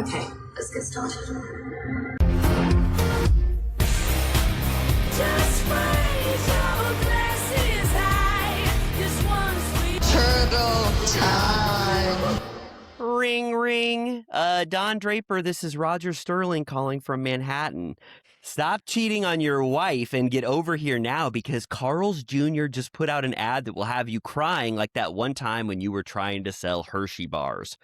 Okay, let's get started. Just raise your glasses high. This one's for you. Turtle time. Ring, ring. Don Draper, this is Roger Sterling calling from Manhattan. Stop cheating on your wife and get over here now because Carl's Jr. just put out an ad that will have you crying like that one time when you were trying to sell Hershey bars.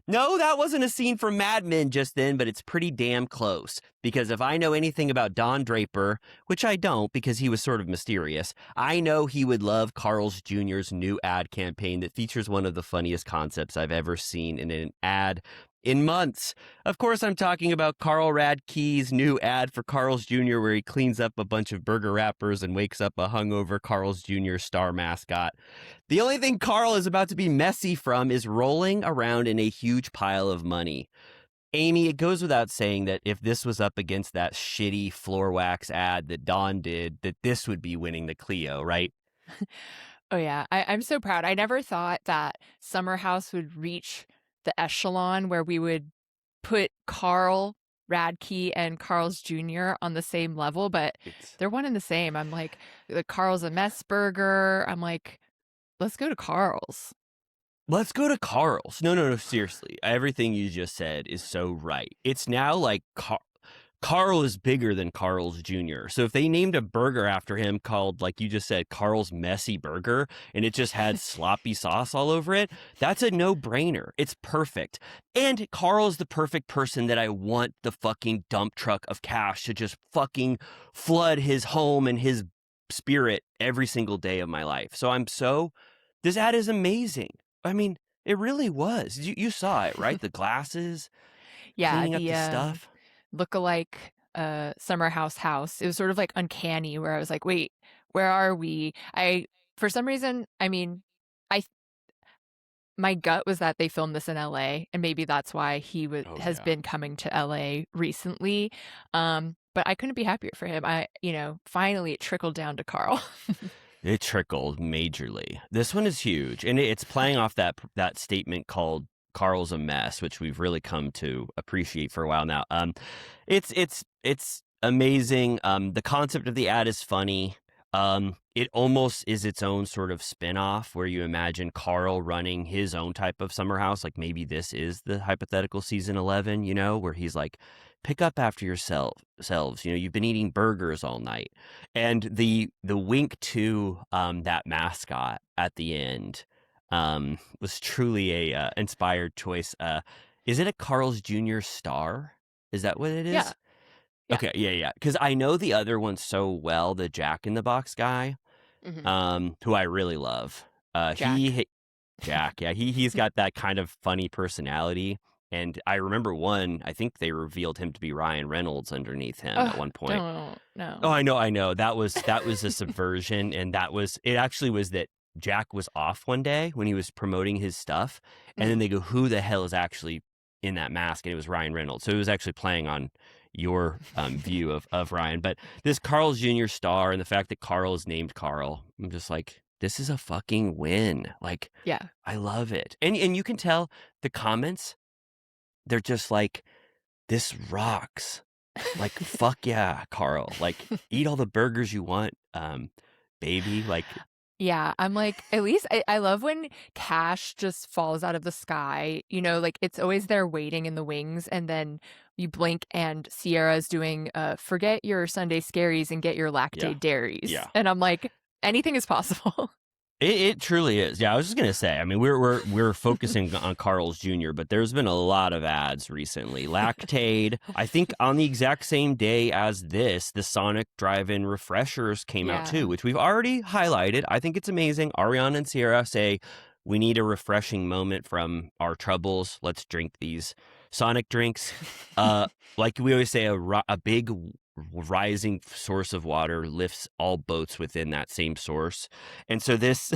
No, that wasn't a scene from Mad Men just then, but it's pretty damn close. Because if I know anything about Don Draper, which I don't because he was sort of mysterious, I know he would love Carl's Jr.'s new ad campaign that features one of the funniest concepts I've ever seen in an ad in months. Of course, I'm talking about Carl Radke's new ad for Carl's Jr. where he cleans up a bunch of burger wrappers and wakes up a hungover Carl's Jr. star mascot. The only thing Carl is about to be messy from is rolling around in a huge pile of money. Amy, it goes without saying that if this was up against that shitty floor wax ad that Don did, that this would be winning the Clio, right? Oh, yeah. I'm so proud. I never thought that Summer House would reach the echelon where we would put Carl Radke and Carl's Jr. on the same level, but they're one and the same. I'm like, Carl's a mess burger. I'm like, let's go to Carl's. Let's go to Carl's. No, seriously. Everything you just said is so right. It's now like Carl is bigger than Carl's Jr. So if they named a burger after him called, like you just said, Carl's Messy Burger, and it just had sloppy sauce all over it, that's a no-brainer. It's perfect. And Carl is the perfect person that I want the fucking dump truck of cash to just fucking flood his home and his spirit every single day of my life. This ad is amazing. I mean, it really was. You saw it, right? The glasses, cleaning up the stuff. Look-alike Summer House. It was sort of like uncanny where I was like, wait, where are we? For some reason, I mean, my gut was that they filmed this in LA, and maybe that's why he has been coming to LA recently. But I couldn't be happier for him. Finally it trickled down to Carl. It trickled majorly. This one is huge, and it's playing off that statement called Carl's a mess, which we've really come to appreciate for a while now. It's amazing. The concept of the ad is funny. It almost is its own sort of spin-off where you imagine Carl running his own type of summer house. Like maybe this is the hypothetical season 11, where he's like, pick up after yourselves. You've been eating burgers all night. And the wink to that mascot at the end was truly a inspired choice. Is it a Carl's Jr. star? Is that what it is? Yeah. Okay, yeah. Because I know the other one so well, the Jack in the Box guy, who I really love. Jack, yeah, he's got that kind of funny personality. And I remember I think they revealed him to be Ryan Reynolds underneath him at one point. No. Oh, I know. That was a subversion, and it actually was that Jack was off one day when he was promoting his stuff, and then they go, who the hell is actually in that mask? And it was Ryan Reynolds. So it was actually playing on your view of Ryan. But this Carl's Jr. star and the fact that Carl is named Carl, I'm just like, this is a fucking win. Like, yeah, I love it. And you can tell the comments, they're just like, this rocks. Like, fuck yeah, Carl. Like, eat all the burgers you want, baby. Like, yeah, I'm like, at least I love when cash just falls out of the sky. Like it's always there waiting in the wings, and then you blink and Sierra's doing forget your Sunday scaries and get your lactate dairies. Yeah. And I'm like, anything is possible. It truly is. Yeah, I was just gonna say. I mean, we're focusing on Carl's Jr., but there's been a lot of ads recently. Lactaid. I think on the exact same day as this, the Sonic Drive-In refreshers came out too, which we've already highlighted. I think it's amazing. Ariana and Sierra say we need a refreshing moment from our troubles. Let's drink these Sonic drinks. Like we always say, a big rising source of water lifts all boats within that same source. And so this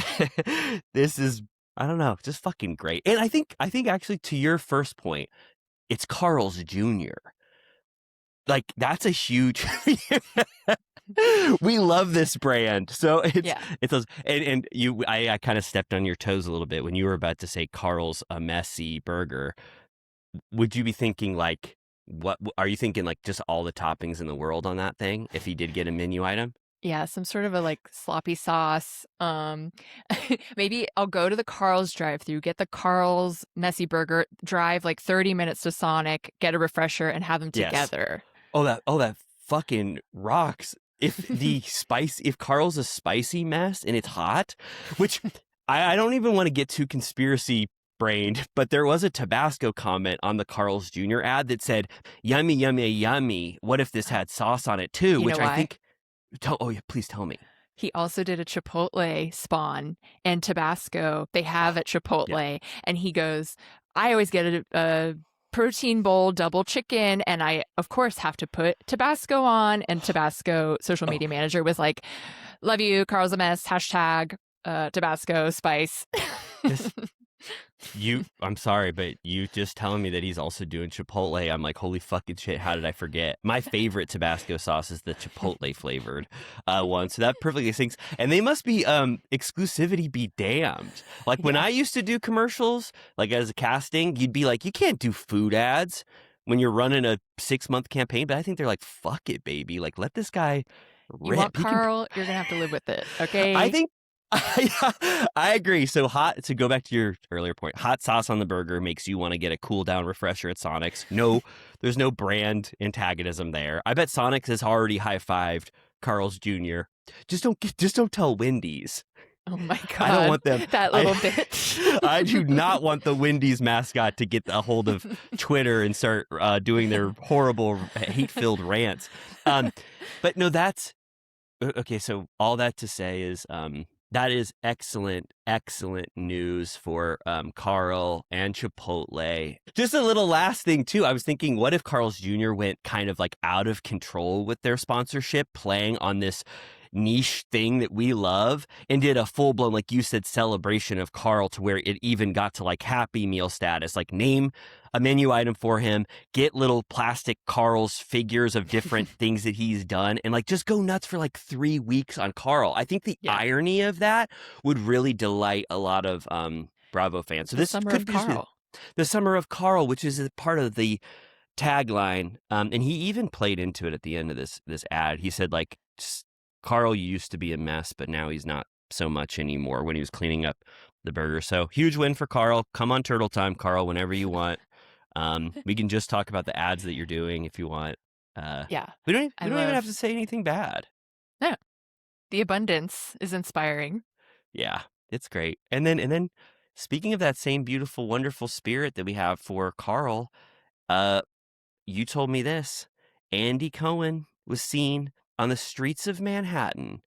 is, I don't know, just fucking great. And I think actually to your first point, it's Carl's Jr. Like that's a huge We love this brand. So Yeah. it's those, and I kind of stepped on your toes a little bit when you were about to say Carl's a messy burger. Would you be thinking like, what are you thinking, like just all the toppings in the world on that thing if he did get a menu item? Yeah, some sort of a like sloppy sauce. Maybe I'll go to the Carl's drive-thru, get the Carl's messy burger, drive like 30 minutes to Sonic, get a refresher, and have them Yes. together. Oh, that fucking rocks. If Carl's a spicy mess and it's hot, which I don't even want to get too conspiracy brained, but there was a Tabasco comment on the Carl's Jr. ad that said, "Yummy, yummy, yummy. What if this had sauce on it too?" You Which know I why? think. Oh yeah, please tell me. He also did a Chipotle spawn and Tabasco they have at Chipotle. And he goes, I always get a protein bowl, double chicken. And I, of course, have to put Tabasco on. And Tabasco social media manager was like, love you, Carl's a mess, hashtag Tabasco spice. I'm sorry, but you just telling me that he's also doing Chipotle, I'm like, holy fucking shit, how did I forget? My favorite Tabasco sauce is the Chipotle flavored one. So that perfectly syncs. And they must be exclusivity be damned. Like when I used to do commercials, like as a casting, you'd be like, you can't do food ads when you're running a 6-month campaign. But I think they're like, fuck it, baby. Like, let this guy rip. You want Carl, you're going to have to live with it. Okay. I think I agree. So to go back to your earlier point, hot sauce on the burger makes you want to get a cool down refresher at Sonic's. No, there's no brand antagonism there. I bet Sonic's has already high-fived Carl's Jr. Just don't tell Wendy's. Oh my God. I don't want them. That little bitch. I do not want the Wendy's mascot to get a hold of Twitter and start doing their horrible hate-filled rants. But no, that's okay. So all that to say is, that is excellent, excellent news for Carl and Chipotle. Just a little last thing, too. I was thinking, what if Carl's Jr. went kind of like out of control with their sponsorship, playing on this niche thing that we love, and did a full-blown, like you said, celebration of Carl to where it even got to like Happy Meal status, like name a menu item for him, get little plastic Carl's figures of different things that he's done, and like just go nuts for like 3 weeks on Carl. I think the irony of that would really delight a lot of Bravo fans. So this Summer could of be Carl. the Summer of Carl, which is a part of the tagline, and he even played into it at the end of this ad. He said, like, Carl used to be a mess, but now he's not so much anymore, when he was cleaning up the burger. So huge win for Carl. Come on Turtle Time, Carl, whenever you want. We can just talk about the ads that you're doing if you want. Yeah. We don't even have to say anything bad. No. The abundance is inspiring. Yeah, it's great. And then speaking of that same beautiful, wonderful spirit that we have for Carl, you told me this. Andy Cohen was seen on the streets of Manhattan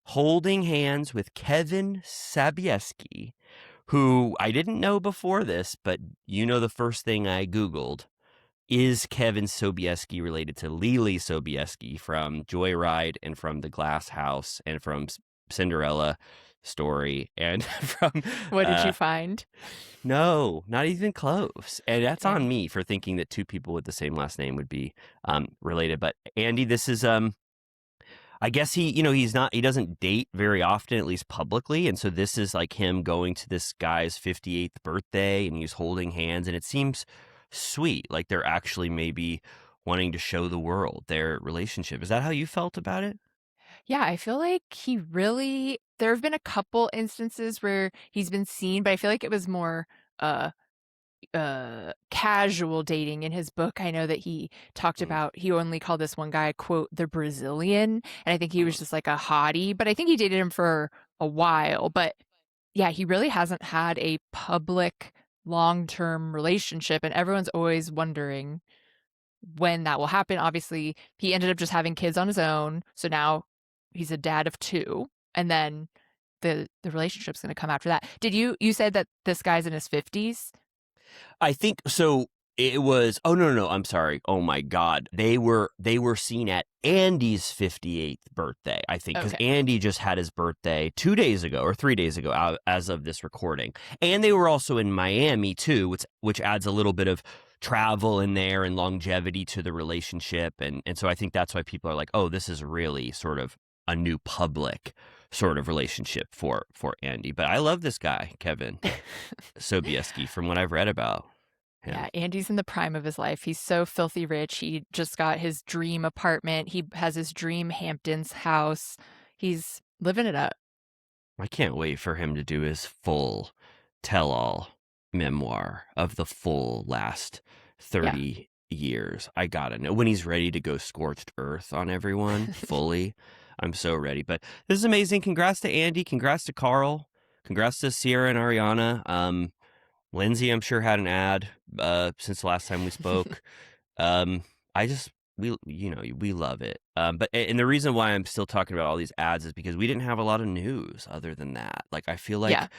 holding hands with Kevin Sobieski, who I didn't know before this, but the first thing I Googled, is Kevin Sobieski related to Lily Sobieski from Joyride and from The Glass House and from Cinderella Story and from... What did you find? No, not even close. And that's on me for thinking that two people with the same last name would be related. But Andy, this is... I guess he doesn't date very often, at least publicly. And so this is like him going to this guy's 58th birthday and he's holding hands. And it seems sweet. Like they're actually maybe wanting to show the world their relationship. Is that how you felt about it? Yeah, I feel like there have been a couple instances where he's been seen, but I feel like it was more casual dating. In his book, I know that he talked about, he only called this one guy, quote, the Brazilian, and I think he was just like a hottie, but I think he dated him for a while. But yeah, he really hasn't had a public long-term relationship, and everyone's always wondering when that will happen. Obviously, he ended up just having kids on his own, so now he's a dad of 2, and then the relationship's going to come after that. Did you said that this guy's in his 50s? I think so. It was, oh no, I'm sorry. Oh my God. They were seen at Andy's 58th birthday, I think, because Andy just had his birthday 2 days ago or 3 days ago as of this recording. And they were also in Miami too, which adds a little bit of travel in there and longevity to the relationship. And so I think that's why people are like, oh, this is really sort of a new public sort of relationship for Andy. But I love this guy, Kevin Sobieski, from what I've read about him. Yeah, Andy's in the prime of his life. He's so filthy rich. He just got his dream apartment. He has his dream Hamptons house. He's living it up. I can't wait for him to do his full tell-all memoir of the full last 30 years. I gotta know when he's ready to go scorched earth on everyone fully. I'm so ready. But this is amazing. Congrats to Andy. Congrats to Carl. Congrats to Sierra and Ariana. Lindsay, I'm sure, had an ad since the last time we spoke. We love it. But the reason why I'm still talking about all these ads is because we didn't have a lot of news other than that. Like, I feel like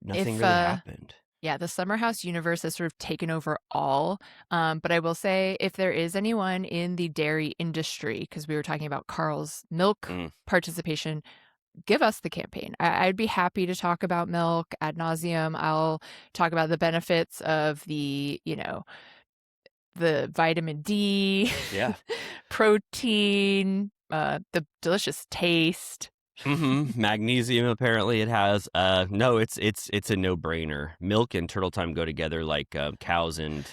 nothing really happened. Yeah, the Summer House universe has sort of taken over all. But I will say, if there is anyone in the dairy industry, because we were talking about Carl's milk participation, give us the campaign. I'd be happy to talk about milk ad nauseum. I'll talk about the benefits of the vitamin D, protein, the delicious taste. Magnesium, apparently it has. No, it's a no-brainer. Milk and turtle time go together like cows and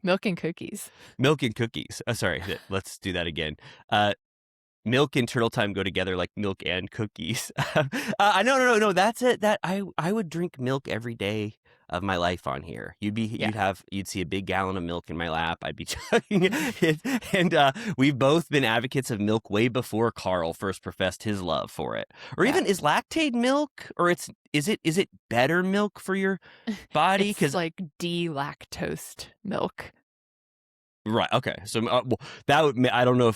milk and cookies. Milk and cookies. Sorry, let's do that again. Milk and turtle time go together like milk and cookies. No. That's it. That I would drink milk every day of my life on here. You'd see a big gallon of milk in my lap. I'd be chugging it. And we've both been advocates of milk way before Carl first professed his love for it. Or even, is lactate milk, or is it better milk for your body? It's like de-lactosed milk. Right. Okay. So I don't know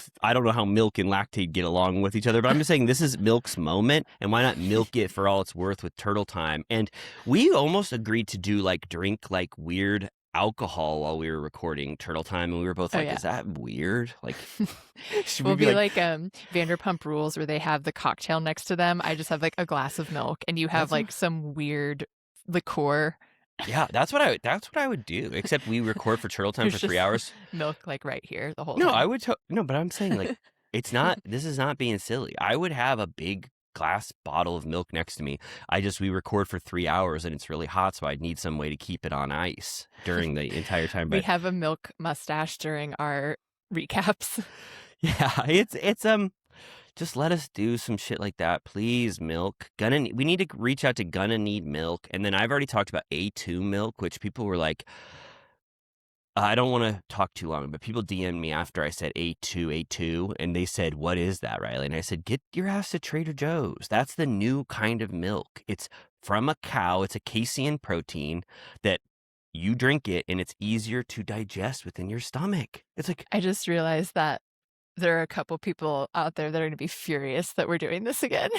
how milk and lactate get along with each other, but I'm just saying this is milk's moment, and why not milk it for all it's worth with turtle time? And we almost agreed to drink weird alcohol while we were recording turtle time, and we were both like, is that weird? Like, should we'll be like Vanderpump Rules, where they have the cocktail next to them. I just have like a glass of milk, and you have some weird liqueur. Yeah, that's what I would do. Except we record for turtle time for 3 hours. Milk right here the whole time. I would no, but I'm saying it's not. This is not being silly. I would have a big glass bottle of milk next to me. We record for 3 hours and it's really hot, so I'd need some way to keep it on ice during the entire time. We have a milk mustache during our recaps. Yeah, it's just let us do some shit like that, please. Milk. We need to reach out to Gonna Need Milk. And then I've already talked about A2 milk, which people were like, I don't want to talk too long, but people DM'd me after I said A2, and they said, what is that, Riley? And I said, get your ass to Trader Joe's. That's the new kind of milk. It's from a cow. It's a casein protein that you drink it, and it's easier to digest within your stomach. It's like, I just realized that there are a couple people out there that are going to be furious that we're doing this again.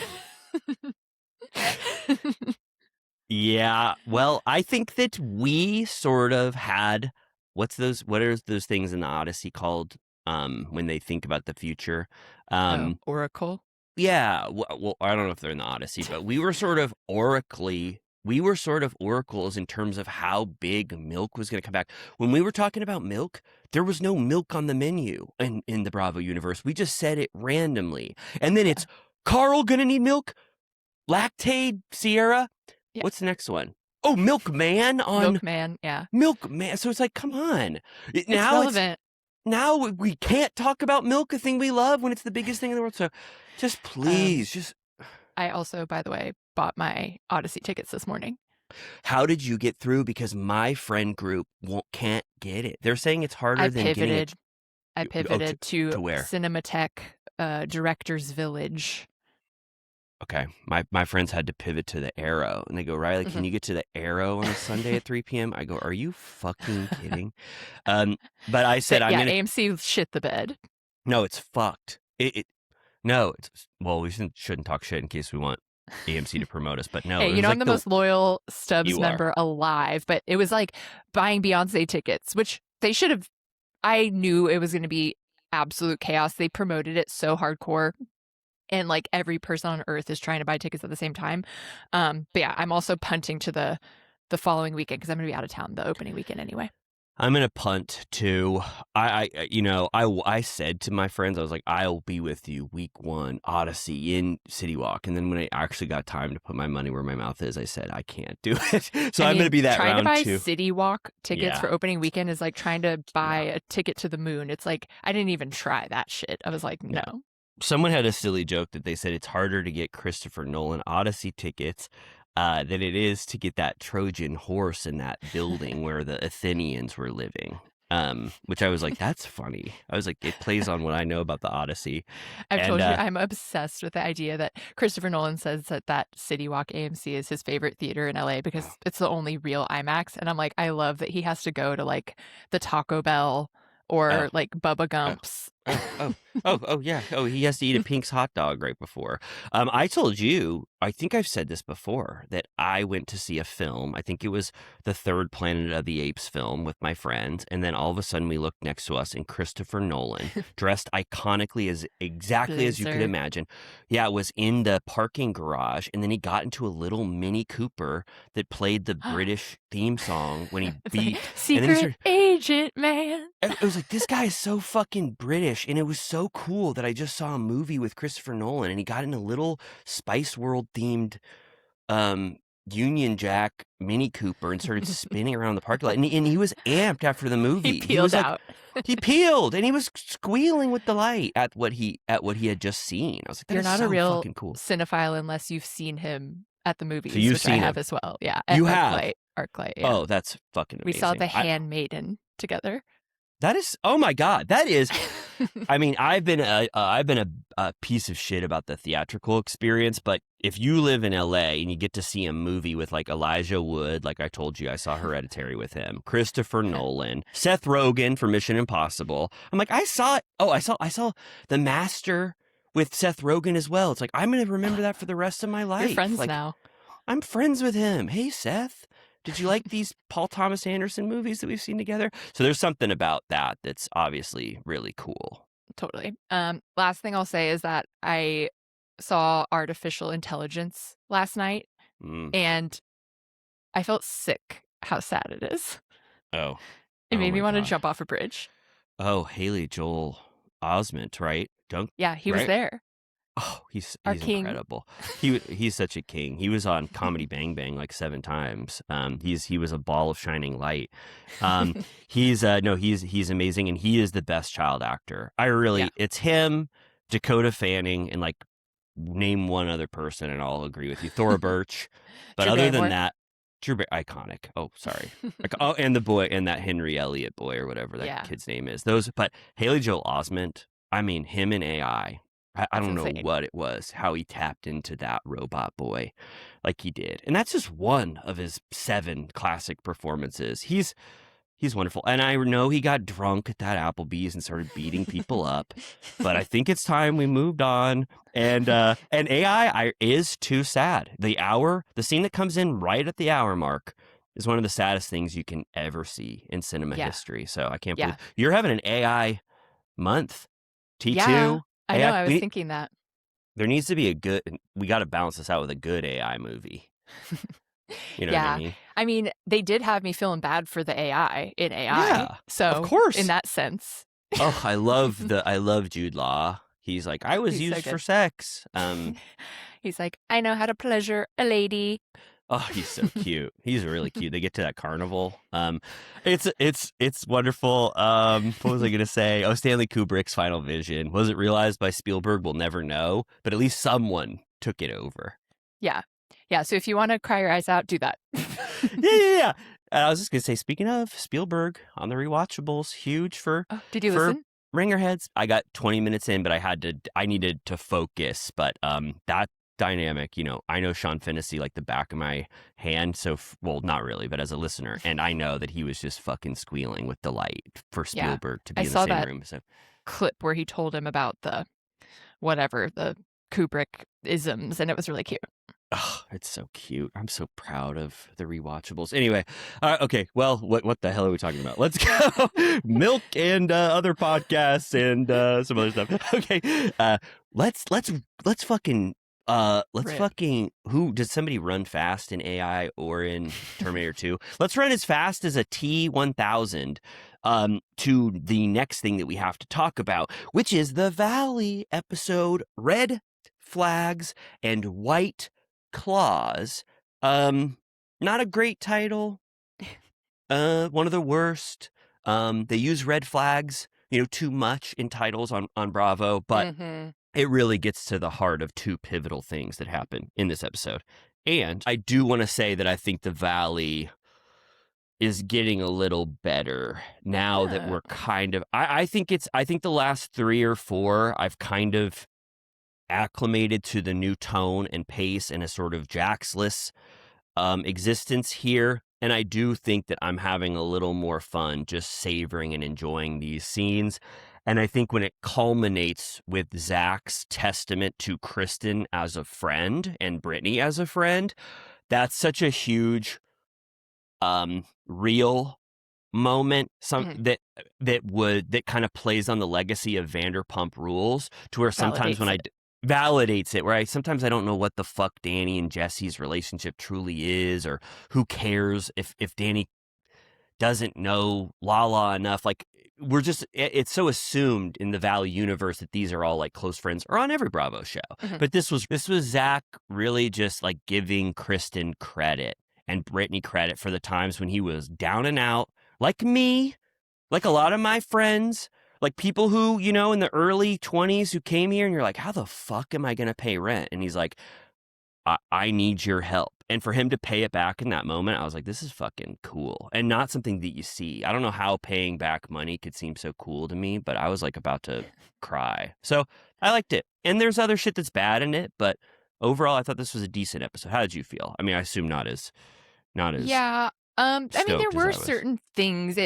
Yeah. Well, I think that we sort of had, what are those things in the Odyssey called when they think about the future? Oracle? Yeah. Well, I don't know if they're in the Odyssey, but we were sort of oracles in terms of how big milk was going to come back. When we were talking about milk, there was no milk on the menu in the Bravo universe. We just said it randomly. And then it's Carl Gonna Need Milk, Lactate, Sierra. Yeah. What's the next one? Oh, Milkman on Milkman, yeah. Milkman. So it's like, come on. It's relevant. Now we can't talk about milk, a thing we love, when it's the biggest thing in the world. So just please, I also, by the way, bought my Odyssey tickets this morning. How did you get through? Because my friend group can't get it. They're saying it's harder than getting it. I pivoted to where? Cinematheque Director's Village. Okay. My friends had to pivot to the Arrow. And they go, Riley, can you get to the Arrow on a Sunday at 3 p.m.? I go, are you fucking kidding? But I said, AMC shit the bed. No, it's fucked. We shouldn't talk shit in case we want AMC to promote us, but no. Hey, I'm the most loyal Stubbs member alive, but it was like buying Beyonce tickets, which they should have. I knew it was going to be absolute chaos. They promoted it so hardcore, and like every person on earth is trying to buy tickets at the same time. But yeah, I'm also punting to the following weekend because I'm going to be out of town the opening weekend anyway. I'm gonna punt too. I said to my friends, I was like, I'll be with you week 1, Odyssey in City Walk, and then when I actually got time to put my money where my mouth is, I said I can't do it. So I'm gonna be that trying round to buy 2. City Walk tickets Yeah. for opening weekend is like trying to buy a ticket to the moon. It's like I didn't even try that shit. I was like, no. Yeah. Someone had a silly joke that they said it's harder to get Christopher Nolan Odyssey tickets than it is to get that Trojan horse in that building where the Athenians were living. Which I was like, that's funny. I was like, it plays on what I know about the Odyssey. I've told you I'm obsessed with the idea that Christopher Nolan says that City Walk AMC is his favorite theater in LA because it's the only real IMAX. And I'm like, I love that he has to go to like the Taco Bell or like Bubba Gump's. Yeah. Oh, he has to eat a Pink's hot dog right before. I told you, I think I've said this before, that I went to see a film. I think it was the third Planet of the Apes film with my friends. And then all of a sudden we looked next to us and Christopher Nolan, dressed iconically as exactly as you could imagine. Yeah, it was in the parking garage. And then he got into a little Mini Cooper that played the British theme song when he beat. Like, Secret Agent Man. It was like, this guy is so fucking British. And it was so cool that I just saw a movie with Christopher Nolan and he got in a little Spice World themed Union Jack Mini Cooper and started spinning around the parking lot. And he was amped after the movie. He peeled out. He peeled and he was squealing with delight at what he had just seen. I was like, you're not so a real fucking cool cinephile unless you've seen him at the movies, so you've which seen I have him. as well. Yeah. You have? ArcLight. Yeah. Oh, that's fucking amazing. We saw The Handmaiden together. That is, oh my God, that is, I mean, I've been a piece of shit about the theatrical experience, but if you live in LA and you get to see a movie with like Elijah Wood, like I told you, I saw Hereditary with him, Christopher Nolan, Seth Rogen for Mission Impossible. I'm like, I saw The Master with Seth Rogen as well. It's like, I'm going to remember that for the rest of my life. You're friends like, now. I'm friends with him. Hey, Seth. Did you like these Paul Thomas Anderson movies that we've seen together? So there's something about that that's obviously really cool. Totally. Last thing I'll say is that I saw Artificial Intelligence last night and I felt sick how sad it is. Oh. It made me want to jump off a bridge. Oh, Haley Joel Osment, right? Yeah, he was there. Oh, he's incredible. He's such a king. He was on Comedy Bang Bang like 7 times. He was a ball of shining light. He's amazing, and he is the best child actor. It's him, Dakota Fanning, and like name one other person, and I'll agree with you. Thora Birch, but other than that, Drew iconic. Oh, sorry. And the boy, and that Henry Elliott boy or whatever that kid's name is. But Haley Joel Osment. I mean, him and AI. I don't know what it was, how he tapped into that robot boy like he did. And that's just one of his 7 classic performances. He's wonderful. And I know he got drunk at that Applebee's and started beating people up. But I think it's time we moved on. And AI is too sad. The scene that comes in right at the hour mark is one of the saddest things you can ever see in cinema history. So I can't believe you're having an AI month. T2. Yeah. I know, I was thinking that. There needs to be we got to balance this out with a good AI movie. You know what I mean? I mean, they did have me feeling bad for the AI in AI. Yeah, so of course. In that sense. Oh, I love Jude Law. He's like, I was used for sex. He's like, I know how to pleasure a lady. Oh, he's so cute. He's really cute. They get to that carnival. It's wonderful. What was I gonna say? Oh, Stanley Kubrick's Final Vision. Was it realized by Spielberg? We'll never know, but at least someone took it over. Yeah. So if you want to cry your eyes out, do that. Yeah. I was just gonna say, speaking of Spielberg on the rewatchables, huge for. Oh, did you listen? Ringerheads. I got 20 minutes in, but I needed to focus. But that dynamic, I know Sean Fennessy like the back of my hand, so well, not really, but as a listener, and I know that he was just fucking squealing with delight for Spielberg to be in the same room. So clip where he told him about the Kubrick isms, and it was really cute. Oh, it's so cute. I'm so proud of the rewatchables. Anyway, okay. Well, what the hell are we talking about? Let's go. Milk and other podcasts and some other stuff. Okay, let's fucking Let's Rip. fucking did somebody run fast in AI or in Terminator 2? Let's run as fast as a T-1000 to the next thing that we have to talk about, which is the Valley episode, Red Flags and White Claws. Not a great title. One of the worst. They use red flags, too much in titles on Bravo, but it really gets to the heart of two pivotal things that happen in this episode. And I do want to say that I think the Valley is getting a little better now that we're kind of, I think the last 3 or 4, I've kind of acclimated to the new tone and pace and a sort of Jaxless existence here. And I do think that I'm having a little more fun just savoring and enjoying these scenes. And I think when it culminates with Zach's testament to Kristen as a friend and Brittany as a friend, that's such a huge, real moment. That kind of plays on the legacy of Vanderpump Rules, to where sometimes validates it, where sometimes I don't know what the fuck Danny and Jesse's relationship truly is, or who cares if Danny doesn't know Lala enough. Like, it's so assumed in the Valley universe that these are all like close friends, or on every Bravo show. But this was Zach really just like giving Kristen credit and Brittany credit for the times when he was down and out, like me, like a lot of my friends, like people who, in the early 20s who came here and you're like, how the fuck am I going to pay rent? And he's like, I need your help. And for him to pay it back in that moment, I was like, this is fucking cool. And not something that you see. I don't know how paying back money could seem so cool to me, but I was like about to cry. So I liked it. And there's other shit that's bad in it, but overall, I thought this was a decent episode. How did you feel? I mean, I assume not as Yeah. I mean, there were certain things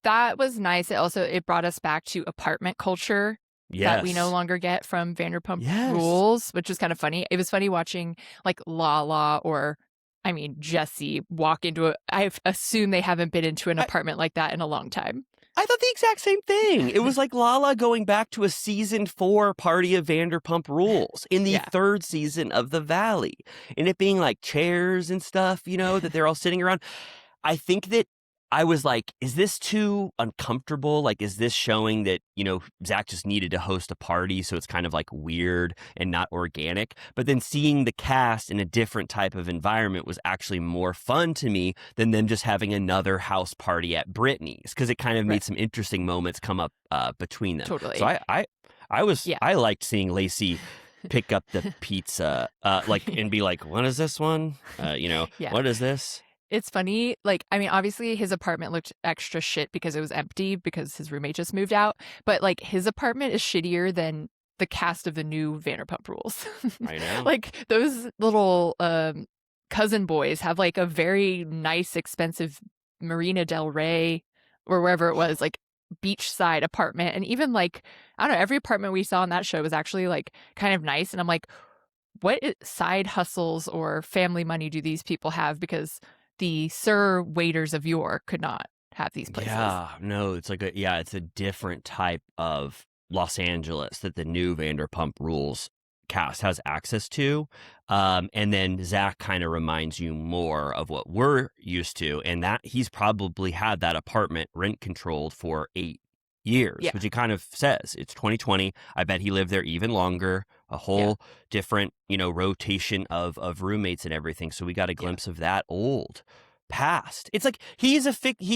that was nice. It brought us back to apartment culture that we no longer get from Vanderpump Rules, which was kind of funny. It was funny watching like Lala or, Jesse walk into I assume they haven't been into an apartment like that in a long time. I thought the exact same thing. It was like Lala going back to a season 4 party of Vanderpump Rules in the 3rd season of The Valley. And it being like chairs and stuff, that they're all sitting around. I think that I was like, is this too uncomfortable? Like, is this showing that, Zach just needed to host a party, so it's kind of like weird and not organic? But then seeing the cast in a different type of environment was actually more fun to me than them just having another house party at Brittany's, because it kind of made some interesting moments come up between them. Totally. So I liked seeing Lacey pick up the pizza, and be like, what is this one? What is this? It's funny, obviously his apartment looked extra shit because it was empty because his roommate just moved out. But, his apartment is shittier than the cast of the new Vanderpump Rules. I know. Those little cousin boys have, a very nice, expensive Marina Del Rey or wherever it was, beachside apartment. And even, I don't know, every apartment we saw on that show was actually, kind of nice. And I'm like, what side hustles or family money do these people have? Because the Sir waiters of yore could not have these places. Yeah, no, it's it's a different type of Los Angeles that the new Vanderpump Rules cast has access to. And then Zach kind of reminds you more of what we're used to, and that he's probably had that apartment rent controlled for 8 years, which he kind of says. It's 2020. I bet he lived there even longer, a whole different, rotation of roommates and everything. So we got a glimpse of that old past. It's like he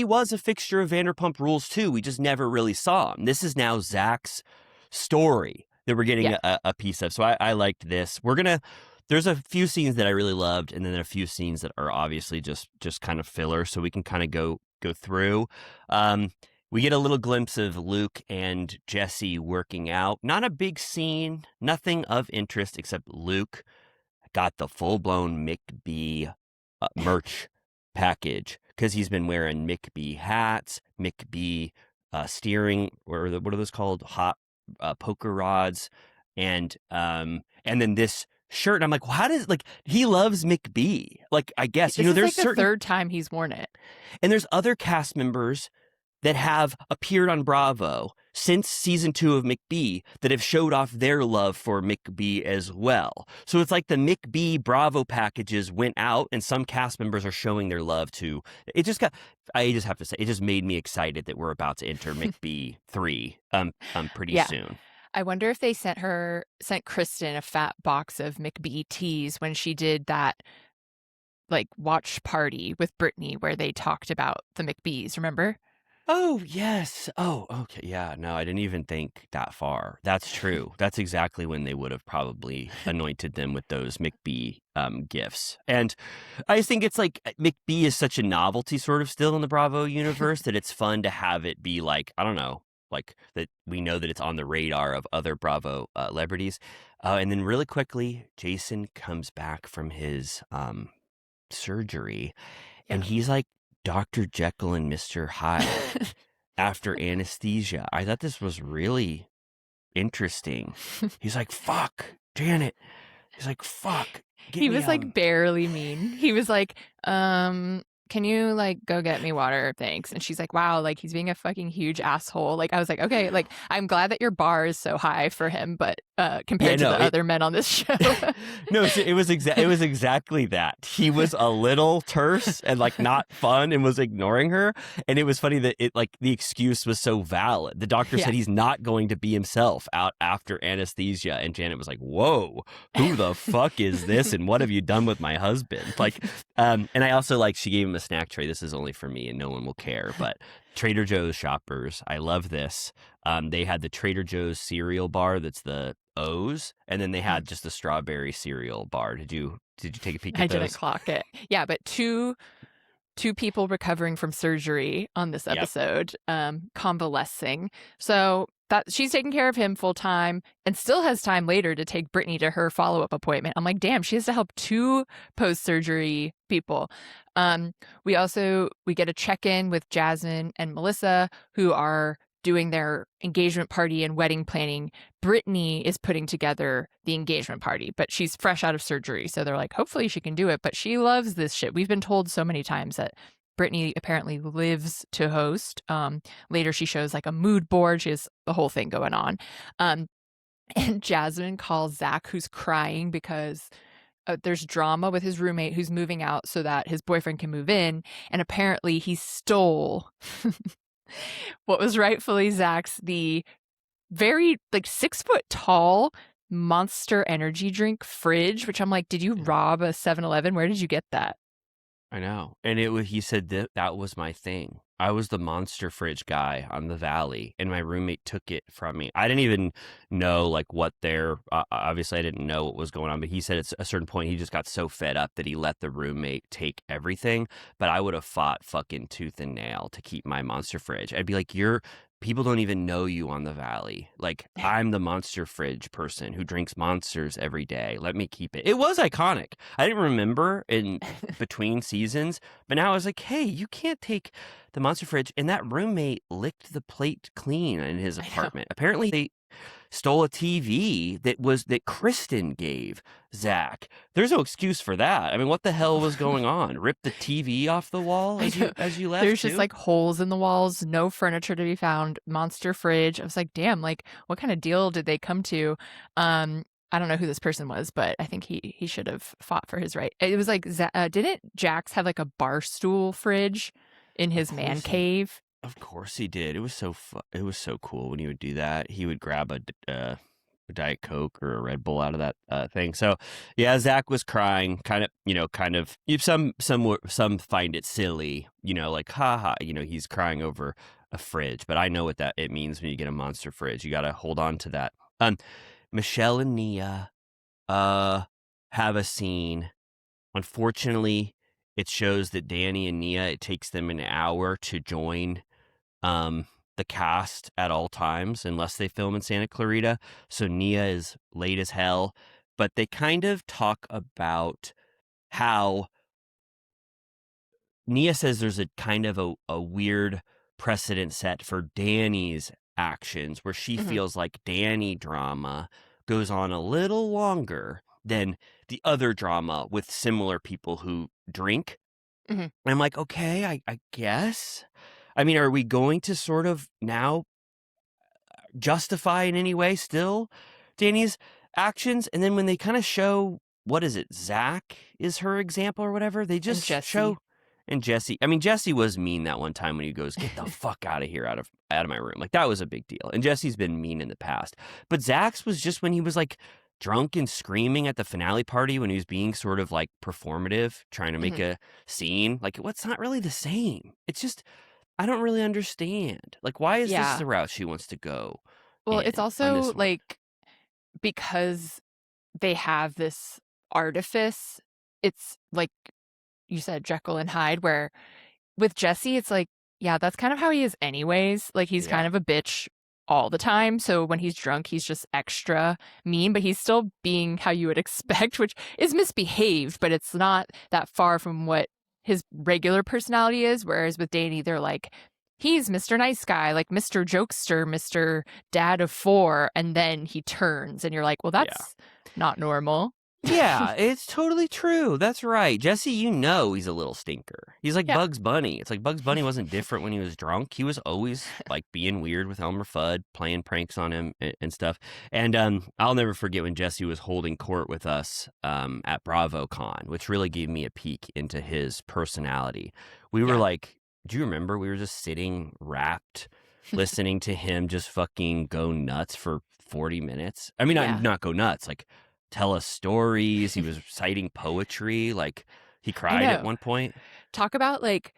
was a fixture of Vanderpump Rules too. We just never really saw him. This is now Zach's story that we're getting a piece of. So I liked this. There's a few scenes that I really loved, and then a few scenes that are obviously just kind of filler. So we can kind of go through. We get a little glimpse of Luke and Jesse working out. Not a big scene, nothing of interest, except Luke got the full-blown McBee merch package because he's been wearing McBee hats, McBee steering, or what are those called? Hot poker rods, and then this shirt. And I'm like, well, how does he loves McBee? I guess this there's is the third time he's worn it, and there's other cast members that have appeared on Bravo since season 2 of McBee that have showed off their love for McBee as well. So it's like the McBee Bravo packages went out and some cast members are showing their love to. I just have to say, it just made me excited that we're about to enter McBee 3 pretty soon. I wonder if they sent Kristen a fat box of McBee teas when she did that like watch party with Brittany where they talked about the McBees, remember? Oh, yes. Oh, okay. Yeah, no, I didn't even think that far. That's true. That's exactly when they would have probably anointed them with those McBee gifts. And I just think it's like McBee is such a novelty sort of still in the Bravo universe that it's fun to have it be like, I don't know, like that we know that it's on the radar of other Bravo celebrities. And then really quickly, Jason comes back from his surgery and he's like Dr. Jekyll and Mr. Hyde after anesthesia. I thought this was really interesting. He's like, fuck, Janet. He's like, fuck. He was like barely mean. He was like, can you like go get me water? Thanks. And she's like, wow, like he's being a fucking huge asshole. Like I was like, okay, like I'm glad that your bar is so high for him, but compared to the other men on this show. No, it was exactly that. He was a little terse and like not fun and was ignoring her. And it was funny that it like the excuse was so valid. The doctor said he's not going to be himself out after anesthesia. And Janet was like, whoa, who the fuck is this? And what have you done with my husband? Like, and I also like she gave him a snack tray. This is only for me and no one will care. But Trader Joe's shoppers, I love this. They had the Trader Joe's cereal bar that's the O's, and then they had just the strawberry cereal bar. Did you take a peek at those? I didn't clock it. Yeah, but two people recovering from surgery on this episode, convalescing. So that she's taking care of him full time and still has time later to take Brittany to her follow-up appointment. I'm like, damn, she has to help 2 post-surgery people. We get a check-in with Jasmine and Melissa, who are doing their engagement party and wedding planning. Brittany is putting together the engagement party, but she's fresh out of surgery. So they're like, hopefully she can do it. But she loves this shit. We've been told so many times that Brittany apparently lives to host. Later she shows like a mood board. She has the whole thing going on. And Jasmine calls Zach, who's crying because there's drama with his roommate who's moving out so that his boyfriend can move in. And apparently he stole what was rightfully Zach's, the very like 6 foot tall Monster energy drink fridge, which I'm like, did you rob a 7-Eleven? Where did you get that? I know. And he said that was my thing. I was the Monster fridge guy on the Valley, and my roommate took it from me. I didn't even know like what obviously I didn't know what was going on, but he said at a certain point he just got so fed up that he let the roommate take everything. But I would have fought fucking tooth and nail to keep my Monster fridge. I'd be like, people don't even know you on the Valley. Like, I'm the Monster fridge person who drinks Monsters every day. Let me keep it. It was iconic. I didn't remember in between seasons, but now I was like, hey, you can't take the Monster fridge. And that roommate licked the plate clean in his apartment. Apparently they stole a TV that Kristen gave Zach. There's no excuse for that. I mean, what the hell was going on? Ripped the TV off the wall as you left? There's just like holes in the walls, no furniture to be found, Monster fridge. I was like, damn, like what kind of deal did they come to? I don't know who this person was, but I think he should have fought for his right. It was like, didn't Jax have like a bar stool fridge in his man cave? Of course he did. It was so cool when he would do that. He would grab a Diet Coke or a Red Bull out of that thing. So yeah, Zach was crying, kind of. Some find it silly, like haha, he's crying over a fridge. But I know what it means when you get a Monster fridge. You got to hold on to that. Michelle and Nia have a scene. Unfortunately, it shows that Danny and Nia, it takes them an hour to join the cast at all times unless they film in Santa Clarita. So Nia is late as hell, but they kind of talk about how Nia says there's a kind of a weird precedent set for Danny's actions where she feels like Danny drama goes on a little longer than the other drama with similar people who drink. And I'm like, okay, I guess. I mean, are we going to sort of now justify in any way still Danny's actions? And then when they kind of show, what is it, Zach is her example or whatever, they And just Jesse. show. And Jesse, I mean, Jesse was mean that one time when he goes, "Get the fuck out of here, out of my room." Like, that was a big deal. And Jesse's been mean in the past. But Zach's was just when he was like drunk and screaming at the finale party when he was being sort of like performative, trying to make a scene. Like, what's not really the same. It's just, I don't really understand. Like, why is this the route she wants to go? Well, it's on also this one? like because they have this artifice, it's like you said, Jekyll and Hyde, where with Jesse, it's like, yeah, that's kind of how he is anyways. Like, he's kind of a bitch all the time. So when he's drunk, he's just extra mean, but he's still being how you would expect, which is misbehaved, but it's not that far from what his regular personality is. Whereas with Danny, they're like, he's Mr. Nice Guy, like Mr. Jokester, Mr. Dad of 4, and then he turns, and you're like, well, that's not normal. Yeah, it's totally true. That's right. Jesse, you know he's a little stinker. He's like Bugs Bunny. It's like Bugs Bunny wasn't different when he was drunk. He was always like being weird with Elmer Fudd, playing pranks on him and stuff. And I'll never forget when Jesse was holding court with us at BravoCon, which really gave me a peek into his personality. We were like, do you remember? We were just sitting wrapped, listening to him just fucking go nuts for 40 minutes. I mean, not go nuts, like tell us stories. He was reciting poetry. Like, he cried at one point. Talk about, like,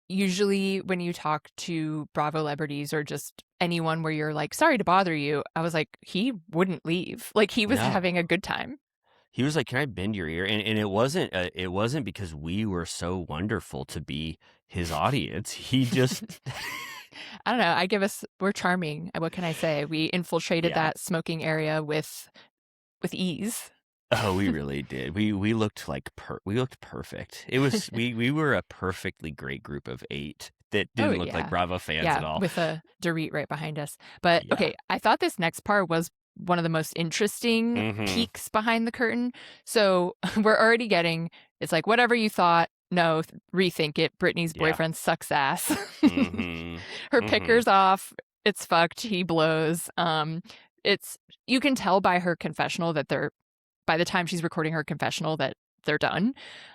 usually when you talk to Bravo celebrities or just anyone where you're like, sorry to bother you, I was like, he wouldn't leave. Like, he was having a good time. He was like, can I bend your ear? And it wasn't because we were so wonderful to be his audience. He just... I don't know. We're charming. What can I say? We infiltrated that smoking area with ease. Oh, we really did. We looked like we looked perfect. It was we were a perfectly great group of 8 that didn't look like Bravo fans at all. With a Dorit right behind us. But okay, I thought this next part was one of the most interesting peeks behind the curtain. So we're already getting, it's like, whatever you thought, no, rethink it. Brittany's boyfriend sucks ass. Her picker's off. It's fucked. He blows. You can tell by her confessional that by the time she's recording her confessional that they're done.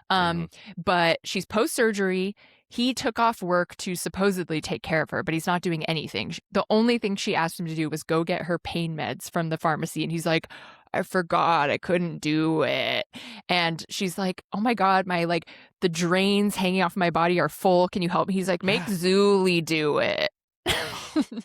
But she's post-surgery. He took off work to supposedly take care of her, but he's not doing anything. The only thing she asked him to do was go get her pain meds from the pharmacy. And he's like, I forgot, I couldn't do it. And she's like, oh my God, the drains hanging off my body are full. Can you help me? He's like, make Zuli do it.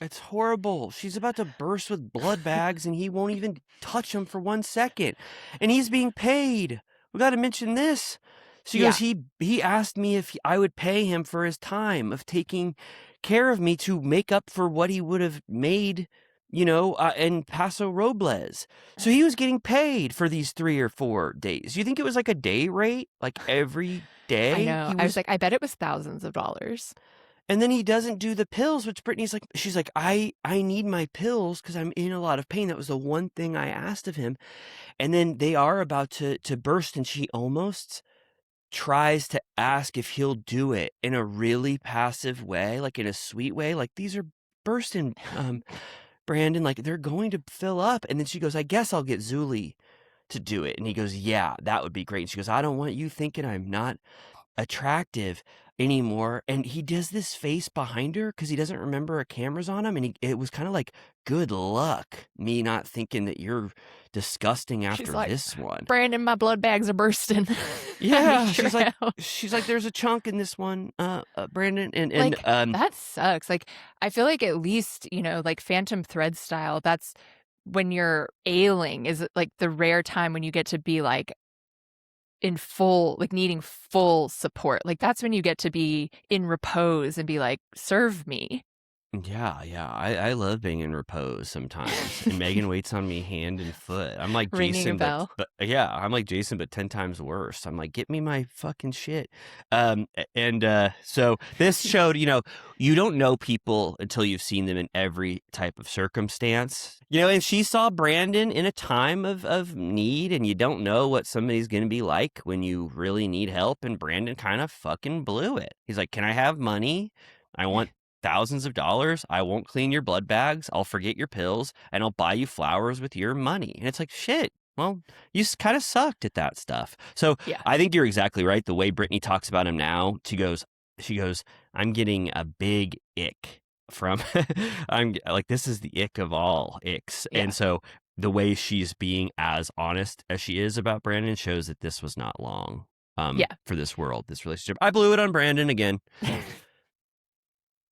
It's horrible. She's about to burst with blood bags and he won't even touch them for 1 second. And he's being paid. We got to mention this. She goes, he asked me if I would pay him for his time of taking care of me to make up for what he would have made, in Paso Robles. So he was getting paid for these 3 or 4 days. You think it was like a day rate, like every day? I know. I was like, I bet it was thousands of dollars. And then he doesn't do the pills, which Brittany's like, she's like, I need my pills because I'm in a lot of pain. That was the one thing I asked of him. And then they are about to burst, and she almost tries to ask if he'll do it in a really passive way, like in a sweet way. Like, these are bursting, Brandon, like they're going to fill up. And then she goes, I guess I'll get Zuli to do it. And he goes, yeah, that would be great. And she goes, I don't want you thinking I'm not attractive anymore. And he does this face behind her because he doesn't remember a camera's on him. And it was kind of like, good luck, me not thinking that you're disgusting after this one. Brandon, my blood bags are bursting. Yeah, she's like, there's a chunk in this one, Brandon, and that sucks. Like, I feel like at least like Phantom Thread style. That's when you're ailing. Is it like the rare time when you get to be like in full, like needing full support? Like, that's when you get to be in repose and be like, serve me. Yeah. I love being in repose sometimes. And Megan waits on me hand and foot. I'm like Jason, but I'm like Jason, but 10 times worse. I'm like, get me my fucking shit. So this showed, you don't know people until you've seen them in every type of circumstance. And she saw Brandon in a time of need, and you don't know what somebody's going to be like when you really need help. And Brandon kind of fucking blew it. He's like, can I have money? I want thousands of dollars. I won't clean your blood bags. I'll forget your pills, and I'll buy you flowers with your money. And it's like, shit. Well, you kind of sucked at that stuff. So Yeah. I think you're exactly right. The way Brittany talks about him now, she goes, I'm getting a big ick from, I'm like, this is the ick of all icks. Yeah. And so the way she's being as honest as she is about Brandon shows that this was not long for this world, this relationship. I blew it on Brandon again.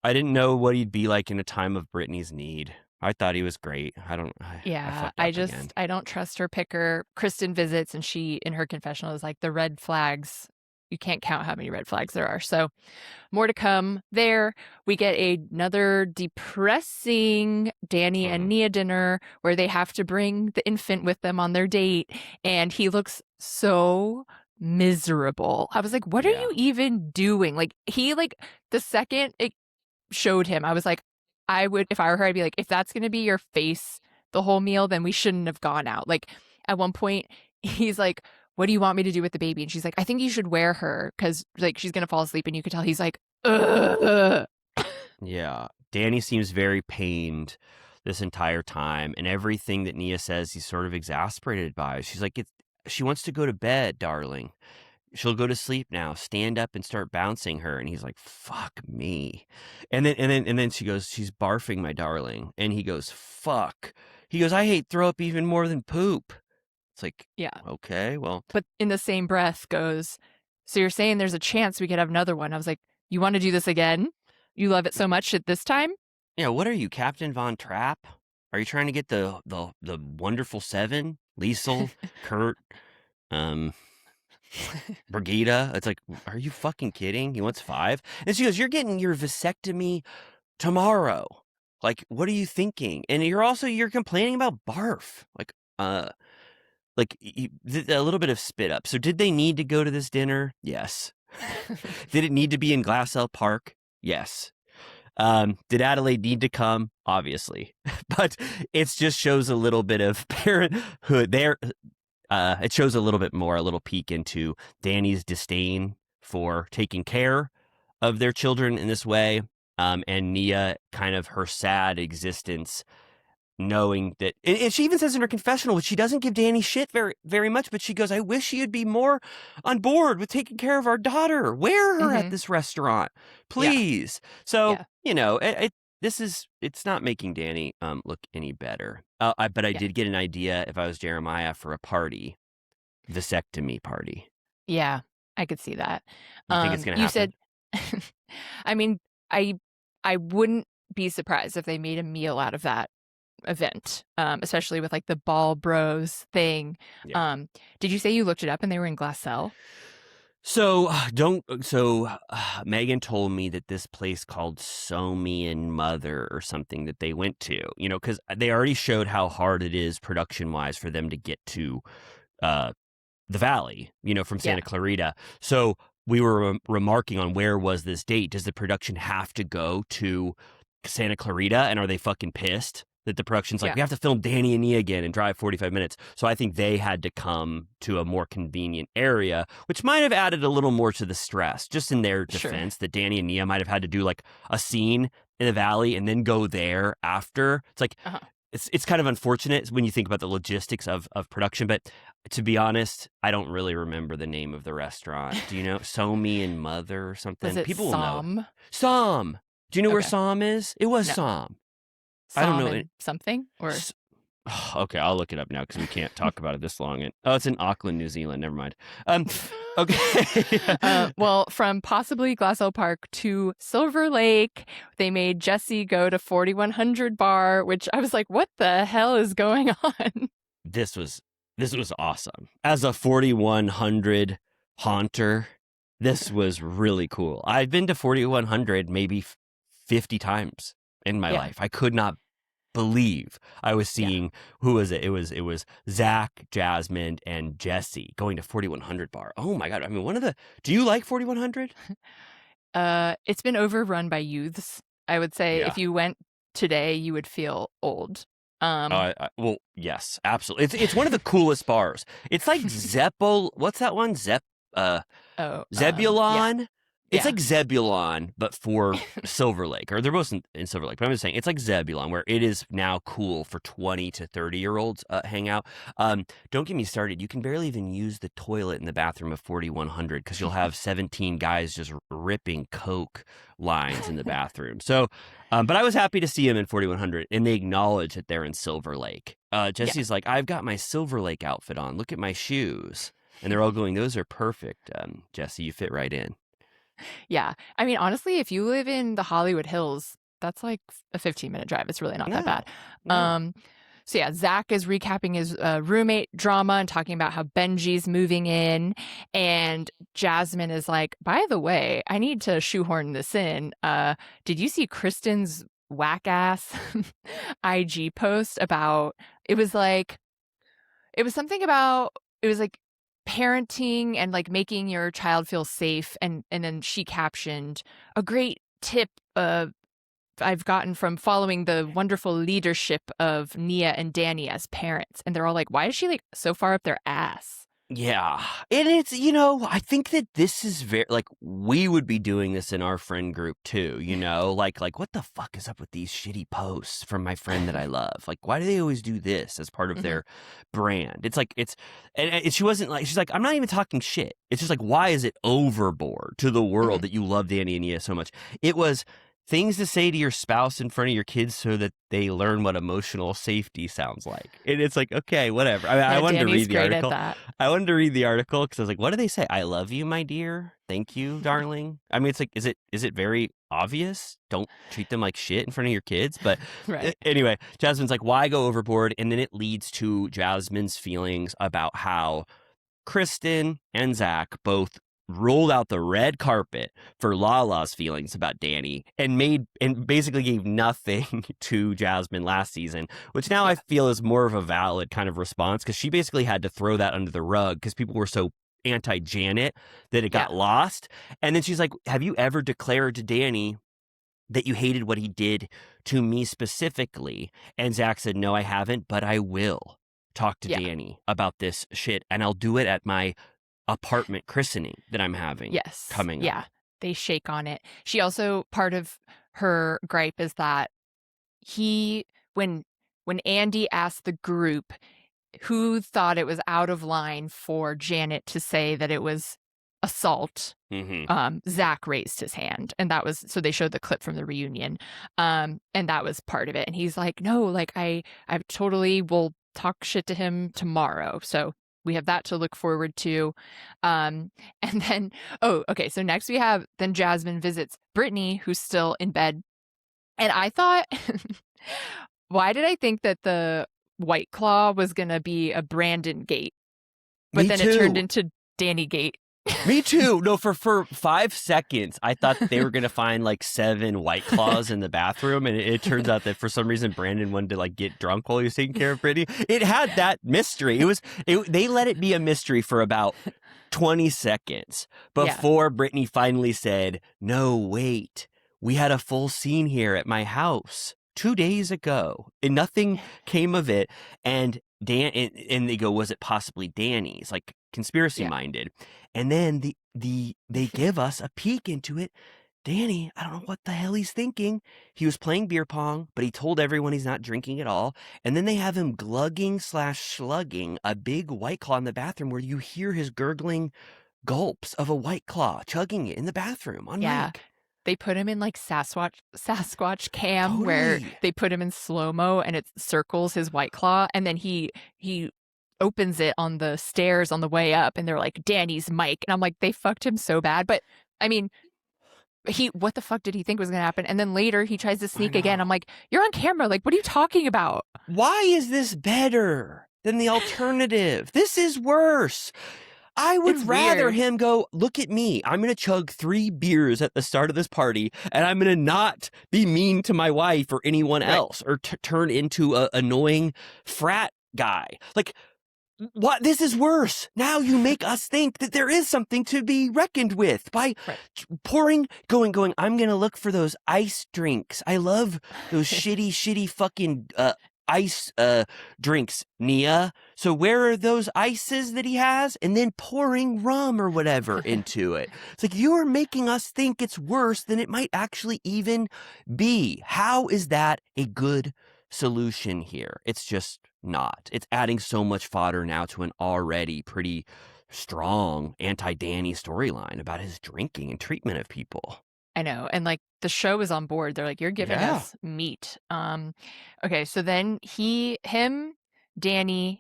I didn't know what he'd be like in a time of Brittany's need. I thought he was great. I don't don't trust her picker. Kristen visits and she, in her confessional, is like, the red flags, you can't count how many red flags there are. So more to come there. We get another depressing Danny and Nia dinner where they have to bring the infant with them on their date. And he looks so miserable. I was like, what are you even doing? Like, the second it showed him, I was like, if I were her, I'd be like, if that's going to be your face the whole meal, then we shouldn't have gone out. Like, at one point, he's like, what do you want me to do with the baby? And she's like, I think you should wear her because, like, she's going to fall asleep. And you could tell he's like, ugh. Yeah. Danny seems very pained this entire time. And everything that Nia says, he's sort of exasperated by. She's like, she wants to go to bed, darling. She'll go to sleep now. Stand up and start bouncing her. And he's like, fuck me. And then she goes, she's barfing, my darling. And he goes, fuck. He goes, I hate throw up even more than poop. It's like, yeah, okay, well. But in the same breath goes, so you're saying there's a chance we could have another one. I was like, you want to do this again? You love it so much at this time? Yeah, what are you, Captain Von Trapp? Are you trying to get the wonderful seven? Liesel, Kurt, Brigida? It's like, are you fucking kidding? He wants 5? And she goes, you're getting your vasectomy tomorrow. Like, what are you thinking? And you're complaining about barf. Like, a little bit of spit up. So did they need to go to this dinner? Yes. Did it need to be in Glassell Park? Yes. Did Adelaide need to come? Obviously. But it just shows a little bit of parenthood there. It shows a little bit more, a little peek into Danny's disdain for taking care of their children in this way. And Nia, kind of her sad existence, knowing that, and she even says in her confessional, she doesn't give Danny shit very, very much, but she goes, I wish you'd be more on board with taking care of our daughter. Wear her at this restaurant, please. Yeah. So, it's not making Danny look any better. But I did get an idea if I was Jeremiah for a party, vasectomy party. Yeah, I could see that. You think it's going to happen? You said, I mean, I wouldn't be surprised if they made a meal out of that event, especially with like the Ball Bros thing. Yeah. Did you say you looked it up and they were in Glassell? So Megan told me that this place called Somi and Mother or something that they went to, because they already showed how hard it is production wise for them to get to the Valley, from Santa Clarita. So we were remarking on where was this date? Does the production have to go to Santa Clarita? And are they fucking pissed that the production's like, we have to film Danny and Nia again and drive 45 minutes. So I think they had to come to a more convenient area, which might have added a little more to the stress, just in their defense, that Danny and Nia might have had to do like a scene in the Valley and then go there after. It's like, it's kind of unfortunate when you think about the logistics of production. But to be honest, I don't really remember the name of the restaurant. Do you know? Somi and Mother or something? Was it People Som? Will know. Som. Do you know where Som is? It was Som. I don't know something or okay, I'll look it up now because we can't talk about it this long. It's in Auckland, New Zealand. Never mind. Okay. Well, from possibly Glassell Park to Silver Lake, they made Jesse go to 4100 Bar, which I was like, what the hell is going on? This was awesome. As a 4100 haunter, this was really cool. I've been to 4100 maybe 50 times in my life. I could not believe I was seeing who was it? It was Zach, Jasmine, and Jesse going to 4100 Bar. Oh my God. I mean, do you like 4100? It's been overrun by youths. I would say if you went today, you would feel old. Well, yes, absolutely. It's one of the coolest bars. It's like Zeppel. What's that one? Zebulon. It's Yeah. like Zebulon, but for Silver Lake, or they're both in Silver Lake. But I'm just saying, it's like Zebulon, where it is now cool for 20 to 30-year-olds hang out. Don't get me started. You can barely even use the toilet in the bathroom of 4100 because you'll have 17 guys just ripping Coke lines in the bathroom. So, but I was happy to see him in 4100, and they acknowledge that they're in Silver Lake. Jesse's like, I've got my Silver Lake outfit on. Look at my shoes. And they're all going, those are perfect, Jesse. You fit right in. Yeah. I mean, honestly, if you live in the Hollywood Hills, that's like a 15-minute drive. It's really not that bad. No. So yeah, Zach is recapping his roommate drama and talking about how Benji's moving in. And Jasmine is like, by the way, I need to shoehorn this in. Did you see Kristen's whack-ass IG post about, it was like parenting and like making your child feel safe, and then she captioned, a great tip I've gotten from following the wonderful leadership of Nia and Danny as parents. And they're all like, why is she like so far up their ass? Yeah. And it's, I think that this is very, like, we would be doing this in our friend group too, like what the fuck is up with these shitty posts from my friend that I love? Like, why do they always do this as part of their brand? It's like, and she wasn't like, she's like, I'm not even talking shit. It's just like, why is it overboard to the world that you love Danny and Nia so much? It was things to say to your spouse in front of your kids so that they learn what emotional safety sounds like. And it's like, okay, whatever. I wanted to read the article. I wanted to read the article because I was like, what do they say? I love you, my dear. Thank you, darling. I mean, it's like, is it very obvious? Don't treat them like shit in front of your kids. But anyway, Jasmine's like, why go overboard? And then it leads to Jasmine's feelings about how Kristen and Zach both rolled out the red carpet for Lala's feelings about Danny and basically gave nothing to Jasmine last season, which now I feel is more of a valid kind of response, because she basically had to throw that under the rug because people were so anti-Janet that it got lost. And then she's like, have you ever declared to Danny that you hated what he did to me specifically? And Zach said, no, I haven't, but I will talk to Danny about this shit, and I'll do it at my apartment christening that I'm having coming up. Yeah, they shake on it. She also, part of her gripe is that when Andy asked the group who thought it was out of line for Janet to say that it was assault, Zach raised his hand, and that was, so they showed the clip from the reunion, and that was part of it. And he's like, no, like I totally will talk shit to him tomorrow. So we have that to look forward to. And then, so next we have, then Jasmine visits Brittany, who's still in bed. And I thought, why did I think that the White Claw was going to be a Brandon gate? But then it turned into Danny gate. Me too. No, for 5 seconds, I thought they were going to find like 7 White Claws in the bathroom. And it turns out that for some reason, Brandon wanted to like get drunk while he was taking care of Brittany. It had that mystery. They let it be a mystery for about 20 seconds before Brittany finally said, no, wait, we had a full scene here at my house 2 days ago and nothing came of it. And and they go, was it possibly Danny's? Like, conspiracy minded. And then they give us a peek into it. Danny, I don't know what the hell he's thinking. He was playing beer pong, but he told everyone he's not drinking at all. And then they have him glugging/slugging a big White Claw in the bathroom, where you hear his gurgling gulps of a White Claw, chugging it in the bathroom on mic. They put him in like Sasquatch cam, where they put him in slow-mo and it circles his White Claw, and then he opens it on the stairs on the way up, and they're like, Danny's mic. And I'm like, they fucked him so bad. But I mean, what the fuck did he think was going to happen? And then later he tries to sneak again. I'm like, you're on camera. Like, what are you talking about? Why is this better than the alternative? This is worse. I would rather him go, look at me. I'm going to chug 3 beers at the start of this party, and I'm going to not be mean to my wife or anyone else, or turn into an annoying frat guy. Like, what? This is worse. Now you make us think that there is something to be reckoned with by going, I'm going to look for those ice drinks. I love those shitty fucking ice drinks, Nia. So where are those ices that he has? And then pouring rum or whatever into it. It's like, you are making us think it's worse than it might actually even be. How is that a good solution here? It's just not. It's adding so much fodder now to an already pretty strong anti-Danny storyline about his drinking and treatment of people. I know. And like the show is on board. They're like, you're giving Yeah. us meat. Okay, so then Danny,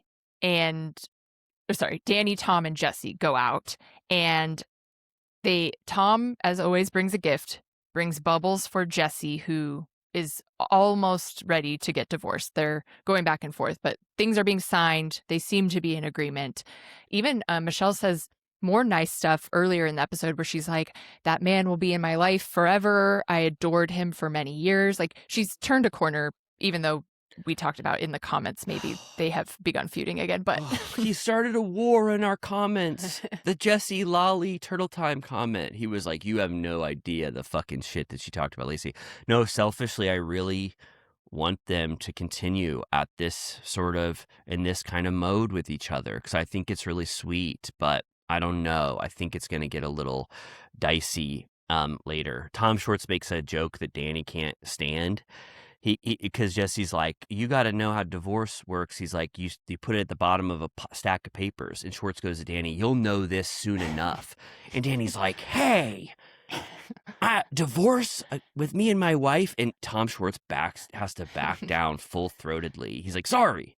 Tom, and Jesse go out, and Tom, as always, brings a gift, brings bubbles for Jesse, who is almost ready to get divorced. They're going back and forth, but things are being signed. They seem to be in agreement. Even Michelle says more nice stuff earlier in the episode where she's like, that man will be in my life forever. I adored him for many years. Like, she's turned a corner, even though we talked about in the comments, maybe they have begun feuding again, but he started a war in our comments. The Jesse Lolly Turtle Time comment. He was like, you have no idea the fucking shit that she talked about, Lacey. No, selfishly, I really want them to continue at this sort of, in this kind of mode with each other, because I think it's really sweet, but I don't know. I think it's going to get a little dicey later. Tom Schwartz makes a joke that Danny can't stand. Because Jesse's like, you got to know how divorce works. He's like, you put it at the bottom of a stack of papers. And Schwartz goes to Danny, you'll know this soon enough. And Danny's like, hey, divorce with me and my wife. And Tom Schwartz has to back down full-throatedly. He's like, sorry.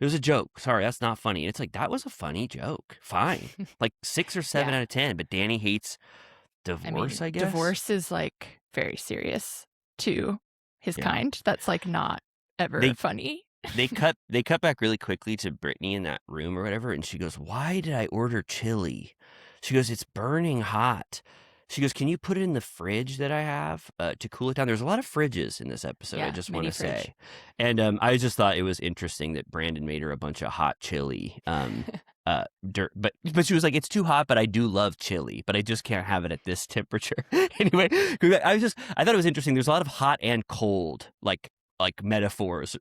It was a joke. Sorry, that's not funny. And it's like, that was a funny joke. Fine. Like 6 or 7 out of 10. But Danny hates divorce, I guess. Divorce is like very serious to his kind. That's like not ever funny. They cut back really quickly to Brittany in that room or whatever. And she goes, why did I order chili? She goes, it's burning hot. She goes, can you put it in the fridge that I have to cool it down? There's a lot of fridges in this episode, I just want to say. And I just thought it was interesting that Brandon made her a bunch of hot chili. But she was like, it's too hot, but I do love chili, but I just can't have it at this temperature. Anyway, I thought it was interesting. There's a lot of hot and cold, like metaphors.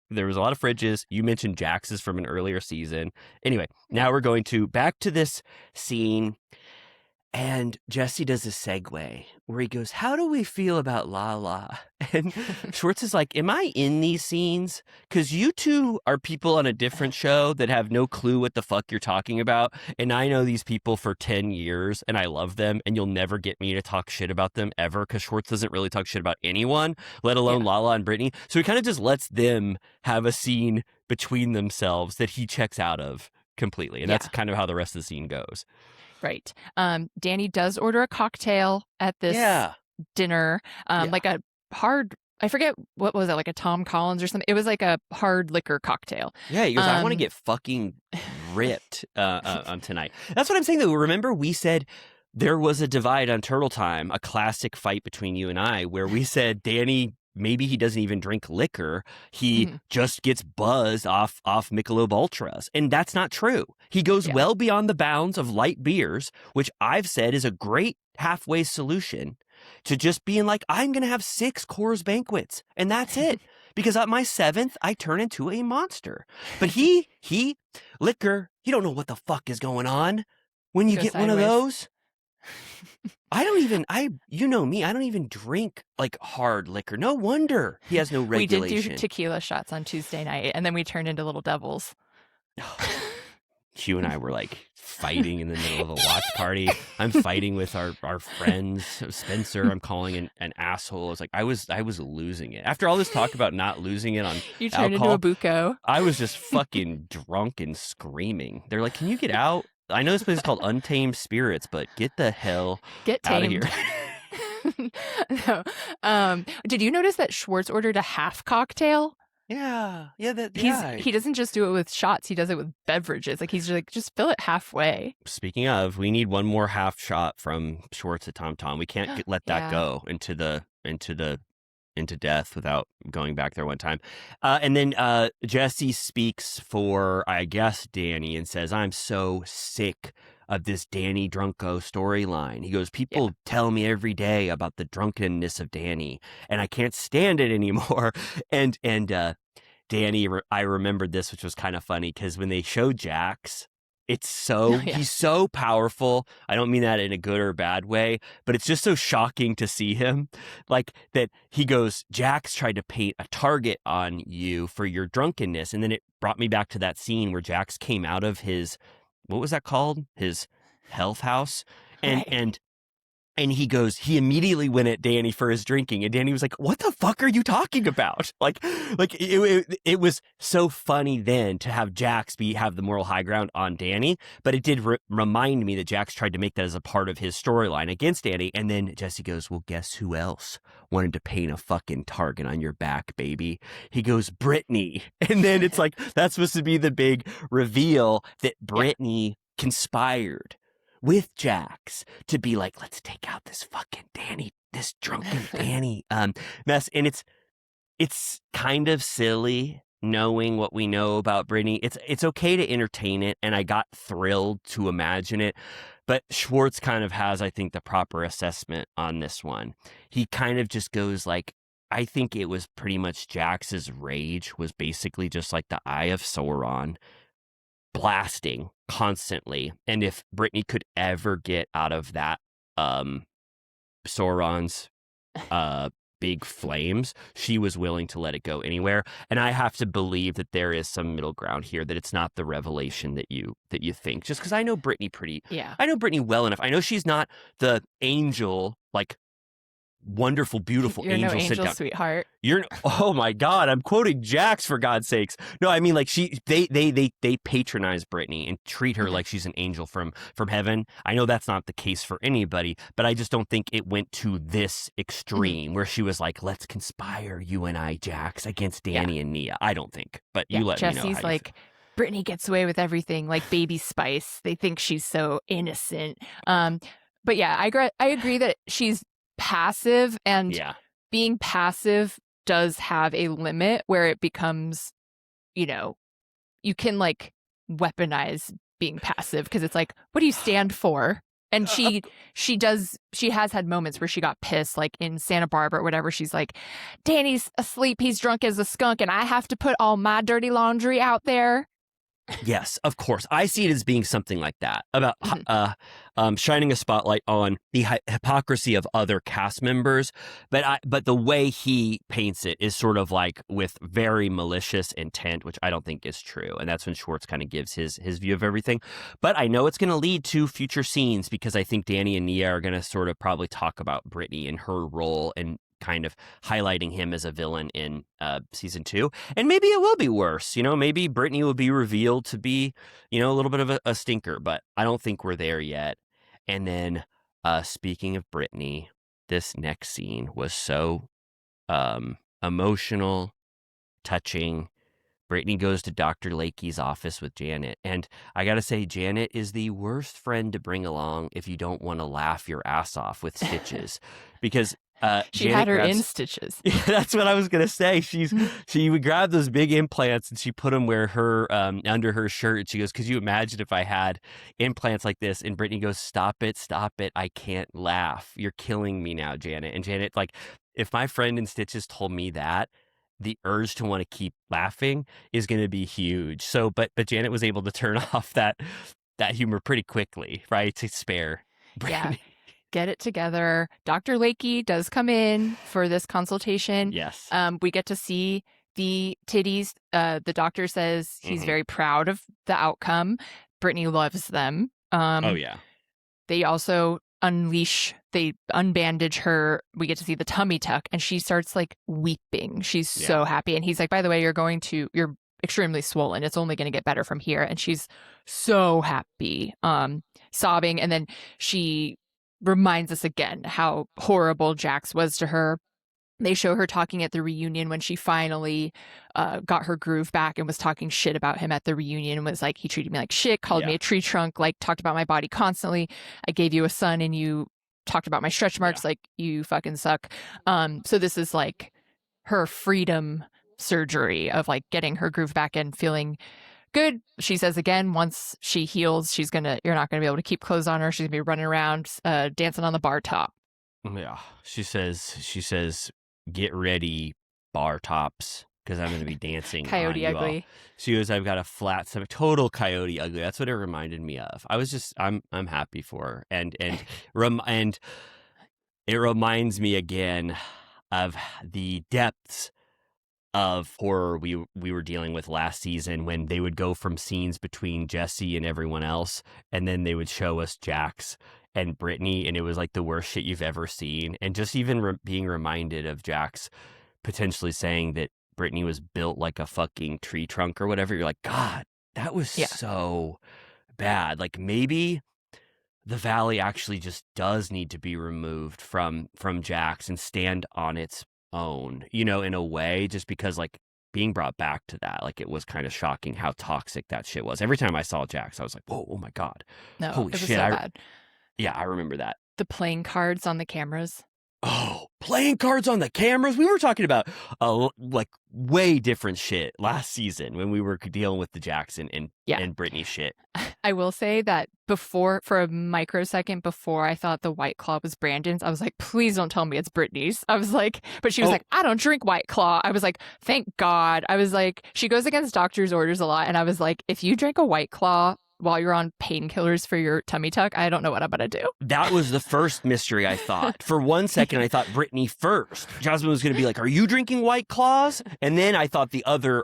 There was a lot of fridges. You mentioned Jax's from an earlier season. Anyway, now we're going back to this scene. And Jesse does a segue where he goes, how do we feel about Lala? And Schwartz is like, am I in these scenes? Because you two are people on a different show that have no clue what the fuck you're talking about. And I know these people for 10 years and I love them. And you'll never get me to talk shit about them ever, because Schwartz doesn't really talk shit about anyone, let alone Lala and Brittany. So he kind of just lets them have a scene between themselves that he checks out of completely. And that's kind of how the rest of the scene goes. Right. Danny does order a cocktail at this dinner, like a hard, I forget, what was it, like a Tom Collins or something? It was like a hard liquor cocktail. Yeah, he goes, I want to get fucking ripped on tonight. That's what I'm saying, though. Remember, we said there was a divide on Turtle Time, a classic fight between you and I, where we said Danny, maybe he doesn't even drink liquor. He just gets buzzed off Michelob Ultras. And that's not true. He goes well beyond the bounds of light beers, which I've said is a great halfway solution to just being like, I'm going to have 6 Coors Banquets and that's it. Because at my 7th, I turn into a monster. But liquor, you don't know what the fuck is going on when you get one of those. You know me, I don't even drink like hard liquor. No wonder he has no regulation. We did do tequila shots on Tuesday night, and then we turned into little devils. Q and I were like fighting in the middle of a watch party. I'm fighting with our friends. Spencer, I'm calling an asshole. It's like I was losing it. After all this talk about not losing it on you turned alcohol, into a buco. I was just fucking drunk and screaming. They're like, can you get out? I know this place is called Untamed Spirits, but get the hell out of here. No. Did you notice that Schwartz ordered a half cocktail? Yeah. He doesn't just do it with shots. He does it with beverages. Like he's like, just fill it halfway. Speaking of, we need one more half shot from Schwartz at Tom Tom. We can't let that go into death without going back there one time. And then Jesse speaks for, I guess, Danny and says, I'm so sick of this Danny Drunko storyline. He goes, people tell me every day about the drunkenness of Danny and I can't stand it anymore. And Danny, I remembered this, which was kind of funny because when they show Jax, it's so, Yeah. he's so powerful. I don't mean that in a good or bad way, but it's just so shocking to see him. Like that he goes, Jax tried to paint a target on you for your drunkenness. And then it brought me back to that scene where Jax came out of his, what was that called? His health house. And he goes, he immediately went at Danny for his drinking. And Danny was like, what the fuck are you talking about? Like it was so funny then to have Jax have the moral high ground on Danny. But it did remind me that Jax tried to make that as a part of his storyline against Danny. And then Jesse goes, well, guess who else wanted to paint a fucking target on your back, baby? He goes, Brittany. And then it's like, that's supposed to be the big reveal that Brittany conspired with Jax to be like, let's take out this fucking Danny, this drunken Danny mess. And it's kind of silly knowing what we know about Brittany. It's okay to entertain it, and I got thrilled to imagine it. But Schwartz kind of has, I think, the proper assessment on this one. He kind of just goes like, I think it was pretty much Jax's rage was basically just like the Eye of Sauron, blasting constantly. And if Brittany could ever get out of that Sauron's big flames, she was willing to let it go anywhere. And I have to believe that there is some middle ground here, that it's not the revelation that you think. Just because I know Brittany I know Brittany well enough. I know she's not the angel, like wonderful, beautiful You're angel. no sit angel, down. sweetheart. Oh my God, I'm quoting Jax for God's sakes. No, I mean like they patronize Brittany and treat her like she's an angel from heaven. I know that's not the case for anybody, but I just don't think it went to this extreme where she was like, let's conspire, you and I, Jax, against Danny and Nia. I don't think, but you let me know. Jesse's like, Brittany gets away with everything, like Baby Spice. They think she's so innocent. But yeah, I agree that she's passive, and being passive does have a limit where it becomes, you can like weaponize being passive because it's like, what do you stand for? And she has had moments where she got pissed, like in Santa Barbara or whatever. She's like, Danny's asleep, he's drunk as a skunk, and I have to put all my dirty laundry out there. Yes, of course. I see it as being something like that, about shining a spotlight on the hypocrisy of other cast members. But the way he paints it is sort of like with very malicious intent, which I don't think is true. And that's when Schwartz kind of gives his view of everything. But I know it's going to lead to future scenes because I think Danny and Nia are going to sort of probably talk about Brittany and her role and kind of highlighting him as a villain in season 2. And maybe it will be worse. Maybe Brittany will be revealed to be, a little bit of a stinker, but I don't think we're there yet. And then speaking of Brittany, this next scene was so emotional, touching. Brittany goes to Dr. Lakey's office with Janet. And I got to say, Janet is the worst friend to bring along if you don't want to laugh your ass off with stitches. Because she Janet had her in stitches. Yeah, that's what I was gonna say. She would grab those big implants and she put them where her under her shirt. And she goes, "Could you imagine if I had implants like this?" And Brittany goes, "Stop it! I can't laugh. You're killing me now, Janet." And Janet, like, if my friend in stitches told me that, the urge to want to keep laughing is going to be huge. So, but Janet was able to turn off that humor pretty quickly, right? To spare Brittany. Yeah. Get it together. Dr. Lakey does come in for this consultation. Yes. We get to see the titties. The doctor says he's very proud of the outcome. Brittany loves them. Oh, yeah. They also they unbandage her. We get to see the tummy tuck, and she starts like weeping. She's so happy. And he's like, by the way, you're extremely swollen. It's only going to get better from here. And she's so happy, sobbing. And then she reminds us again how horrible Jax was to her. They show her talking at the reunion when she finally got her groove back and was talking shit about him at the reunion and was like, he treated me like shit, called me a tree trunk, like talked about my body constantly. I gave you a son and you talked about my stretch marks, like you fucking suck. So this is like her freedom surgery of like getting her groove back and feeling good. She says again, once she heals, you're not gonna be able to keep clothes on her. She's gonna be running around, dancing on the bar top. Yeah. She says, get ready, bar tops, because I'm going to be dancing on Coyote you all. ugly. She goes, I've got a flat stomach, total coyote ugly. That's what it reminded me of. I was just, I'm happy for her. And it reminds me again of the depths of horror we were dealing with last season, when they would go from scenes between Jesse and everyone else, and then they would show us Jax and Brittany, and it was like the worst shit you've ever seen. And just even being reminded of Jax potentially saying that Brittany was built like a fucking tree trunk or whatever, you're like, God, that was so bad. Like, maybe the Valley actually just does need to be removed from Jax and stand on its own, in a way, just because, like, being brought back to that, like, it was kind of shocking how toxic that shit was. Every time I saw Jax, I was like, whoa, oh my God. No, holy it was shit. so bad. Yeah, I remember that. The playing cards on the cameras. Oh, playing cards on the cameras. We were talking about like way different shit last season when we were dealing with the Jackson and Brittany shit. I will say that for a microsecond before I thought the White Claw was Brandon's, I was like, please don't tell me it's Brittany's. I was like, but she was like, I don't drink White Claw. I was like, thank God. I was like, she goes against doctor's orders a lot. And I was like, if you drink a White Claw while you're on painkillers for your tummy tuck, I don't know what I'm going to do. That was the first mystery I thought. For one second, I thought Brittany first. Jasmine was going to be like, are you drinking White Claws? And then I thought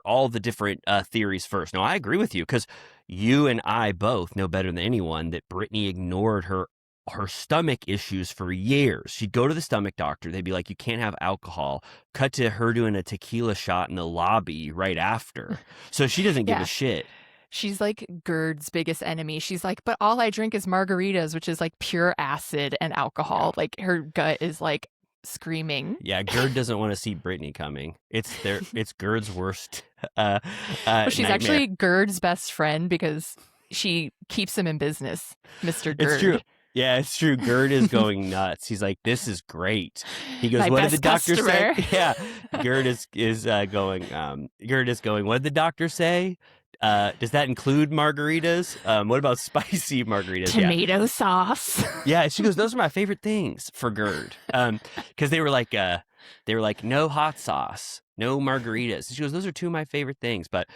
all the different theories first. No, I agree with you, because you and I both know better than anyone that Brittany ignored her stomach issues for years. She'd go to the stomach doctor. They'd be like, you can't have alcohol. Cut to her doing a tequila shot in the lobby right after. So she doesn't give a shit. She's like GERD's biggest enemy. She's like, but all I drink is margaritas, which is like pure acid and alcohol. Yeah. Like, her gut is like screaming. Yeah, GERD doesn't want to see Brittany coming. It's GERD's worst well, she's nightmare. Actually GERD's best friend, because she keeps him in business, Mr. GERD. It's true. Yeah, it's true. GERD is going nuts. He's like, this is great. He goes, what did the doctor say? Yeah, GERD is going, what did the doctor say? Does that include margaritas? What about spicy margaritas? Tomato sauce. Yeah, she goes, those are my favorite things for GERD. Because they were like, no hot sauce, no margaritas. She goes, those are two of my favorite things. But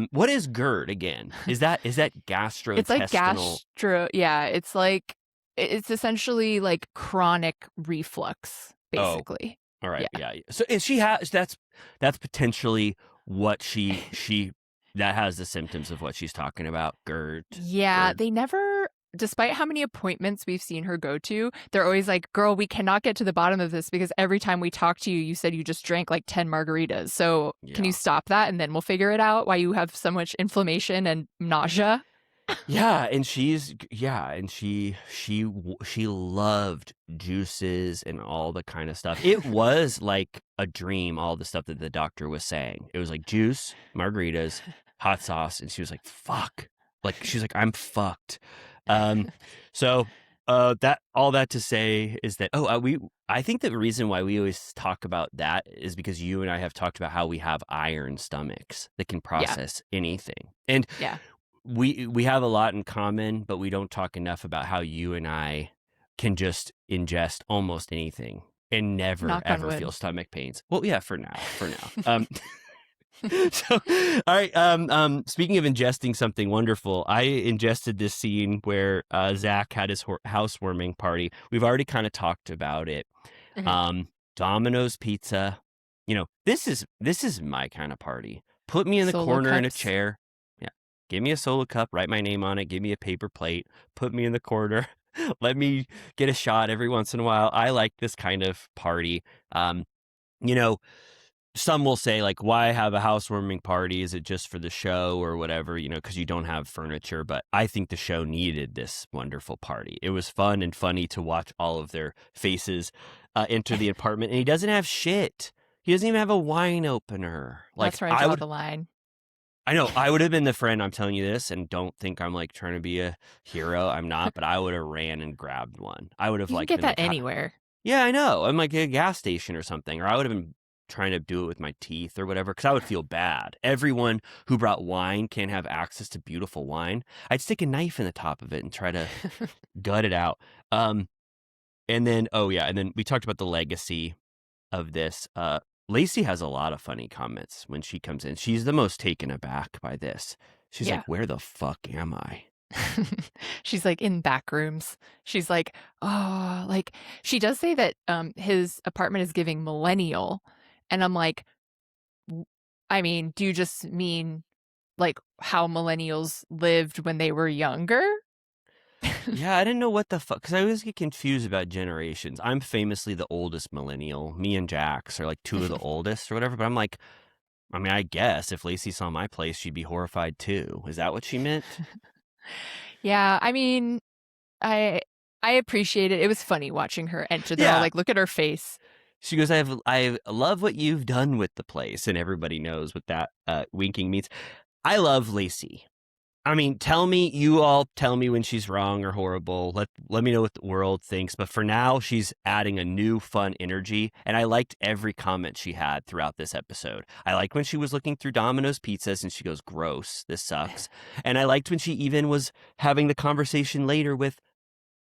what is GERD again? Is that gastrointestinal? It's like gastro. Yeah, it's like, it's essentially like chronic reflux, basically. Oh, all right. Yeah. So if she has, that's potentially what she that has the symptoms of what she's talking about, GERD. Yeah, GERD. They never, despite how many appointments we've seen her go to, they're always like, girl, we cannot get to the bottom of this, because every time we talk to you, you said you just drank like 10 margaritas. So Can you stop that? And then we'll figure it out why you have so much inflammation and nausea. Yeah, and she loved juices and all the kind of stuff. It was like a dream, all the stuff that the doctor was saying. It was like juice, margaritas, hot sauce, and she was like, fuck. Like, she's like, I'm fucked. So that all that to say is that I think the reason why we always talk about that is because you and I have talked about how we have iron stomachs that can process anything. And we have a lot in common, but we don't talk enough about how you and I can just ingest almost anything and never ever feel stomach pains. Well, yeah, for now. So, all right. Speaking of ingesting something wonderful, I ingested this scene where Zach had his housewarming party. We've already kind of talked about it. Mm-hmm. Domino's Pizza. This is my kind of party. Put me in the corner in a chair. Give me a solo cup, write my name on it, give me a paper plate, put me in the corner, let me get a shot every once in a while. I like this kind of party. Some will say, like, why have a housewarming party? Is it just for the show or whatever, because you don't have furniture? But I think the show needed this wonderful party. It was fun and funny to watch all of their faces enter the apartment. And he doesn't have shit. He doesn't even have a wine opener. That's where I draw the line. I know. I would have been the friend. I'm telling you this, and don't think I'm like trying to be a hero. I'm not, but I would have ran and grabbed one. I would have you like can get that anywhere. Yeah, I know. I'm like at a gas station or something, or I would have been trying to do it with my teeth or whatever, because I would feel bad. Everyone who brought wine can't have access to beautiful wine. I'd stick a knife in the top of it and try to gut it out. And then we talked about the legacy of this. Lacey has a lot of funny comments when she comes in. She's the most taken aback by this. She's Yeah. like, where the fuck am I? She's like in back rooms. She's like, oh, like she does say that his apartment is giving millennial. And I'm like, I mean, do you just mean like how millennials lived when they were younger? Yeah, I didn't know what the fuck, because I always get confused about generations. I'm famously the oldest millennial. Me and Jax are like two of the oldest or whatever. But I'm like, I mean, I guess if Lacey saw my place, she'd be horrified too. Is that what she meant? Yeah, I mean, I appreciate it. It was funny watching her enter. They're all Yeah. like, look at her face. She goes, I love what you've done with the place. And everybody knows what that winking means. I love Lacey. I mean, you all tell me when she's wrong or horrible. Let me know what the world thinks. But for now, she's adding a new fun energy. And I liked every comment she had throughout this episode. I liked when she was looking through Domino's pizzas and she goes, gross, this sucks. And I liked when she even was having the conversation later with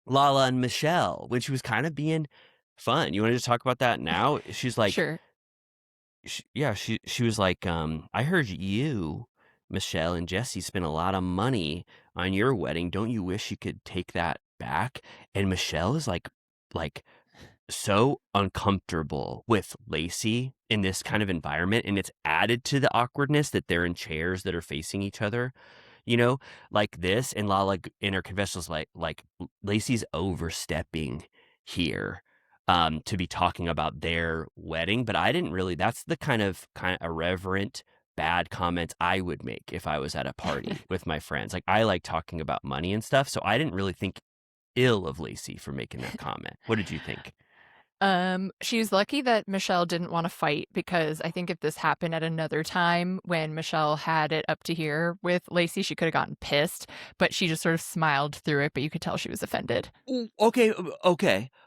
Lala and Michelle, when she was kind of being fun. You want to just talk about that now? She's like, Sure. she was like, I heard you, Michelle and Jesse, spent a lot of money on your wedding. Don't you wish you could take that back? And Michelle is like so uncomfortable with Lacey in this kind of environment, and it's added to the awkwardness that they're in chairs that are facing each other, like this. And Lala in her confessionals like Lacey's overstepping here to be talking about their wedding. But I didn't really, that's the kind of irreverent bad comments I would make if I was at a party with my friends. Like, I like talking about money and stuff, so I didn't really think ill of Lacey for making that comment. What did you think? She's lucky that Michelle didn't want to fight, because I think if this happened at another time when Michelle had it up to here with Lacey, she could have gotten pissed, but she just sort of smiled through it, but you could tell she was offended. Okay.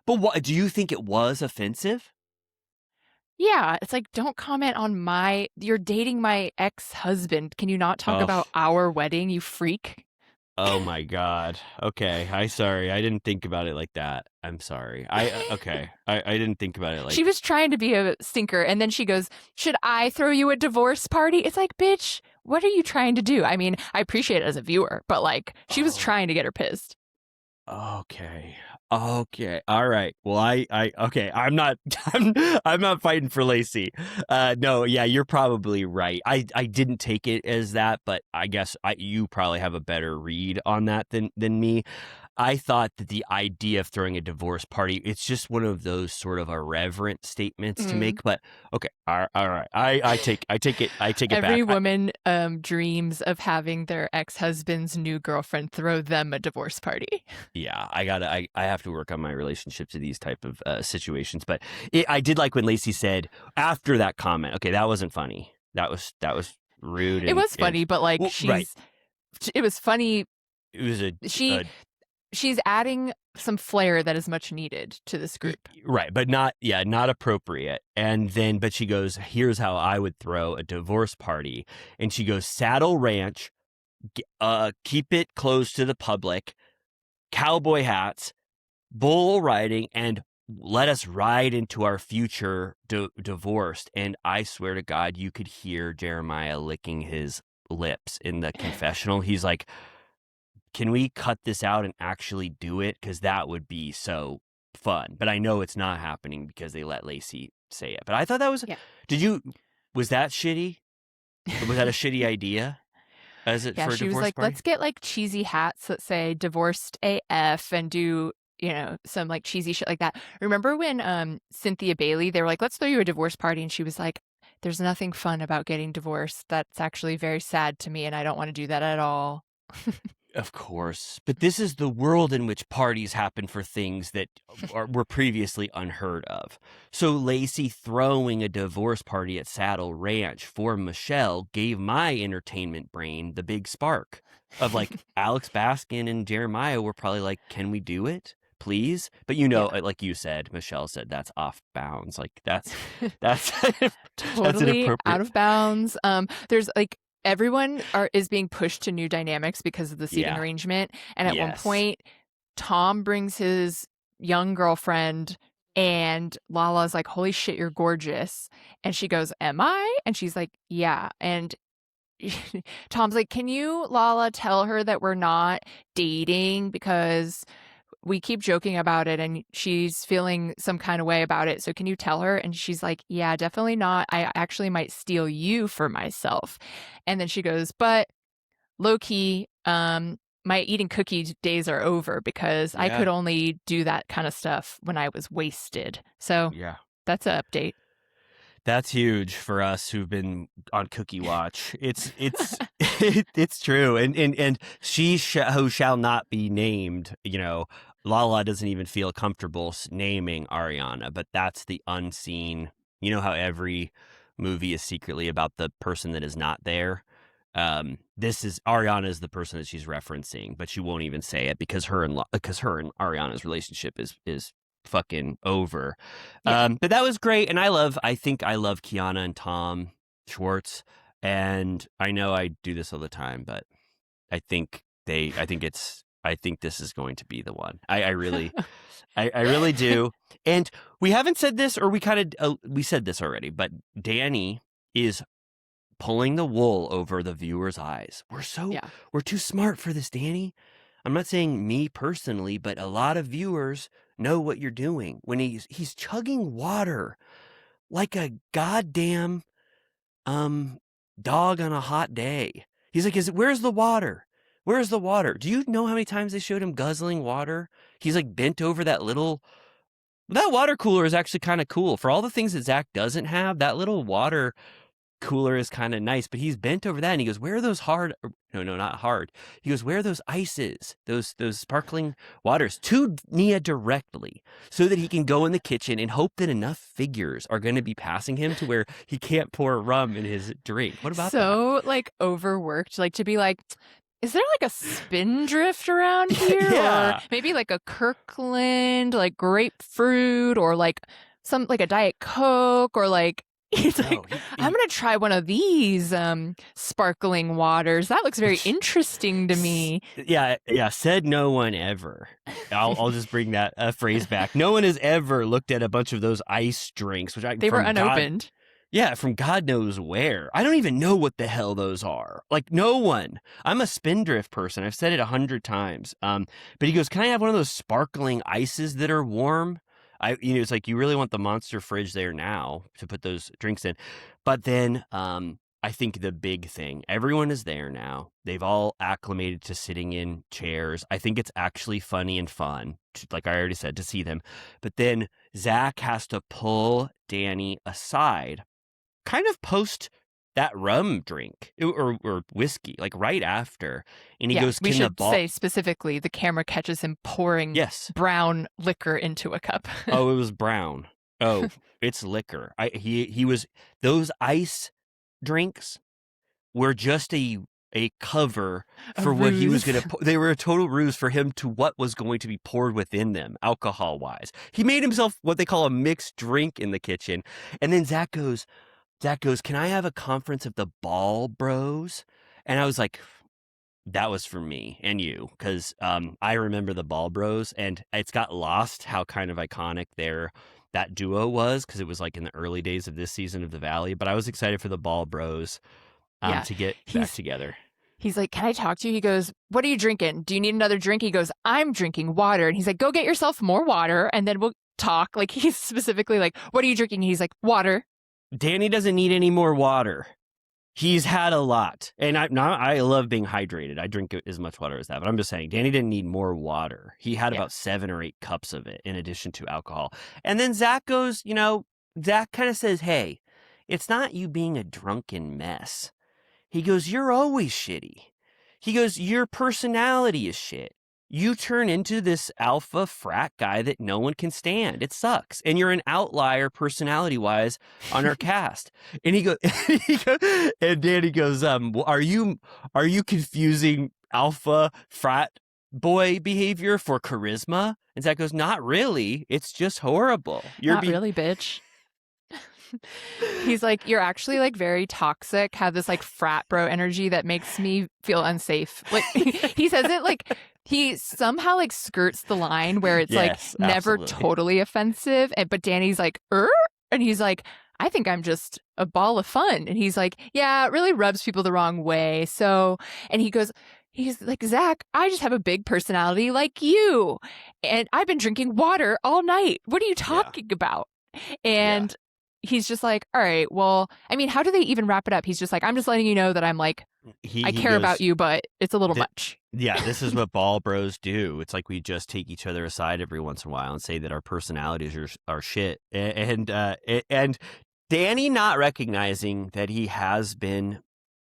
But what, do you think it was offensive? Yeah, it's like, don't comment on you're dating my ex-husband. Can you not talk about our wedding, you freak? Oh my God. Okay. Sorry. I didn't think about it like that. I'm sorry. Okay. I didn't think about it like She was trying to be a stinker, and then she goes, should I throw you a divorce party? It's like, bitch, what are you trying to do? I mean, I appreciate it as a viewer, but like, she was trying to get her pissed. Okay. All right. Well, okay. I'm not fighting for Lacey. No, yeah, you're probably right. I didn't take it as that, but I guess you probably have a better read on that than me. I thought that the idea of throwing a divorce party, it's just one of those sort of irreverent statements to make. But okay, all right, I take it back. Every woman dreams of having their ex-husband's new girlfriend throw them a divorce party. Yeah, I have to work on my relationship to these type of situations. But I did like when Lacey said after that comment, okay, that wasn't funny. That was rude. It was funny, but like, right. It was funny. It was she's adding some flair that is much needed to this group. Right, but not appropriate. And then, but she goes, here's how I would throw a divorce party. And she goes, Saddle Ranch, keep it closed to the public, cowboy hats, bull riding, and let us ride into our future divorced. And I swear to God, you could hear Jeremiah licking his lips in the confessional. He's like, can we cut this out and actually do it? Because that would be so fun. But I know it's not happening because they let Lacey say it. But I thought that was, was that shitty? Was that a shitty idea? For a she was like, party? let's get like cheesy hats that say divorced AF and do, some like cheesy shit like that. Remember when Cynthia Bailey, they were like, let's throw you a divorce party. And she was like, there's nothing fun about getting divorced. That's actually very sad to me. And I don't want to do that at all. Of course. But this is the world in which parties happen for things that were previously unheard of. So Lacey throwing a divorce party at Saddle Ranch for Michelle gave my entertainment brain the big spark of like Alex Baskin and Jeremiah were probably like, can we do it? Please. But like you said, Michelle said, that's off bounds. Like that's totally out of bounds. There's like, everyone is being pushed to new dynamics because of the seating arrangement. And at one point, Tom brings his young girlfriend And Lala's like, holy shit, you're gorgeous. And she goes, am I? And she's like, yeah. And Tom's like, can you, Lala, tell her that we're not dating because we keep joking about it and she's feeling some kind of way about it. So can you tell her? And she's like, yeah, definitely not. I actually might steal you for myself. And then she goes, but low key, my eating cookies days are over because I could only do that kind of stuff when I was wasted. So that's an update. That's huge for us who've been on Cookie Watch. It's it's true, and she who shall not be named. You know, Lala doesn't even feel comfortable naming Ariana, but that's the unseen. You know how every movie is secretly about the person that is not there. This is Ariana is the person that she's referencing, but she won't even say it because her and Ariana's relationship is fucking over. But that was great, and I think I love Kiana and Tom Schwartz, and I know I do this all the time, but I think this is going to be the one. I really I really do. And we haven't said this, or we said this already, but Danny is pulling the wool over the viewer's eyes. We're too smart for this, Danny. I'm not saying me personally, but a lot of viewers know what you're doing when he's chugging water like a goddamn dog on a hot day. He's like, where's the water? Where's the water? Do you know how many times they showed him guzzling water? He's like bent over that water cooler is actually kind of cool. For all the things that Zach doesn't have, that little water cooler is kind of nice, but he's bent over that and he goes, where are those not hard. He goes, where are those ices, those sparkling waters, to Nia directly so that he can go in the kitchen and hope that enough figures are going to be passing him to where he can't pour rum in his drink. What about that? So like overworked, like to be like, is there like a Spindrift around here? Yeah. Or maybe like a Kirkland, like grapefruit, or like a Diet Coke, or like, he's like, I'm going to try one of these sparkling waters. That looks very interesting to me. Yeah. Said no one ever. I'll just bring that phrase back. No one has ever looked at a bunch of those ice drinks, they were unopened. From God knows where. I don't even know what the hell those are. Like, no one. I'm a Spindrift person. I've said it 100 times. But he goes, can I have one of those sparkling ices that are warm? It's like, you really want the monster fridge there now to put those drinks in. But then I think the big thing, everyone is there now. They've all acclimated to sitting in chairs. I think it's actually funny and fun, like I already said, to see them. But then Zach has to pull Danny aside, kind of post that rum drink or whiskey, like right after. And he goes, we should say specifically, the camera catches him pouring brown liquor into a cup. Oh, it was brown. Oh, it's liquor. He was, those ice drinks were just a cover for what he was going to, they were a total ruse for him to what was going to be poured within them, alcohol wise. He made himself what they call a mixed drink in the kitchen. And then Zach goes, can I have a conference of the ball bros? And I was like, that was for me and you, because I remember the ball bros, and it's got lost how kind of iconic that duo was, because it was like in the early days of this season of The Valley. But I was excited for the ball bros to get back together. He's like, can I talk to you? He goes, what are you drinking? Do you need another drink? He goes, I'm drinking water. And he's like, go get yourself more water and then we'll talk. Like, he's specifically like, what are you drinking? He's like, water. Danny doesn't need any more water. He's had a lot. And I love being hydrated. I drink as much water as that. But I'm just saying, Danny didn't need more water. He had about 7 or 8 cups of it in addition to alcohol. And then Zach goes, Zach kind of says, hey, it's not you being a drunken mess. He goes, you're always shitty. He goes, your personality is shit. You turn into this alpha frat guy that no one can stand. It sucks. And you're an outlier personality-wise on our cast. And and Danny goes, are you confusing alpha frat boy behavior for charisma? And Zach goes, not really. It's just horrible. Not really, bitch. He's like, you're actually like very toxic, have this like frat bro energy that makes me feel unsafe. Like, he says it like he somehow like skirts the line where it's like Yes, never absolutely. totally offensive, but Danny's like, and he's like, I think I'm just a ball of fun. And he's like, yeah, it really rubs people the wrong way. So, and he's like, Zach, I just have a big personality like you. And I've been drinking water all night. What are you talking about? And he's just like, all right, well, I mean, how do they even wrap it up? He's just like, I'm just letting you know that I'm like, I care about you, but it's a little much. Yeah, this is what ball bros do. It's like we just take each other aside every once in a while and say that our personalities are shit. And Danny not recognizing that he has been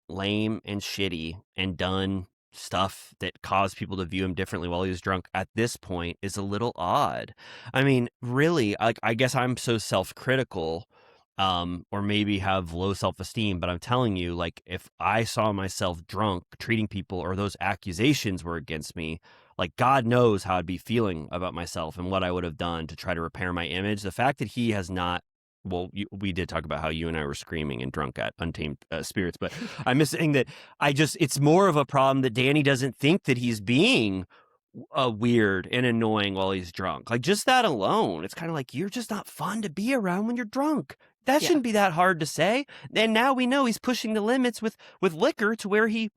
lame and shitty and done stuff that caused people to view him differently while he was drunk at this point is a little odd. I mean, really, I guess I'm so self-critical, or maybe have low self-esteem, but I'm telling you, like, if I saw myself drunk treating people or those accusations were against me, like, God knows how I'd be feeling about myself and what I would have done to try to repair my image. The fact that he has not, well, we did talk about how you and I were screaming and drunk at Untamed Spirits, but I'm just saying that it's more of a problem that Danny doesn't think that he's being weird and annoying while he's drunk. Like, just that alone, it's kind of like, you're just not fun to be around when you're drunk. That shouldn't be that hard to say. And now we know he's pushing the limits with liquor to where he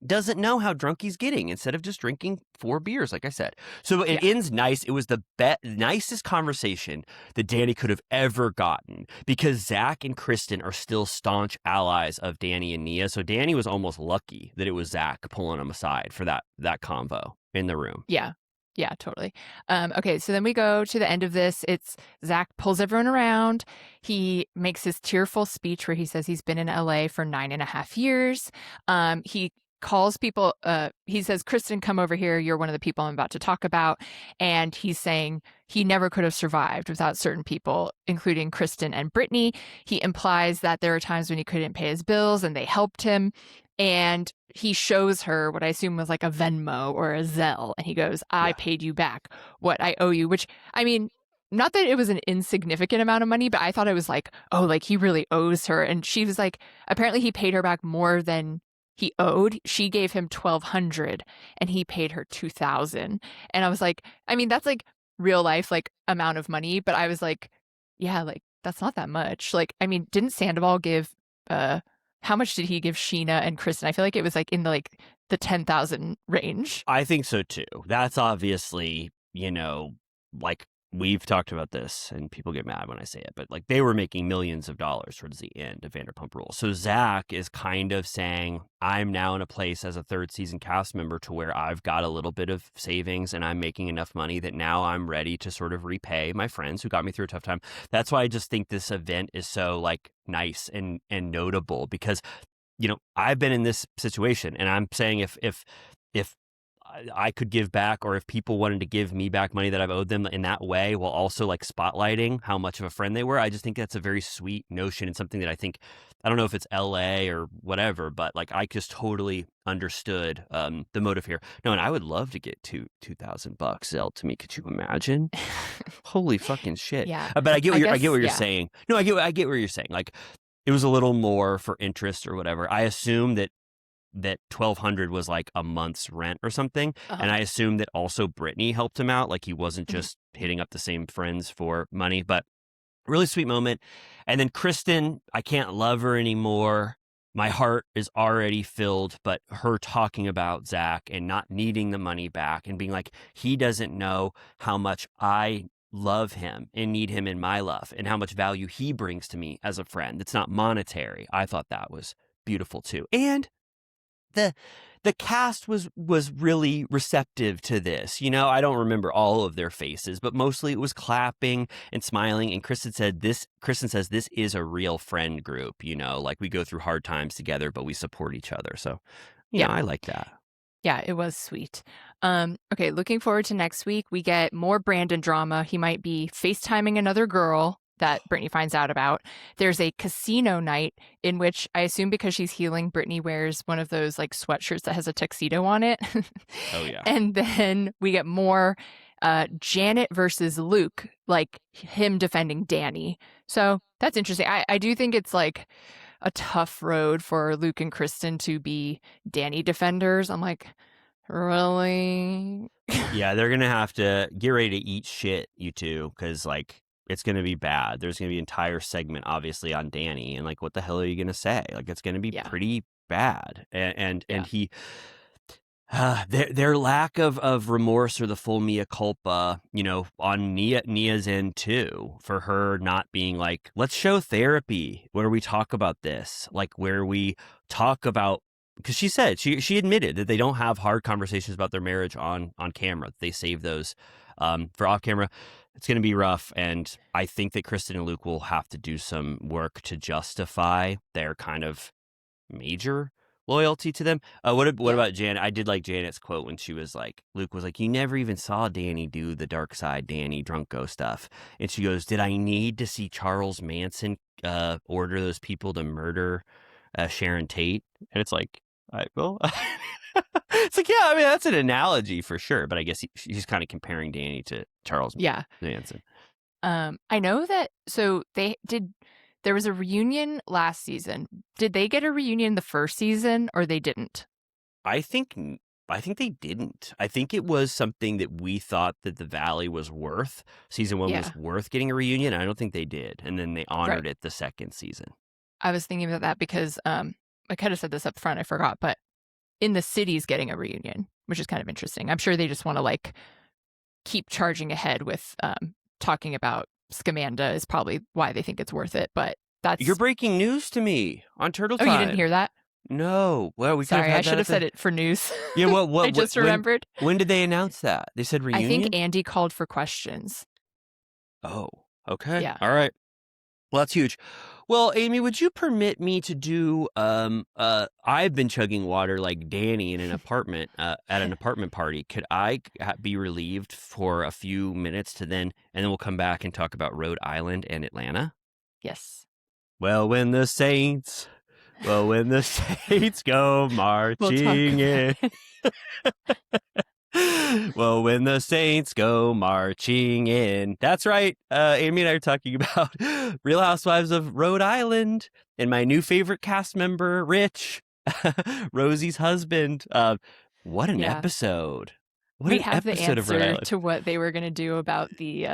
doesn't know how drunk he's getting instead of just drinking 4 beers, like I said. So it ends nice. It was the nicest conversation that Danny could have ever gotten, because Zach and Kristen are still staunch allies of Danny and Nia. So Danny was almost lucky that it was Zach pulling him aside for that convo in the room. Yeah, totally. Okay, so then we go to the end of this. It's Zach pulls everyone around. He makes his tearful speech where he says he's been in LA for 9.5 years. He calls people, he says, Kristen, come over here. You're one of the people I'm about to talk about. And he's saying he never could have survived without certain people, including Kristen and Brittany. He implies that there are times when he couldn't pay his bills and they helped him. And he shows her what I assume was like a Venmo or a Zelle. And he goes, I paid you back what I owe you, which, I mean, not that it was an insignificant amount of money, but I thought it was like, oh, like he really owes her. And she was like, apparently he paid her back more than he owed. She gave him $1,200 and he paid her $2,000. And I was like, I mean, that's like real life, like amount of money. But I was like, yeah, like that's not that much. Like, I mean, didn't Sandoval give, how much did he give Sheena and Kristen? I feel like it was like in the 10,000 range. I think so too. That's obviously, like, we've talked about this and people get mad when I say it, but like they were making millions of dollars towards the end of Vanderpump Rules. So Zach is kind of saying, I'm now in a place as a 3rd season cast member to where I've got a little bit of savings and I'm making enough money that now I'm ready to sort of repay my friends who got me through a tough time. That's why I just think this event is so like nice and notable, because, I've been in this situation, and I'm saying if I could give back, or if people wanted to give me back money that I've owed them in that way, while also like spotlighting how much of a friend they were, I just think that's a very sweet notion and something that I don't know if it's LA or whatever, but like I just totally understood the motive here. No, and I would love to get $2,000 Zell to me. Could you imagine? Holy fucking shit! Yeah, but I get what you're saying. No, I get what you're saying. Like, it was a little more for interest or whatever. I assume that $1,200 was like a month's rent or something. And I assume that also Brittany helped him out. Like, he wasn't just hitting up the same friends for money, but really sweet moment. And then Kristen, I can't love her anymore. My heart is already filled, but her talking about Zach and not needing the money back and being like, he doesn't know how much I love him and need him in my love and how much value he brings to me as a friend. It's not monetary. I thought that was beautiful too. And the cast was really receptive to this. I don't remember all of their faces, but mostly it was clapping and smiling. And Kristen says this is a real friend group, like we go through hard times together, but we support each other. So, I like that. Yeah, it was sweet. Okay, looking forward to next week. We get more Brandon drama. He might be FaceTiming another girl that Brittany finds out about. There's a casino night in which I assume because she's healing, Brittany wears one of those like sweatshirts that has a tuxedo on it. Oh, yeah. And then we get more Janet versus Luke, like him defending Danny. So that's interesting. I do think it's like a tough road for Luke and Kristen to be Danny defenders. I'm like, Really? Yeah, they're gonna have to get ready to eat shit, you two, because like it's gonna be bad. There's gonna be an entire segment, obviously, on Danny, and like, what the hell are you gonna say? Like, it's gonna be Yeah. pretty bad. And Yeah. he, their lack of remorse or the full mea culpa, on Nia's end too, for her not being like, let's show therapy where we talk about this, like where we talk about. Because she said she admitted that they don't have hard conversations about their marriage on camera. They save those for off camera. It's going to be rough, and I think that Kristen and Luke will have to do some work to justify their kind of major loyalty to them. What about Janet? I did like Janet's quote when she was like, Luke was like, "You never even saw Danny do the dark side, Danny Drunko stuff," and she goes, "Did I need to see Charles Manson order those people to murder Sharon Tate?" And it's like, well, it's like, yeah, I mean, that's an analogy for sure. But I guess she's kind of comparing Danny to Charles Manson. I know that. So there was a reunion last season. Did they get a reunion the first season, or they didn't? I think they didn't. I think it was something that we thought that the Valley was worth. Season 1 was worth getting a reunion. I don't think they did. And then they honored it the second season. I was thinking about that because I could have said this up front. I forgot. But In the City's getting a reunion, which is kind of interesting. I'm sure they just want to like keep charging ahead with talking about Scamanda is probably why they think it's worth it. But you're breaking news to me on Turtle Time. Oh, you didn't hear that? No. Well, Sorry, I should have said it for news. Yeah, what? I just remembered. When did they announce that? They said reunion? I think Andy called for questions. Oh, okay. Yeah. All right. Well, that's huge. Well, Amy, would you permit me to do, I've been chugging water like Danny in an apartment, at an apartment party. Could I be relieved for a few minutes and then we'll come back and talk about Rhode Island and Atlanta? Yes. Well, when the Saints go marching in. Well, when the Saints go marching in. That's right. Amy and I are talking about Real Housewives of Rhode Island and my new favorite cast member, Rich, Rosie's husband. What an episode. We have the answer to what they were going to do about the...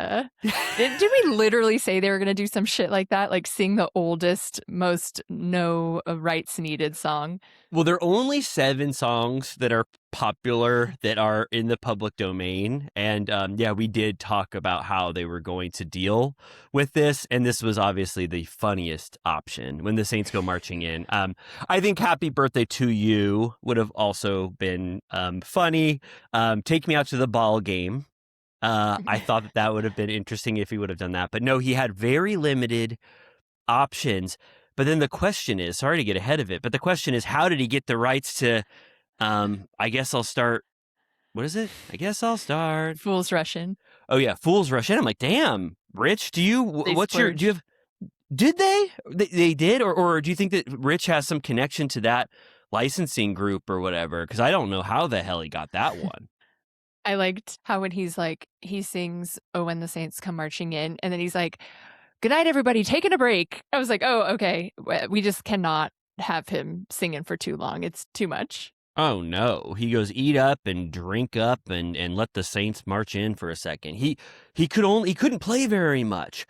Did we literally say they were going to do some shit like that? Like sing the oldest, most no rights needed song? Well, there are only 7 songs that are popular that are in the public domain. And we did talk about how they were going to deal with this. And this was obviously the funniest option when the Saints go marching in. I think Happy Birthday to You would have also been funny. Take Me Out to the Ball Game. I thought that would have been interesting if he would have done that. But no, he had very limited options. But then the question is, sorry to get ahead of it, but the question is, how did he get the rights to, I guess I'll start, what is it? I guess I'll start. Fools Rush In. Oh yeah, Fools Rush In. I'm like, damn, Rich, do you have, did they did? Or do you think that Rich has some connection to that licensing group or whatever? Because I don't know how the hell he got that one. I liked how when he's like, he sings, "Oh, when the Saints come marching in," and then he's like, "Good night, everybody, taking a break." I was like, oh, okay. We just cannot have him singing for too long. It's too much. Oh, no. He goes, eat up and drink up and let the Saints march in for a second. He couldn't play very much.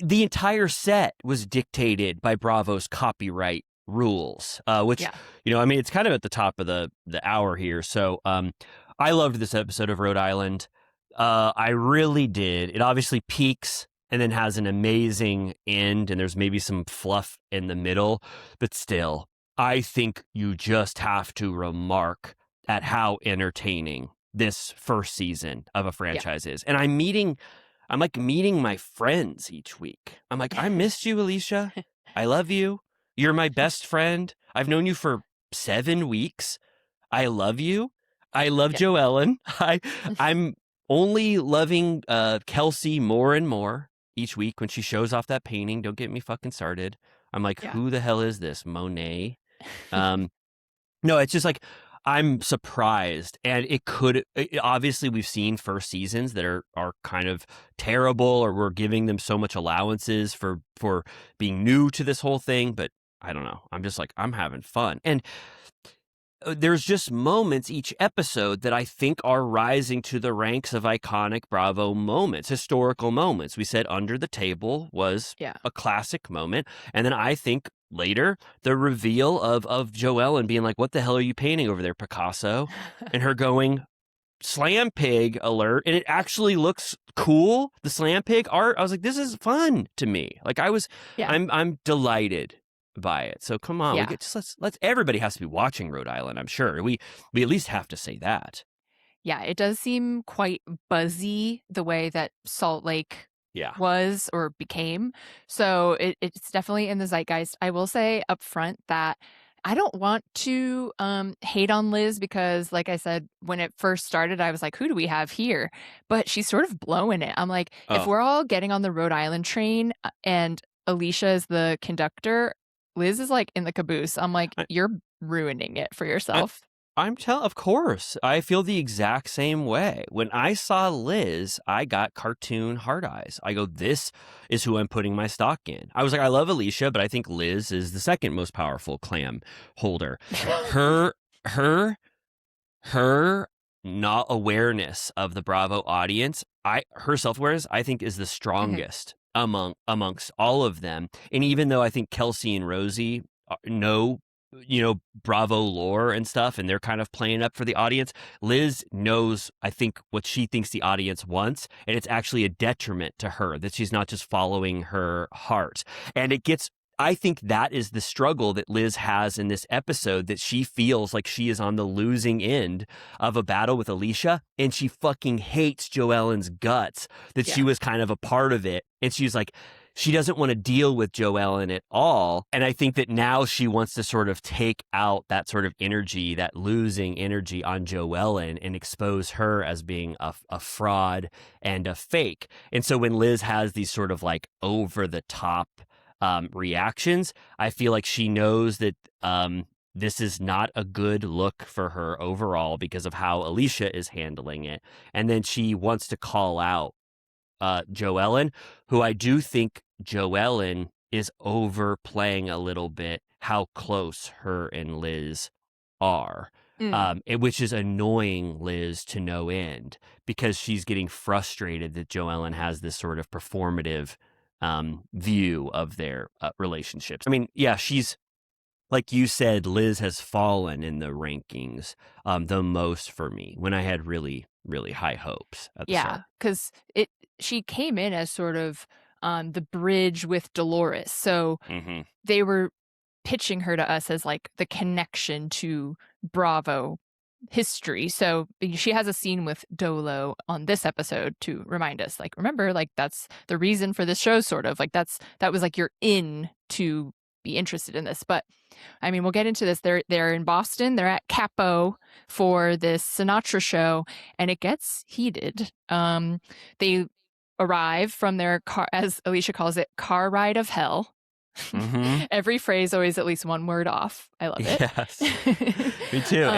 The entire set was dictated by Bravo's copyright rules, which, I mean, it's kind of at the top of the hour here. So I loved this episode of Rhode Island. I really did. It obviously peaks and then has an amazing end, and there's maybe some fluff in the middle, but still, I think you just have to remark at how entertaining this first season of a franchise is. And I'm like meeting my friends each week. I'm like, I missed you, Alicia. I love you. You're my best friend. I've known you for 7 weeks. I love you. I love Joellen. I'm only loving Kelsey more and more each week when she shows off that painting. Don't get me fucking started. I'm like, who the hell is this? Monet? No, it's just like, I'm surprised. And obviously we've seen first seasons that are kind of terrible, or we're giving them so much allowances for being new to this whole thing. But I don't know. I'm just like, I'm having fun. And there's just moments each episode that I think are rising to the ranks of iconic Bravo moments, historical moments. We said Under the Table was a classic moment. And then I think later, the reveal of Joellen being like, what the hell are you painting over there, Picasso? And her going, Slam Pig alert. And it actually looks cool. The Slam Pig art. I was like, this is fun to me. Like I'm delighted by it. So come on, let's everybody has to be watching Rhode Island, I'm sure. We at least have to say that. Yeah, it does seem quite buzzy the way that Salt Lake was or became. So it's definitely in the zeitgeist. I will say up front that I don't want to hate on Liz because, like I said, when it first started, I was like, who do we have here? But she's sort of blowing it. I'm like, if we're all getting on the Rhode Island train and Alicia is the conductor, Liz is like in the caboose. I'm like, you're ruining it for yourself. Of course. I feel the exact same way. When I saw Liz, I got cartoon hard eyes. I go, this is who I'm putting my stock in. I was like, I love Alicia, but I think Liz is the second most powerful clam holder. Her not awareness of the Bravo audience, her self-awareness, I think is the strongest amongst all of them. And even though I think Kelsey and Rosie know, Bravo lore and stuff, and they're kind of playing up for the audience, Liz knows, I think, what she thinks the audience wants, and it's actually a detriment to her that she's not just following her heart. And I think that is the struggle that Liz has in this episode, that she feels like she is on the losing end of a battle with Alicia, and she fucking hates Joellen's guts that she was kind of a part of it. And she's like, she doesn't want to deal with Joellen at all. And I think that now she wants to sort of take out that sort of energy, that losing energy on Joellen, and expose her as being a fraud and a fake. And so when Liz has these sort of like over the top reactions, I feel like she knows that this is not a good look for her overall because of how Alicia is handling it. And then she wants to call out Joellen, who I do think Joellen is overplaying a little bit how close her and Liz are, which is annoying Liz to no end because she's getting frustrated that Joellen has this sort of performative view of their relationships. I mean, she's, like you said, Liz has fallen in the rankings the most for me when I had really, really high hopes at the start. Because she came in as sort of the bridge with Dolores. So they were pitching her to us as like the connection to Bravo history. So she has a scene with Dolo on this episode to remind us, like, remember, like, that's the reason for this show, sort of. Like, that was like you're in to be interested in this. But I mean, we'll get into this. They're in Boston. They're at Capo for this Sinatra show, and it gets heated. They arrive from their car, as Alicia calls it, car ride of hell. Every phrase always at least one word off. I love it. Yes, me too.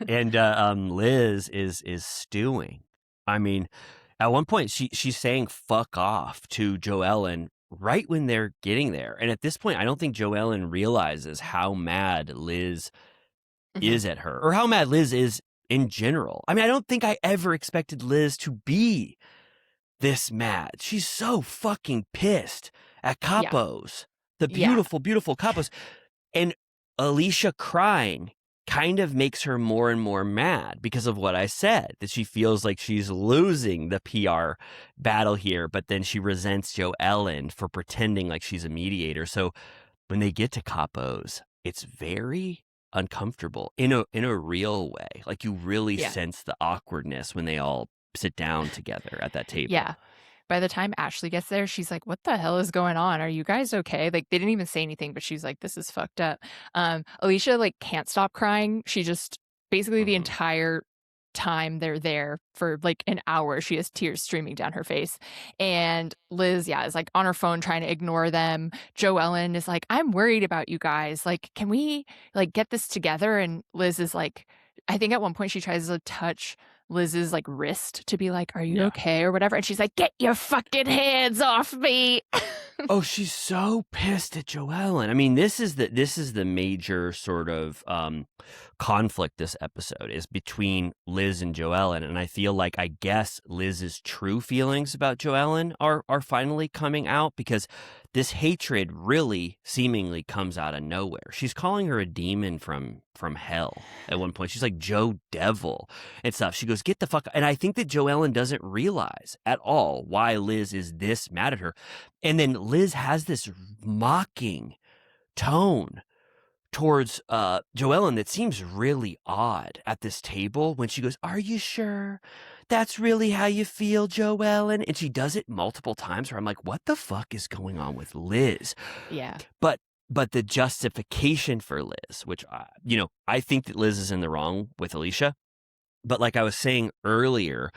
And Liz is stewing. I mean, at one point she's saying "fuck off" to Joellen right when they're getting there, and at this point, I don't think Joellen realizes how mad Liz is at her, or how mad Liz is in general. I mean, I don't think I ever expected Liz to be this mad. She's so fucking pissed at Capos. The beautiful, beautiful Capos. And Alicia crying kind of makes her more and more mad because of what I said, that she feels like she's losing the PR battle here, but then she resents Joellen for pretending like she's a mediator. So when they get to Capos, it's very uncomfortable in a real way. Like you really sense the awkwardness when they all sit down together at that table. Yeah. By the time Ashley gets there, she's like, what the hell is going on? Are you guys okay? Like, they didn't even say anything, but she's like, this is fucked up. Alicia, like, can't stop crying. She just, basically the entire time they're there for, like, an hour, she has tears streaming down her face. And Liz, is, like, on her phone trying to ignore them. Joellen is like, I'm worried about you guys. Like, can we, like, get this together? And Liz is like, I think at one point she tries to touch Liz's like wrist to be like, are you okay or whatever? And she's like, get your fucking hands off me. Oh, she's so pissed at Joellen. I mean, this is the major sort of conflict this episode is between Liz and Joellen, and I feel like I guess Liz's true feelings about Joellen are finally coming out, because this hatred really seemingly comes out of nowhere. She's calling her a demon from hell at one point. She's like Joe Devil and stuff. She goes, "Get the fuck," and I think that Joellen doesn't realize at all why Liz is this mad at her. And then Liz has this mocking tone towards Joellen that seems really odd at this table when she goes, "Are you sure that's really how you feel, Joellen?" And she does it multiple times where I'm like, what the fuck is going on with Liz? Yeah. But the justification for Liz, which, I think that Liz is in the wrong with Alicia. But like I was saying earlier,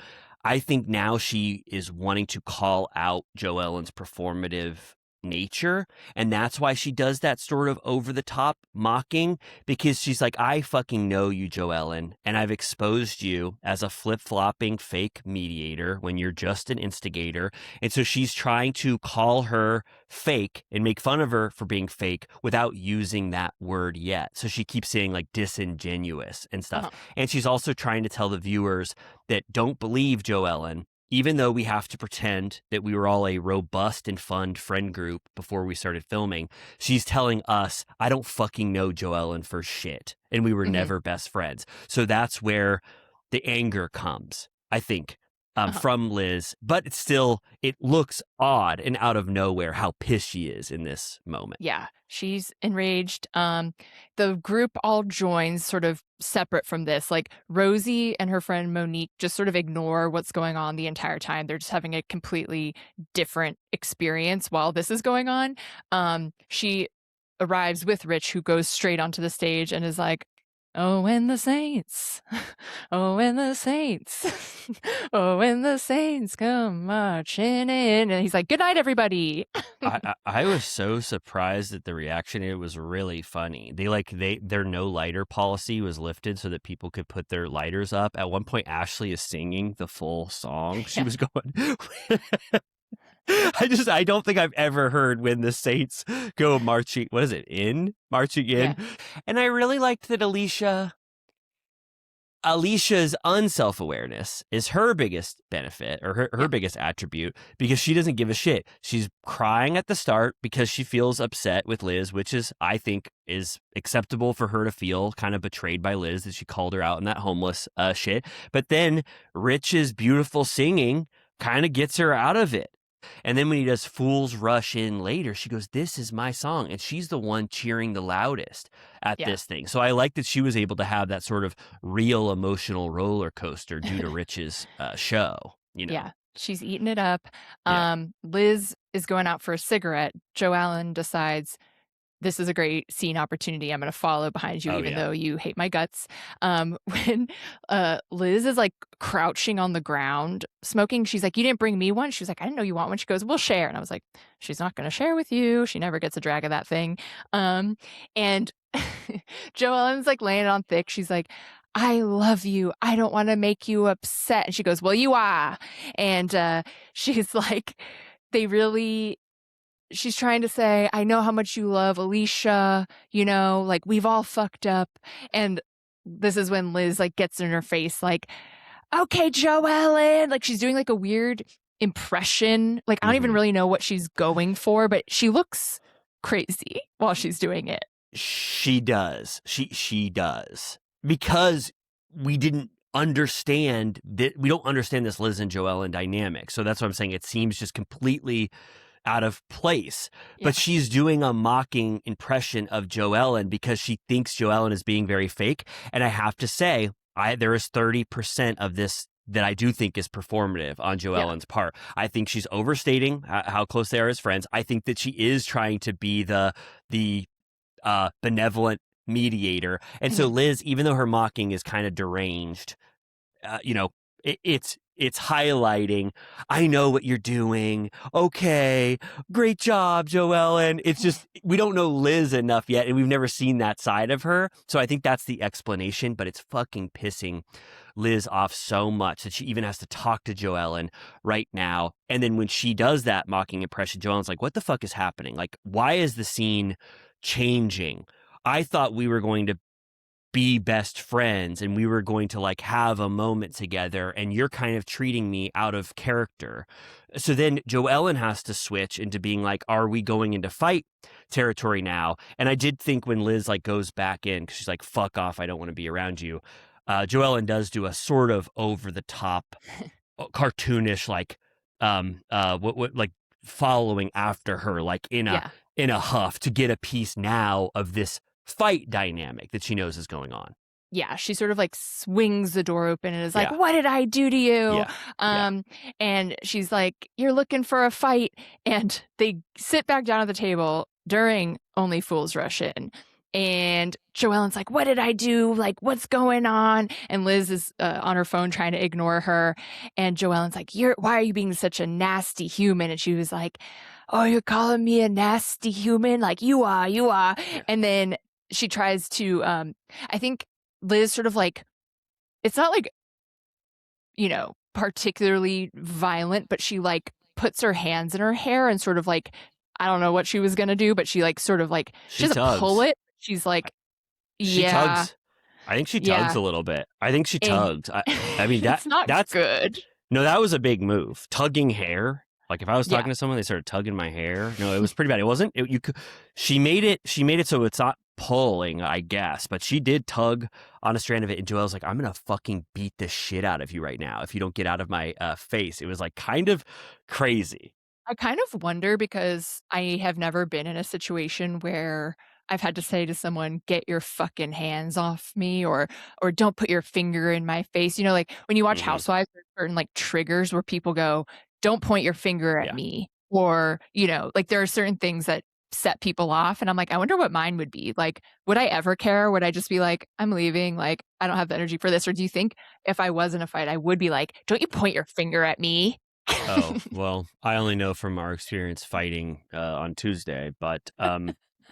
I think now she is wanting to call out Joellen's performative nature, and that's why she does that sort of over the top mocking, because she's like, "I fucking know you, Joellen, and I've exposed you as a flip-flopping fake mediator when you're just an instigator." And so she's trying to call her fake and make fun of her for being fake without using that word yet. So she keeps saying like disingenuous and stuff. And she's also trying to tell the viewers that don't believe Joellen, even though we have to pretend that we were all a robust and fun friend group before we started filming. She's telling us, "I don't fucking know Joellen for shit, and we were never best friends." So that's where the anger comes, I think, from Liz. But it's still, it looks odd and out of nowhere how pissed she is in this moment. Yeah, she's enraged. The group all joins sort of separate from this. Like Rosie and her friend Monique just sort of ignore what's going on the entire time. They're just having a completely different experience while this is going on. She arrives with Rich, who goes straight onto the stage and is like, "Oh, when the saints, oh, when the saints, oh, when the saints come marching in." And he's like, "Good night, everybody." I was so surprised at the reaction. It was really funny. Their no lighter policy was lifted so that people could put their lighters up. At one point, Ashley is singing the full song. She was going. I don't think I've ever heard "When the Saints Go Marching." What is it? Marching in. Yeah. And I really liked that Alicia's unself-awareness is her biggest benefit, or her biggest attribute, because she doesn't give a shit. She's crying at the start because she feels upset with Liz, which is, I think, is acceptable for her to feel kind of betrayed by Liz that she called her out in that homeless shit. But then Rich's beautiful singing kind of gets her out of it. And then when he does Fools Rush In later, she goes, "This is my song." And she's the one cheering the loudest at this thing. So I like that she was able to have that sort of real emotional roller coaster due to Rich's show. Yeah, she's eating it up. Liz is going out for a cigarette. Joellen decides, "This is a great scene opportunity. I'm going to follow behind you, even though you hate my guts." When Liz is like crouching on the ground smoking, she's like, "You didn't bring me one?" She was like, "I didn't know you want one." She goes, "We'll share." And I was like, she's not going to share with you. She never gets a drag of that thing. And Joellen's like laying it on thick. She's like, "I love you. I don't want to make you upset." And she goes, "Well, you are." And she's like, she's trying to say, "I know how much you love Alicia, like we've all fucked up." And this is when Liz like gets in her face, like, "Okay, Joellen," like she's doing like a weird impression. Like I don't even really know what she's going for, but she looks crazy while she's doing it. She does. She does. Because we didn't understand that. We don't understand this Liz and Joellen dynamic. So that's what I'm saying. It seems just completely out of place. But she's doing a mocking impression of Joellen because she thinks Joellen is being very fake. And I have to say, there is 30% of this that I do think is performative on Joellen's part. I think she's overstating how close they are as friends. I think that she is trying to be the benevolent mediator. And so Liz, even though her mocking is kind of deranged, it's it's highlighting, I know what you're doing. Okay, great job, Joellen. It's just, we don't know Liz enough yet, and we've never seen that side of her. So I think that's the explanation, but it's fucking pissing Liz off so much that she even has to talk to Joellen right now. And then when she does that mocking impression, Joellen's like, what the fuck is happening? Like, why is the scene changing? I thought we were going to be best friends and we were going to like have a moment together, and you're kind of treating me out of character. So then Joellen has to switch into being like, are we going into fight territory now? And I did think when Liz like goes back in, because she's like, fuck off, I don't want to be around you. Joellen does do a sort of over the top cartoonish like what like following after her like in a huff to get a piece now of this fight dynamic that she knows is going on. Yeah, she sort of like swings the door open and is like, what did I do to you? And she's like, you're looking for a fight. And they sit back down at the table during Only Fools Rush In. And Joellen's like, what did I do? Like, what's going on? And Liz is on her phone trying to ignore her. And Joellen's like, why are you being such a nasty human? And she was like, oh, you're calling me a nasty human? Like, you are. And then she tries to, I think Liz sort of like, it's not like, you know, particularly violent, but she like puts her hands in her hair and sort of like, I don't know what she was going to do, but she like sort of like, she doesn't pull it. She's like, she tugs. I think she tugs a little bit. I think she tugs. I mean, that's good. No, that was a big move. Tugging hair. Like if I was talking to someone, they started tugging my hair. No, it was pretty bad. It wasn't. She made it so it's not pulling, I guess, but she did tug on a strand of it. And Joelle's like, I'm gonna fucking beat the shit out of you right now if you don't get out of my face. It was like kind of crazy. I kind of wonder, because I have never been in a situation where I've had to say to someone, get your fucking hands off me, or don't put your finger in my face. You know, like when you watch Housewives, there's certain like triggers where people go, don't point your finger at me. Or, you know, like there are certain things that set people off. And I'm like, I wonder what mine would be. Like, would I ever care? Would I just be like, I'm leaving. Like, I don't have the energy for this. Or do you think if I was in a fight, I would be like, don't you point your finger at me? Oh, well, I only know from our experience fighting on Tuesday, but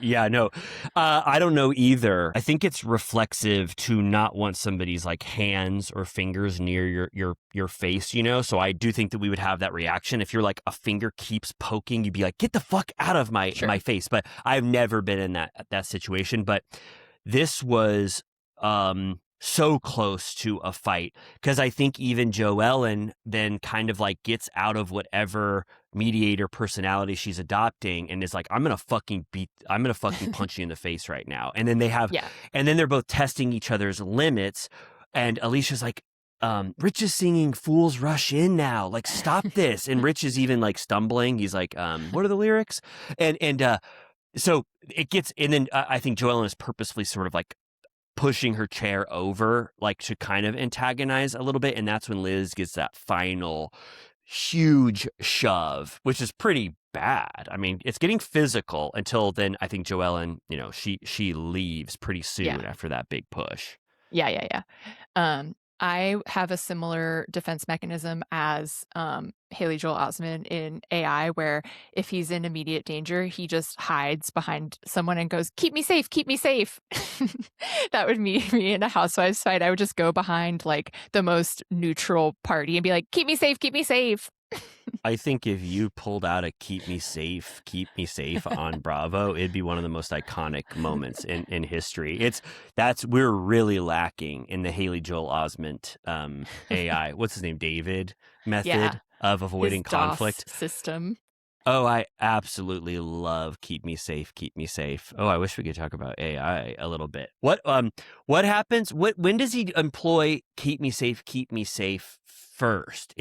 yeah, no, I don't know either. I think it's reflexive to not want somebody's like hands or fingers near your face, you know? So I do think that we would have that reaction. If you're like a finger keeps poking, you'd be like, get the fuck out of my face. But I've never been in that situation. But this was so close to a fight, because I think even Joellen then kind of like gets out of whatever mediator personality she's adopting and is like, I'm gonna fucking punch you in the face right now. And then they have and then they're both testing each other's limits, and Alicia's like, Rich is singing Fools Rush In now, like stop this. And Rich is even like stumbling. He's like, what are the lyrics? And so it gets, and then I think Joellen is purposefully sort of like pushing her chair over, like to kind of antagonize a little bit. And that's when Liz gets that final huge shove, which is pretty bad. I mean, it's getting physical until then. I think Joellen, you know, she leaves pretty soon after that big push. Yeah. I have a similar defense mechanism as Haley Joel Osment in AI, where if he's in immediate danger, he just hides behind someone and goes, keep me safe, keep me safe. That would be me in a Housewives fight. I would just go behind like the most neutral party and be like, keep me safe, keep me safe. I think if you pulled out a keep me safe on Bravo, it'd be one of the most iconic moments in history. We're really lacking in the Haley Joel Osment AI, what's his name, David method of avoiding his conflict DOS system. Oh, I absolutely love keep me safe. Oh, I wish we could talk about AI a little bit. What happens? When does he employ keep me safe first?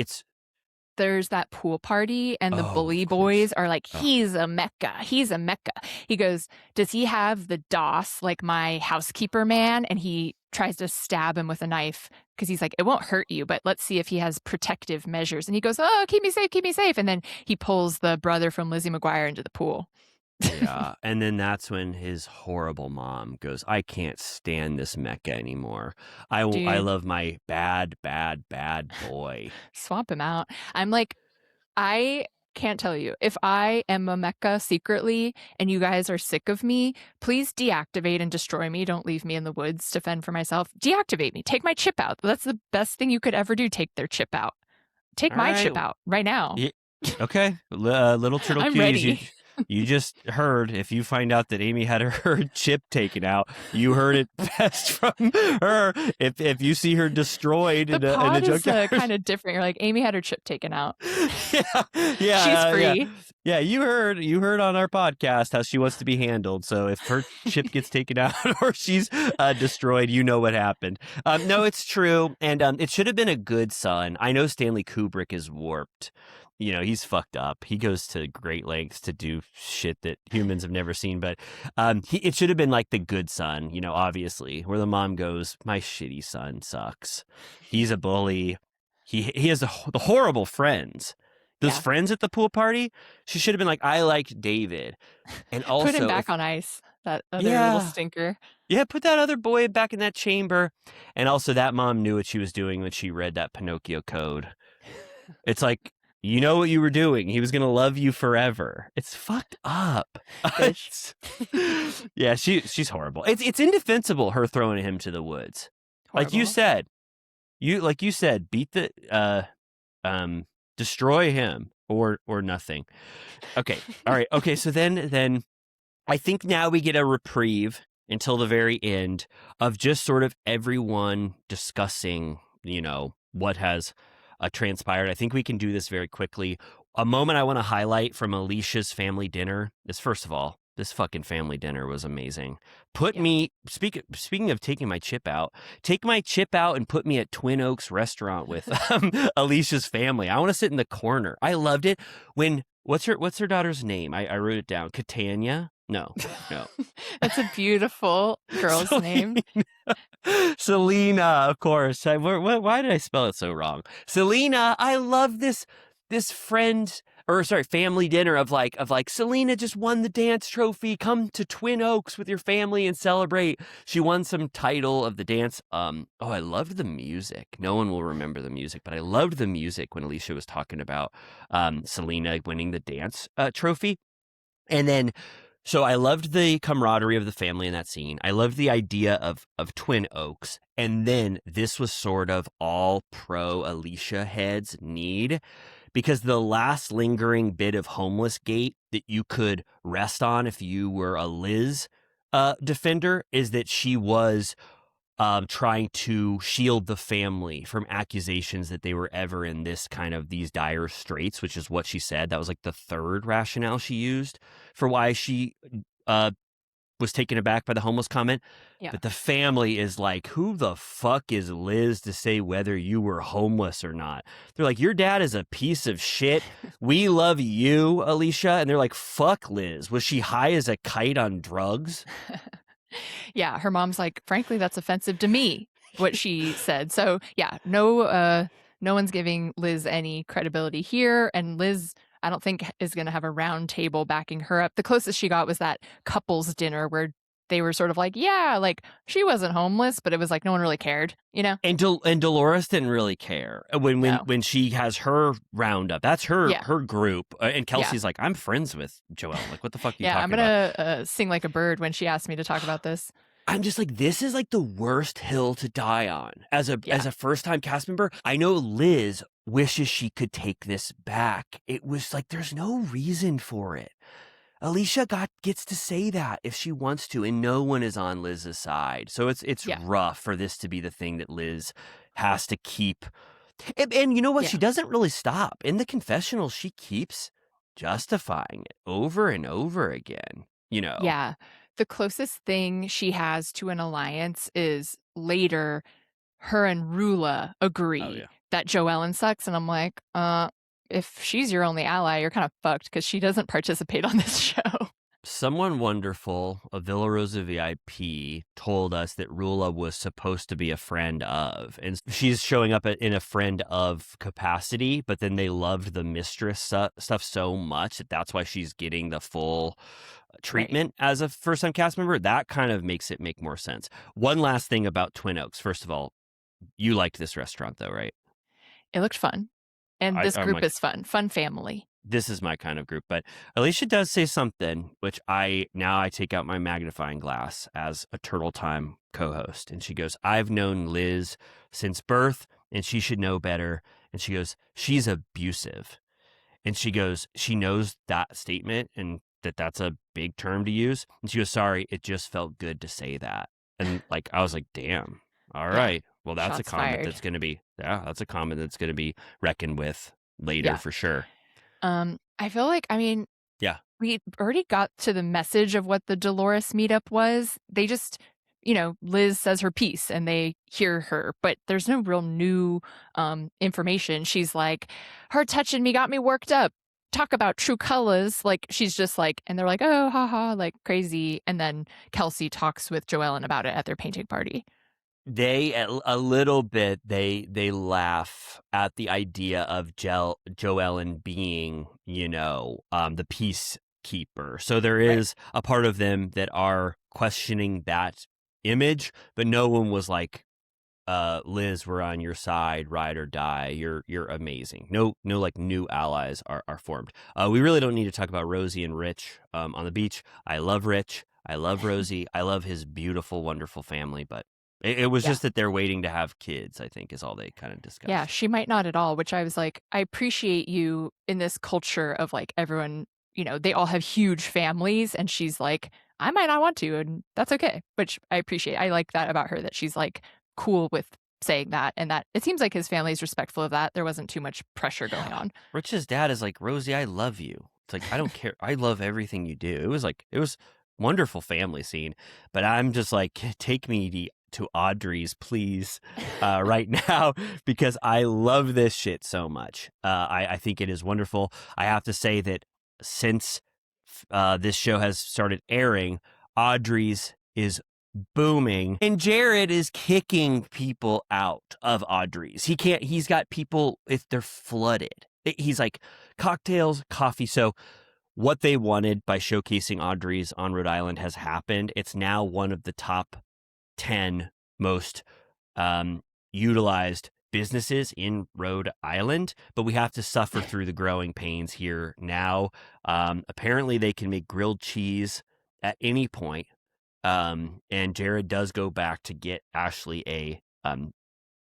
There's that pool party and the bully boys are like, he's a mecca. He goes, does he have the DOS like my housekeeper man? And he tries to stab him with a knife because he's like, it won't hurt you, but let's see if he has protective measures. And he goes, oh, keep me safe. And then he pulls the brother from Lizzie McGuire into the pool. Yeah. And then that's when his horrible mom goes, I can't stand this Mecca anymore. I Dude, love my bad, bad, bad boy. swap him out. I'm like, I can't tell you. If I am a Mecca secretly and you guys are sick of me, please deactivate and destroy me. Don't leave me in the woods to fend for myself. Deactivate me. Take my chip out. That's the best thing you could ever do. Take their chip out. Take All my right. chip out right now. Yeah. Okay. Little turtle I'm cuties. ready. You just heard, if you find out that Amy had her chip taken out, you heard it best from her. If you see her destroyed The in a pod is junkyard. kind of different. You're like, Amy had her chip taken out. Yeah. She's free. Yeah, you heard on our podcast how she wants to be handled. So if her chip gets taken out or she's destroyed, you know what happened. No, it's true. And it should have been a good son. I know Stanley Kubrick is warped. You know, he's fucked up. He goes to great lengths to do shit that humans have never seen. But it should have been like the good son, you know, obviously, where the mom goes, my shitty son sucks. He's a bully. He has the horrible friends. Those friends at the pool party, she should have been like, I like David. And also put him back on ice. That other little stinker. Yeah, put that other boy back in that chamber. And also that mom knew what she was doing when she read that Pinocchio code. It's like, you know what you were doing. He was going to love you forever. It's fucked up. Yeah, she's horrible. It's indefensible, her throwing him to the woods. Horrible. Like you said, beat the destroy him or nothing. Okay. All right. Okay. So then I think now we get a reprieve until the very end of just sort of everyone discussing, you know, what has transpired. I think we can do this very quickly. A moment I want to highlight from Alicia's family dinner is, first of all, this fucking family dinner was amazing. Speaking of taking my chip out, take my chip out and put me at Twin Oaks restaurant with Alicia's family. I want to sit in the corner. I loved it. What's her daughter's name? I wrote it down. Catania? No. That's a beautiful girl's name. Selena, of course. Why did I spell it so wrong? Selena, I love this family dinner of like Selena just won the dance trophy. Come to Twin Oaks with your family and celebrate. She won some title of the dance. I loved the music. No one will remember the music, but I loved the music when Alicia was talking about Selena winning the dance trophy. And then so I loved the camaraderie of the family in that scene. I loved the idea of Twin Oaks. And then this was sort of all pro Alicia heads need, because the last lingering bit of homeless gate that you could rest on if you were a Liz defender is that she was trying to shield the family from accusations that they were ever in these dire straits, which is what she said. That was like the third rationale she used for why she was taken aback by the homeless comment. Yeah. But the family is like, who the fuck is Liz to say whether you were homeless or not? They're like, your dad is a piece of shit. We love you, Alicia. And they're like, fuck Liz. Was she high as a kite on drugs? Yeah, her mom's like, frankly, that's offensive to me, what she said. So yeah, no one's giving Liz any credibility here. And Liz, I don't think, is going to have a round table backing her up. The closest she got was that couples dinner where they were sort of like, yeah, like she wasn't homeless, but it was like no one really cared, you know? And Dolores didn't really care when she has her roundup. That's her group. And Kelsey's like, I'm friends with Joelle. Like, what the fuck are you talking about? I'm going to sing like a bird when she asked me to talk about this. I'm just like, this is like the worst hill to die on as a first-time cast member. I know Liz wishes she could take this back. It was like, there's no reason for it. Alicia gets to say that if she wants to, and no one is on Liz's side. So it's rough for this to be the thing that Liz has to keep. And you know what? She doesn't really stop. In the confessional, she keeps justifying it over and over again, you know? Yeah. The closest thing she has to an alliance is later her and RHOA agree that Joellen sucks. And I'm like, if she's your only ally, you're kind of fucked because she doesn't participate on this show. Someone wonderful, a Villa Rosa VIP, told us that RHOA was supposed to be a friend of, and she's showing up in a friend of capacity, but then they loved the mistress stuff so much that that's why she's getting the full treatment as a first-time cast member. That kind of makes it make more sense. One last thing about Twin Oaks. First of all, you liked this restaurant though, right? It looked fun. And this I'm group like, is fun. Fun family. this is my kind of group. But Alicia does say something, which I take out my magnifying glass as a Turtle Time co-host. And she goes, I've known Liz since birth and she should know better. And she goes, she's abusive. And she goes, she knows that statement and that's a big term to use. And she goes, sorry, it just felt good to say that. And like, I was like, damn. All right. Well, that's Shots a comment fired. that's going to be, that's a comment that's going to be reckoned with later for sure. I feel like, I mean, Yeah. we already got to the message of what the Dolores meetup was. They just, Liz says her piece and they hear her, but there's no real new information. She's like, her touching me got me worked up. Talk about true colors. Like, she's just like, and they're like, oh, haha, like crazy. And then Kelsey talks with Joellen about it at their painting party. They a little bit they laugh at the idea of Joellen being the peacekeeper. So there is a part of them that are questioning that image, but no one was like, Liz, we're on your side, ride or die. You're amazing. No like new allies are formed. We really don't need to talk about Rosie and Rich on the beach. I love Rich. I love Rosie. I love his beautiful, wonderful family, but it was just that they're waiting to have kids, I think, is all they kind of discussed. Yeah, she might not at all, which I was like, I appreciate you in this culture of like everyone, they all have huge families. And she's like, I might not want to, and that's okay, which I appreciate. I like that about her, that she's like cool with saying that, and that it seems like his family is respectful of that. There wasn't too much pressure going on. Rich's dad is like, Rosie, I love you. It's like, I don't care. I love everything you do. It was wonderful family scene, but I'm just like, take me to Audrey's, please, right now, because I love this shit so much. I think it is wonderful. I have to say that since this show has started airing, Audrey's is booming, and Jared is kicking people out of Audrey's. He's got people, if they're flooded. He's like, cocktails, coffee. So what they wanted by showcasing Audrey's on Rhode Island has happened. It's now one of the top 10 most utilized businesses in Rhode Island, but we have to suffer through the growing pains here now. Apparently they can make grilled cheese at any point. And Jared does go back to get Ashley a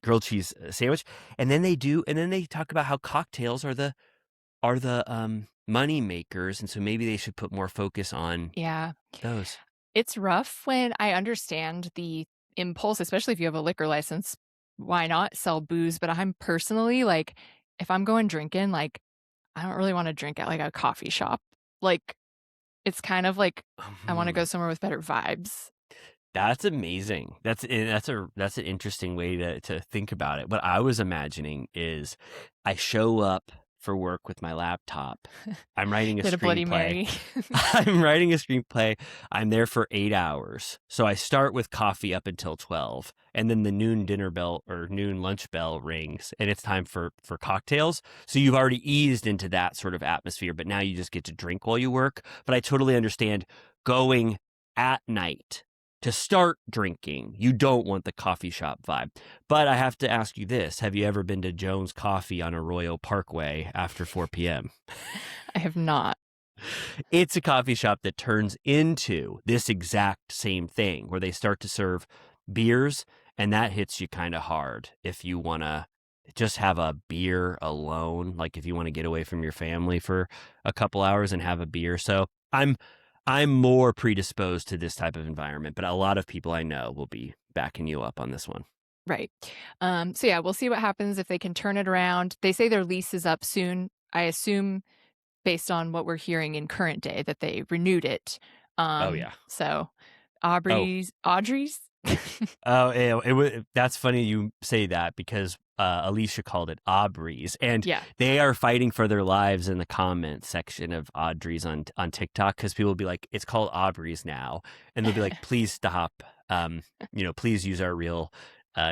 grilled cheese sandwich. And then they talk about how cocktails are the money makers, and so maybe they should put more focus on those. It's rough when I understand the impulse, especially if you have a liquor license. Why not sell booze? But I'm personally like, if I'm going drinking, like, I don't really want to drink at like a coffee shop. Like, it's kind of like I want to go somewhere with better vibes. That's amazing. That's an interesting way to think about it. What I was imagining is I show up for work with my laptop. I'm writing a Get a Bloody Mary. I'm writing a screenplay. I'm there for 8 hours. So I start with coffee up until 12, and then the noon dinner bell or noon lunch bell rings, and it's time for cocktails. So you've already eased into that sort of atmosphere, but now you just get to drink while you work. But I totally understand going at night to start drinking. You don't want the coffee shop vibe. But I have to ask you this. Have you ever been to Jones Coffee on Arroyo Parkway after 4 p.m.? I have not. It's a coffee shop that turns into this exact same thing where they start to serve beers, and that hits you kind of hard if you want to just have a beer alone, like if you want to get away from your family for a couple hours and have a beer. So I'm more predisposed to this type of environment, but a lot of people I know will be backing you up on this one. Right. So yeah, we'll see what happens if they can turn it around. They say their lease is up soon. I assume, based on what we're hearing in current day, that they renewed it. Oh yeah. So Audrey's Oh, that's funny you say that because Alicia called it Aubrey's, and Yeah. they are fighting for their lives in the comment section of Audrey's on TikTok because people will be like, "It's called Aubrey's now," and they'll be like, "Please stop. Please use our real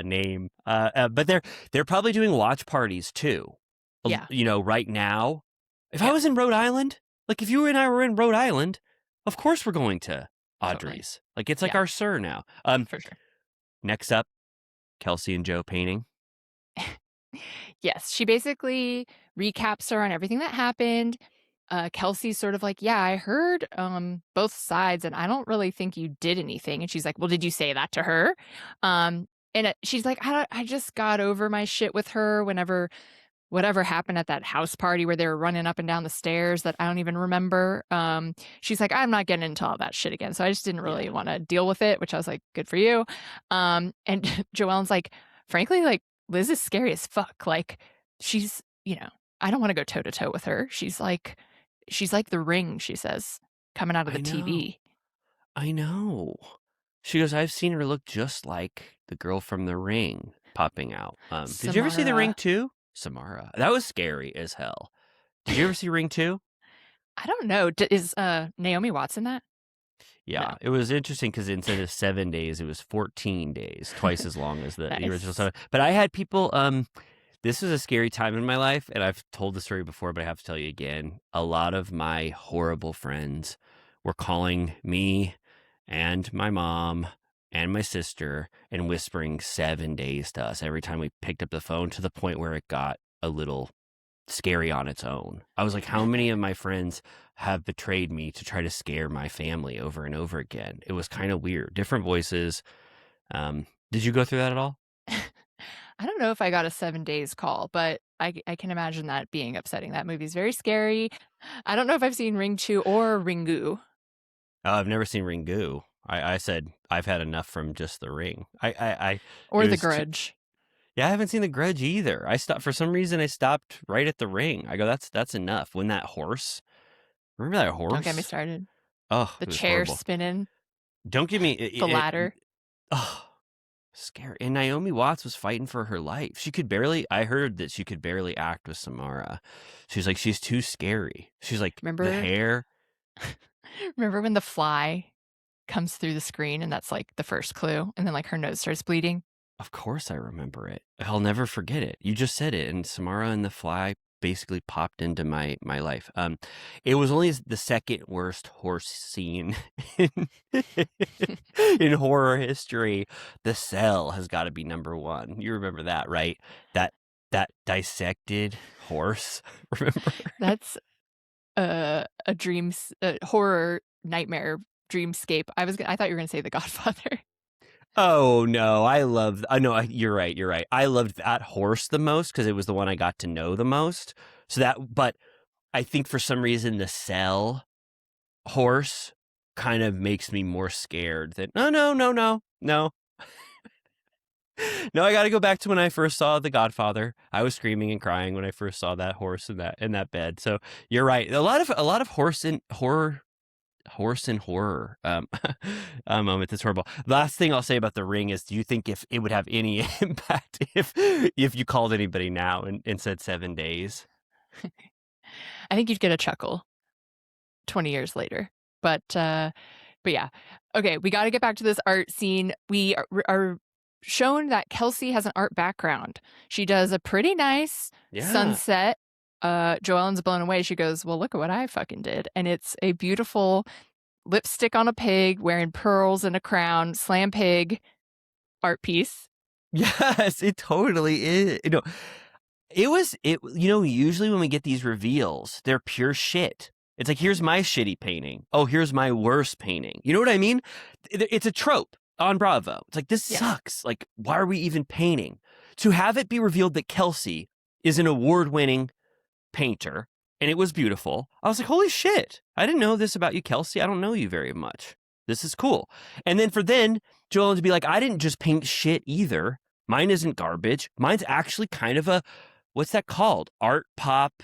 name." But they're probably doing watch parties too. Yeah. Right now. If I Yeah. was in Rhode Island, like if you and I were in Rhode Island, of course we're going to Totally. Audrey's. Like it's like Yeah. our sir now. For sure. Next up, Kelsey and Joe painting. Yes, she basically recaps her on everything that happened. Kelsey's sort of like, yeah, I heard both sides, and I don't really think you did anything. And she's like, well, did you say that to her? She's like, I just got over my shit with her whenever whatever happened at that house party where they were running up and down the stairs that I don't even remember. She's like, I'm not getting into all that shit again. So I just didn't really want to deal with it, which I was like, good for you. And Joellen's like, frankly, like Liz is scary as fuck. Like she's, I don't want to go toe to toe with her. She's like the Ring, she says, coming out of the TV. I know. She goes, I've seen her look just like the girl from The Ring popping out. Did you ever see The Ring 2? Samara. That was scary as hell. Did you ever see Ring 2? I don't know. Is Naomi Watts in that? Yeah, No. It was interesting because instead of 7 days, it was 14 days, twice as long as the Nice. original 7. But I had people, this was a scary time in my life, and I've told the story before, but I have to tell you again. A lot of my horrible friends were calling me and my mom and my sister and whispering 7 days to us every time we picked up the phone, to the point where it got a little scary on its own. I was like, how many of my friends have betrayed me to try to scare my family over and over again? It was kind of weird. Different voices. Did you go through that at all? I don't know if I got a 7 days call, but I can imagine that being upsetting. That movie's very scary. I don't know if I've seen Ring 2 or Ringu. I've never seen Ringu. I said I've had enough from just The Ring. Or The Grudge. Yeah, I haven't seen The Grudge either. For some reason I stopped right at The Ring. I go, that's enough. When that horse, remember that horse? Don't get me started. Oh, The chair spinning. Don't give me the ladder. Scary. And Naomi Watts was fighting for her life. I heard that she could barely act with Samara. She's like, she's too scary. She's like, Remember the hair. Remember when the fly comes through the screen and that's like the first clue, and then like her nose starts bleeding? Of course I remember it. I'll never forget it. You just said it, and Samara and the fly basically popped into my life. It was only the second worst horse scene in horror history. The Cell has got to be number one. You remember that, right? That dissected horse. Remember? That's a horror nightmare dreamscape. I thought you were gonna say The Godfather. Oh no, you're right. I loved that horse the most because it was the one I got to know the most. But I think for some reason the Cell horse kind of makes me more scared than no. No, I got to go back to when I first saw The Godfather. I was screaming and crying when I first saw that horse in that bed. So you're right. A lot of horse and horror moment. That's horrible. Last thing I'll say about The Ring is, do you think if it would have any impact if you called anybody now and said 7 days? I think you'd get a chuckle 20 years later. But yeah. Okay, we got to get back to this art scene. We are shown that Kelsey has an art background. She does a pretty nice sunset. Joellen's blown away. She goes, well, look at what I fucking did. And it's a beautiful lipstick on a pig wearing pearls and a crown, slam pig art piece. Yes, it totally is. Usually when we get these reveals, they're pure shit. It's like, here's my shitty painting. Oh, here's my worst painting. You know what I mean? It's a trope on Bravo. It's like, this sucks. Like, why are we even painting? To have it be revealed that Kelsey is an award-winning painter, and it was beautiful. I was like, holy shit. I didn't know this about you, Kelsey. I don't know you very much. This is cool. And then for Joellen to be like, I didn't just paint shit either. Mine isn't garbage. Mine's actually kind of what's that called? Art pop.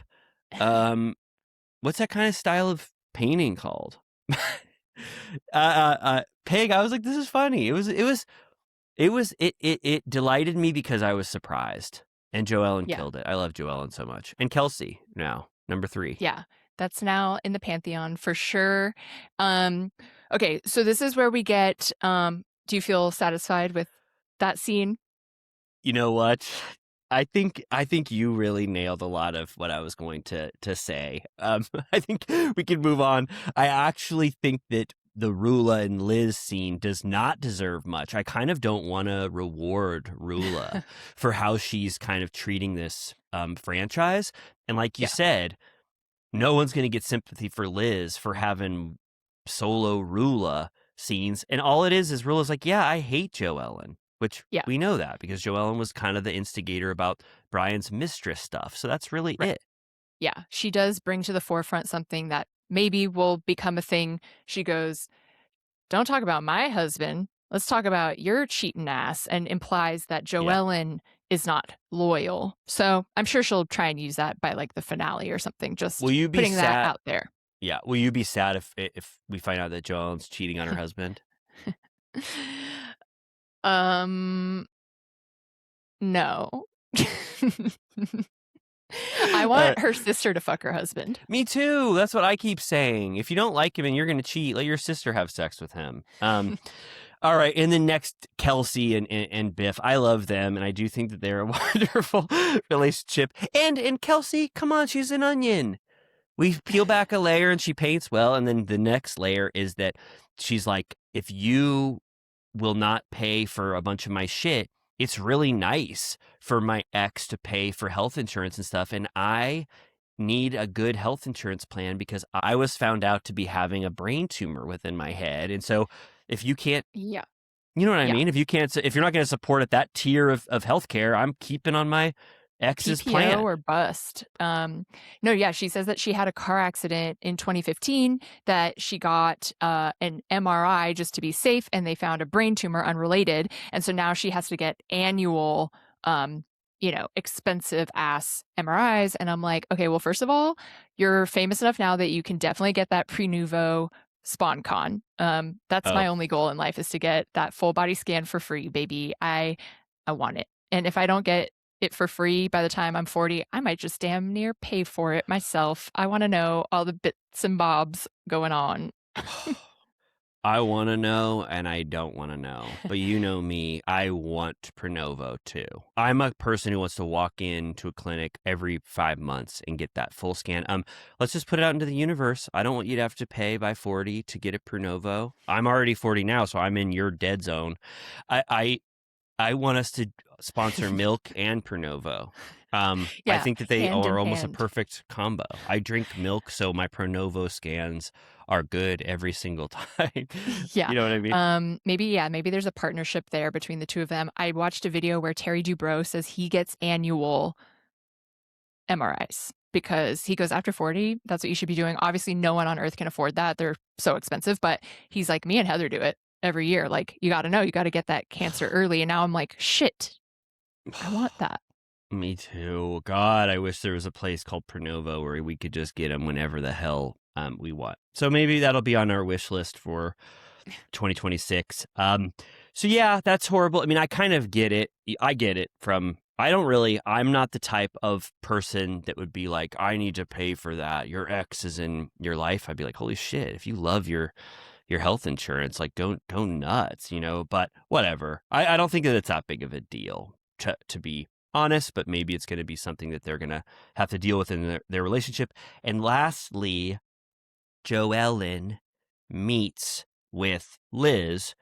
What's that kind of style of painting called? Pig. I was like, this is funny. It was It delighted me because I was surprised. And Joellen Yeah. killed it. I love Joellen so much. And Kelsey now, number 3. Yeah, that's now in the pantheon for sure. Okay, so this is where we get. Do you feel satisfied with that scene? You know what? I think you really nailed a lot of what I was going to say. I think we can move on. I actually think that the Rula and Liz scene does not deserve much. I kind of don't want to reward Rula for how she's kind of treating this franchise. And like you Yeah. said, no one's going to get sympathy for Liz for having solo Rula scenes. And all it is Rula's like, yeah, I hate Joellen, which Yeah. we know that because Joellen was kind of the instigator about Brian's mistress stuff. So that's really Right. it. Yeah, she does bring to the forefront something that maybe will become a thing. She goes, "Don't talk about my husband. Let's talk about your cheating ass," and implies that Joellen is not loyal. So I'm sure she'll try and use that by like the finale or something. Just Will you be putting that sad? out there. Yeah. Will you be sad if we find out that Joellen's cheating on her husband? No. I want her sister to fuck her husband. Me too. That's what I keep saying. If you don't like him and you're going to cheat, let your sister have sex with him. All right. And then next, Kelsey and Biff. I love them, and I do think that they're a wonderful relationship. And Kelsey, come on, she's an onion. We peel back a layer and she paints well. And then the next layer is that she's like, if you will not pay for a bunch of my shit, it's really nice for my ex to pay for health insurance and stuff. And I need a good health insurance plan because I was found out to be having a brain tumor within my head. And so if you can't, Yeah. you know what I Yeah. mean? If you're not going to support at that tier of healthcare, I'm keeping on my ex's PPO plan. or bust. No, yeah, she says that she had a car accident in 2015, that she got an MRI just to be safe, and they found a brain tumor unrelated. And so now she has to get annual, expensive ass MRIs. And I'm like, okay, well, first of all, you're famous enough now that you can definitely get that Pre-Nuvo SpawnCon. That's my only goal in life, is to get that full body scan for free, baby. I want it. And if I don't get it for free by the time I'm 40, I might just damn near pay for it myself. I want to know all the bits and bobs going on. I want to know and I don't want to know. But you know me, I want Prenovo too. I'm a person who wants to walk into a clinic every 5 months and get that full scan. Let's just put it out into the universe. I don't want you to have to pay by 40 to get a Prenovo. I'm already 40 now, so I'm in your dead zone. I want us to sponsor Milk and Prenovo. I think that they are almost a perfect combo. I drink milk, so my Prenovo scans are good every single time. Yeah. You know what I mean? Maybe there's a partnership there between the two of them. I watched a video where Terry Dubrow says he gets annual MRIs because he goes, after 40, that's what you should be doing. Obviously, no one on earth can afford that. They're so expensive, but he's like, me and Heather do it every year. Like, you got to know, you got to get that cancer early. And now I'm like, shit, I want that. Me too. God, I wish there was a place called Prenovo where we could just get them whenever the hell we want. So maybe that'll be on our wish list for 2026. So yeah, that's horrible. I mean, I kind of get it. I get it from, I'm not the type of person that would be like, I need to pay for that. Your ex is in your life. I'd be like, holy shit, if you love your health insurance, like go nuts, but whatever. I don't think that it's that big of a deal to be honest, but maybe it's going to be something that they're going to have to deal with in their relationship. And lastly, Joellen meets with Liz,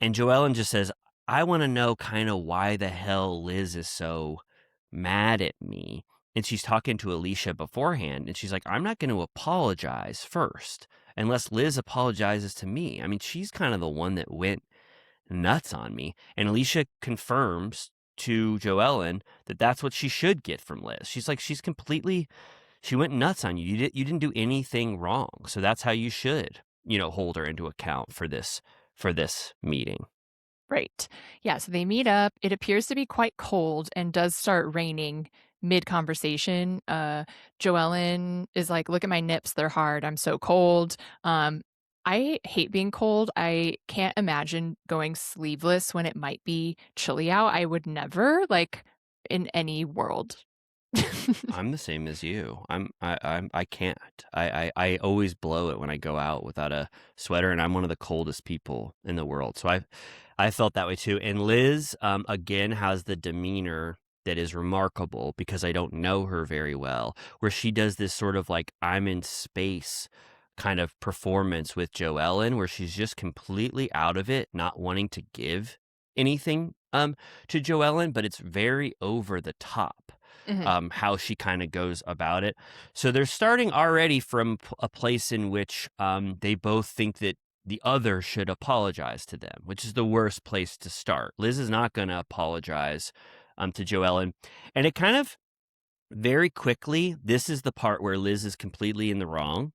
and Joellen just says, I want to know kind of why the hell Liz is so mad at me. And she's talking to Alicia beforehand, and she's like, I'm not going to apologize first unless Liz apologizes to me. I mean, she's kind of the one that went nuts on me. And Alicia confirms to Joellen that that's what she should get from Liz. She's like, she went nuts on you. You didn't do anything wrong. So that's how you should, hold her into account for this meeting. Right. Yeah. So they meet up. It appears to be quite cold and does start raining mid-conversation. Joellen is like, look at my nips. They're hard. I'm so cold. I hate being cold. I can't imagine going sleeveless when it might be chilly out. I would never, like, in any world. I'm the same as you. I can't. I always blow it when I go out without a sweater, and I'm one of the coldest people in the world. So I felt that way too. And Liz, again, has the demeanor that is remarkable because I don't know her very well, where she does this sort of like I'm in space kind of performance with Joellen, where she's just completely out of it, not wanting to give anything to Joellen, but it's very over the top. How she kind of goes about it. So they're starting already from a place in which they both think that the other should apologize to them, which is the worst place to start. Liz is not going to apologize to Joellen. And it kind of very quickly, this is the part where Liz is completely in the wrong.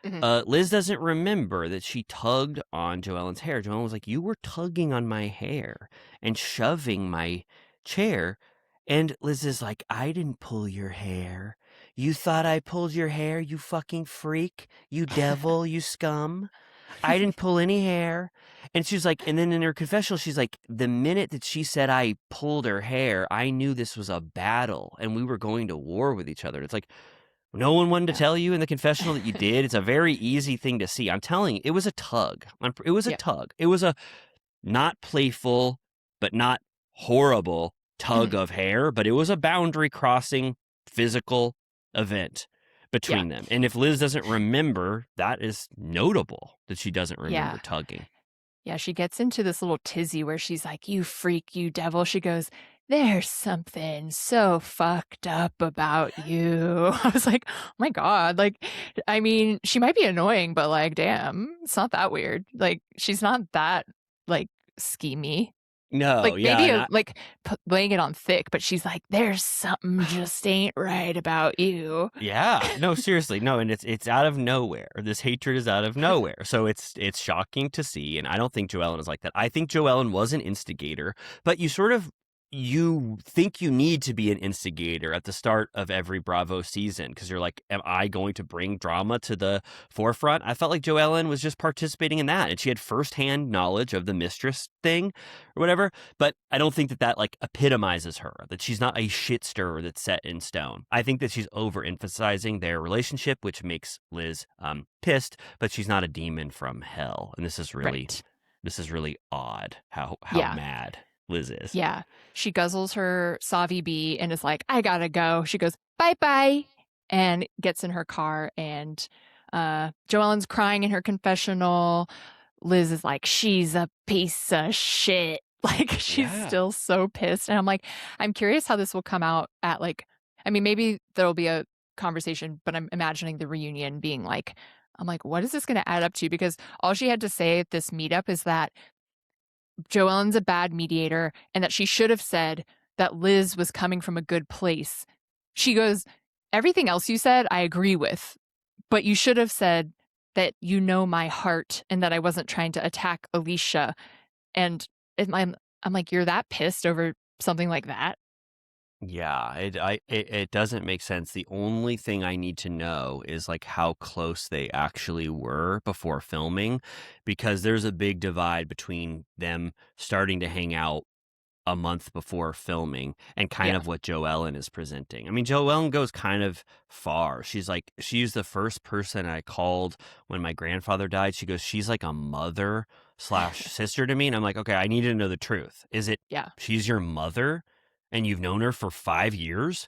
Liz doesn't remember that she tugged on Joellen's hair. Joellen was like, you were tugging on my hair and shoving my chair. And Liz is like, I didn't pull your hair. You thought I pulled your hair, you fucking freak, you devil, you scum. I didn't pull any hair. And she's like, and then in her confessional, she's like, the minute that she said I pulled her hair, I knew this was a battle and we were going to war with each other. It's like, no one wanted to tell you in the confessional that you did. It's a very easy thing to see. I'm telling you, it was a tug. It was a tug. It was a not playful, but not horrible tug of hair, but it was a boundary crossing physical event between them. And if Liz doesn't remember, that is notable that she doesn't remember tugging. Yeah, she gets into this little tizzy where she's like, you freak, you devil. She goes, there's something so fucked up about you. I was like, oh my God. Like, I mean, she might be annoying, but like, damn, it's not that weird. Like, she's not that like schemy. No, like yeah, maybe like laying it on thick, but she's like, there's something just ain't right about you. Yeah, no, seriously, no, and it's out of nowhere. This hatred is out of nowhere, so it's shocking to see. And I don't think Joellen is like that. I think Joellen was an instigator, but you think you need to be an instigator at the start of every Bravo season because you're like, am I going to bring drama to the forefront? I felt like Joellen was just participating in that, and she had firsthand knowledge of the mistress thing or whatever, but I don't think that like epitomizes her, that she's not a shit stirrer that's set in stone. I think that she's overemphasizing their relationship, which makes Liz pissed, but she's not a demon from hell. And this is really odd how mad Liz is. Yeah. She guzzles her Savi B and is like, I gotta go. She goes, bye-bye, and gets in her car. And Joellen's crying in her confessional. Liz is like, she's a piece of shit. Like, she's still so pissed. And I'm like, I'm curious how this will come out at like, I mean, maybe there'll be a conversation, but I'm imagining the reunion being like, I'm like, what is this going to add up to? Because all she had to say at this meetup is that Joellen's a bad mediator and that she should have said that Liz was coming from a good place. She goes, everything else you said, I agree with, but you should have said that you know my heart and that I wasn't trying to attack Alicia. And I'm like, you're that pissed over something like that? Yeah, it doesn't make sense. The only thing I need to know is like how close they actually were before filming, because there's a big divide between them starting to hang out a month before filming and kind of what Joellen is presenting. I mean, Joellen goes kind of far. She's the first person I called when my grandfather died. She goes, she's like a mother / sister to me. And I'm like, okay, I need to know the truth. Is it she's your mother and you've known her for 5 years?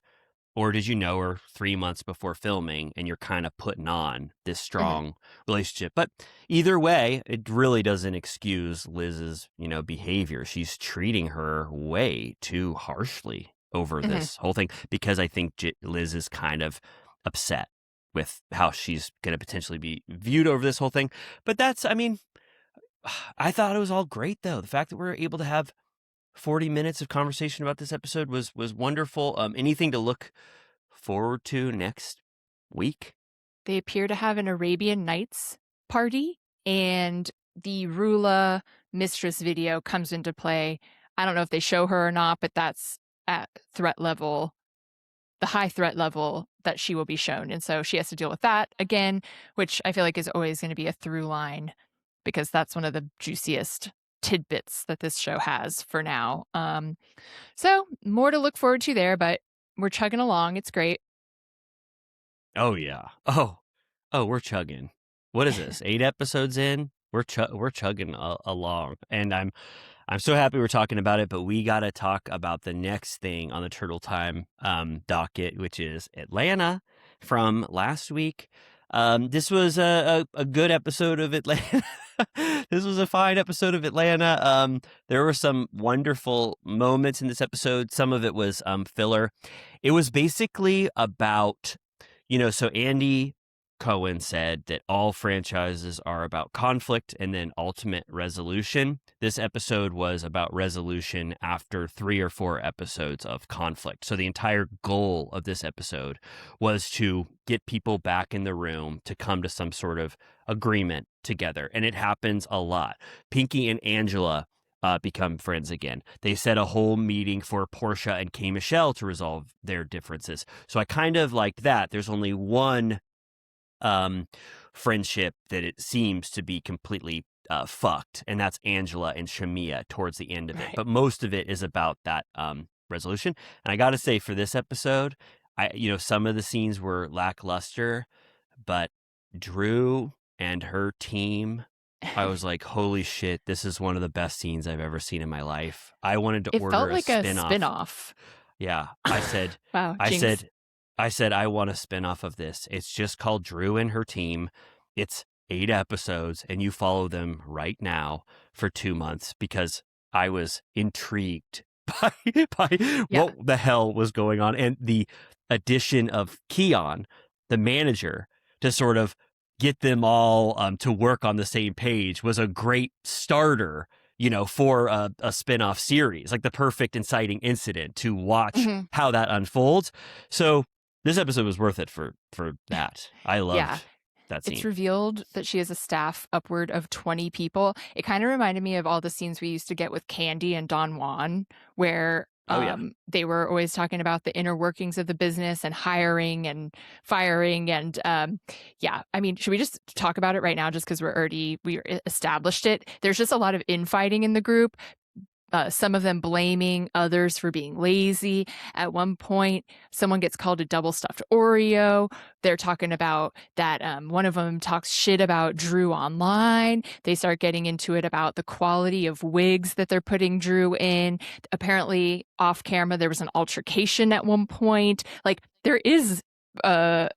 Or did you know her 3 months before filming and you're kind of putting on this strong relationship? But either way, it really doesn't excuse Liz's, behavior. She's treating her way too harshly over this whole thing because I think Liz is kind of upset with how she's going to potentially be viewed over this whole thing. But I thought it was all great, though. The fact that we're able to have 40 minutes of conversation about this episode was wonderful. Anything to look forward to next week? They appear to have an Arabian Nights party, and the RHOA mistress video comes into play. I don't know if they show her or not, but that's at threat level, the high threat level that she will be shown. And so she has to deal with that again, which I feel like is always going to be a through line because that's one of the juiciest tidbits that this show has for now. So more to look forward to there, but we're chugging along. It's great. Oh yeah. Oh, we're chugging. What is this? 8 episodes in? We're chugging along, and I'm so happy we're talking about it. But we got to talk about the next thing on the Turtle Time docket, which is Atlanta from last week. This was a good episode of Atlanta. This was a fine episode of Atlanta. There were some wonderful moments in this episode. Some of it was filler. It was basically about, so Andy Cohen said that all franchises are about conflict and then ultimate resolution. This episode was about resolution after 3 or 4 episodes of conflict. So the entire goal of this episode was to get people back in the room to come to some sort of agreement together. And it happens a lot. Pinky and Angela become friends again. They set a whole meeting for Portia and K. Michelle to resolve their differences. So I kind of liked that. There's only one friendship that it seems to be completely fucked, and that's Angela and Shamia towards the end of it. But most of it is about that resolution. And I got to say, for this episode, some of the scenes were lackluster, but Drew and her team, I was like, holy shit, this is one of the best scenes I've ever seen in my life. I wanted to order felt like a a spin-off. Yeah, I said, wow, I said, I want a spin-off of this. It's just called Drew and Her Team. It's 8 episodes, and you follow them right now for 2 months because I was intrigued by what the hell was going on. And the addition of Keon, the manager, to sort of get them all to work on the same page was a great starter, for a spin-off series, like the perfect inciting incident to watch how that unfolds. So this episode was worth it for that. I loved that scene. It's revealed that she has a staff upward of 20 people. It kind of reminded me of all the scenes we used to get with Candy and Don Juan, where they were always talking about the inner workings of the business and hiring and firing. And I mean, should we just talk about it right now just because we established it? There's just a lot of infighting in the group. Some of them blaming others for being lazy. At one point, someone gets called a double stuffed Oreo. They're talking about that one of them talks shit about Drew online. They start getting into it about the quality of wigs that they're putting Drew in. Apparently, off camera, there was an altercation at one point. Like, there is, I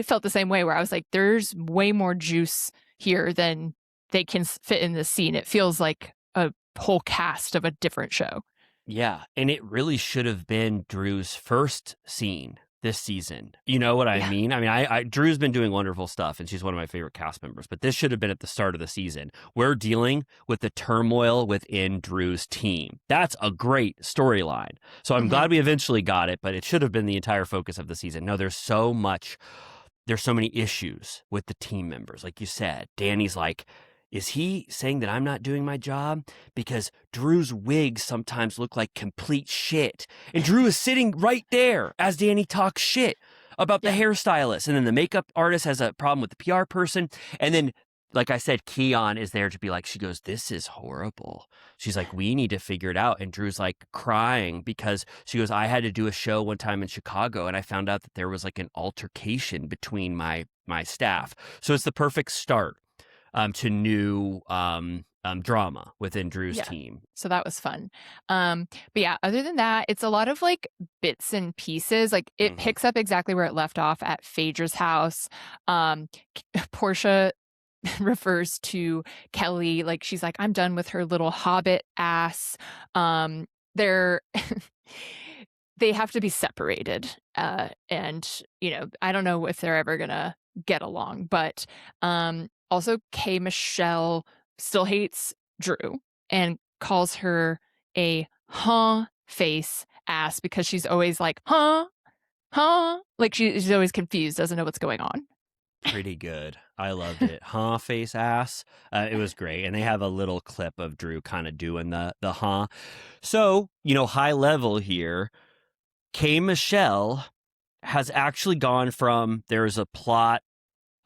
felt the same way where I was like, there's way more juice here than they can fit in this scene. It feels like a whole cast of a different show. Yeah, and it really should have been Drew's first scene this season. You know what I mean? I mean, Drew's been doing wonderful stuff, and she's one of my favorite cast members, but this should have been at the start of the season. We're dealing with the turmoil within Drew's team. That's a great storyline. So I'm glad we eventually got it, but it should have been the entire focus of the season. No, there's so many issues with the team members. Like you said, Danny's like, is he saying that I'm not doing my job? Because Drew's wigs sometimes look like complete shit. And Drew is sitting right there as Danny talks shit about the hairstylist. And then the makeup artist has a problem with the PR person. And then, like I said, Keon is there to be like, she goes, this is horrible. She's like, we need to figure it out. And Drew's like crying because she goes, I had to do a show one time in Chicago and I found out that there was like an altercation between my staff. So it's the perfect start to new drama within Drew's team. So that was fun. But yeah, other than that, it's a lot of like bits and pieces. Like it picks up exactly where it left off at Phaedra's house. Portia refers to Kelly like she's like, I'm done with her little hobbit ass. They're they have to be separated. And I don't know if they're ever gonna get along, but also, K. Michelle still hates Drew and calls her a face ass because she's always like, like she's always confused, doesn't know what's going on. Pretty good. I loved it. Face ass. It was great. And they have a little clip of Drew kind of doing the So, high level here, K. Michelle has actually gone from there's a plot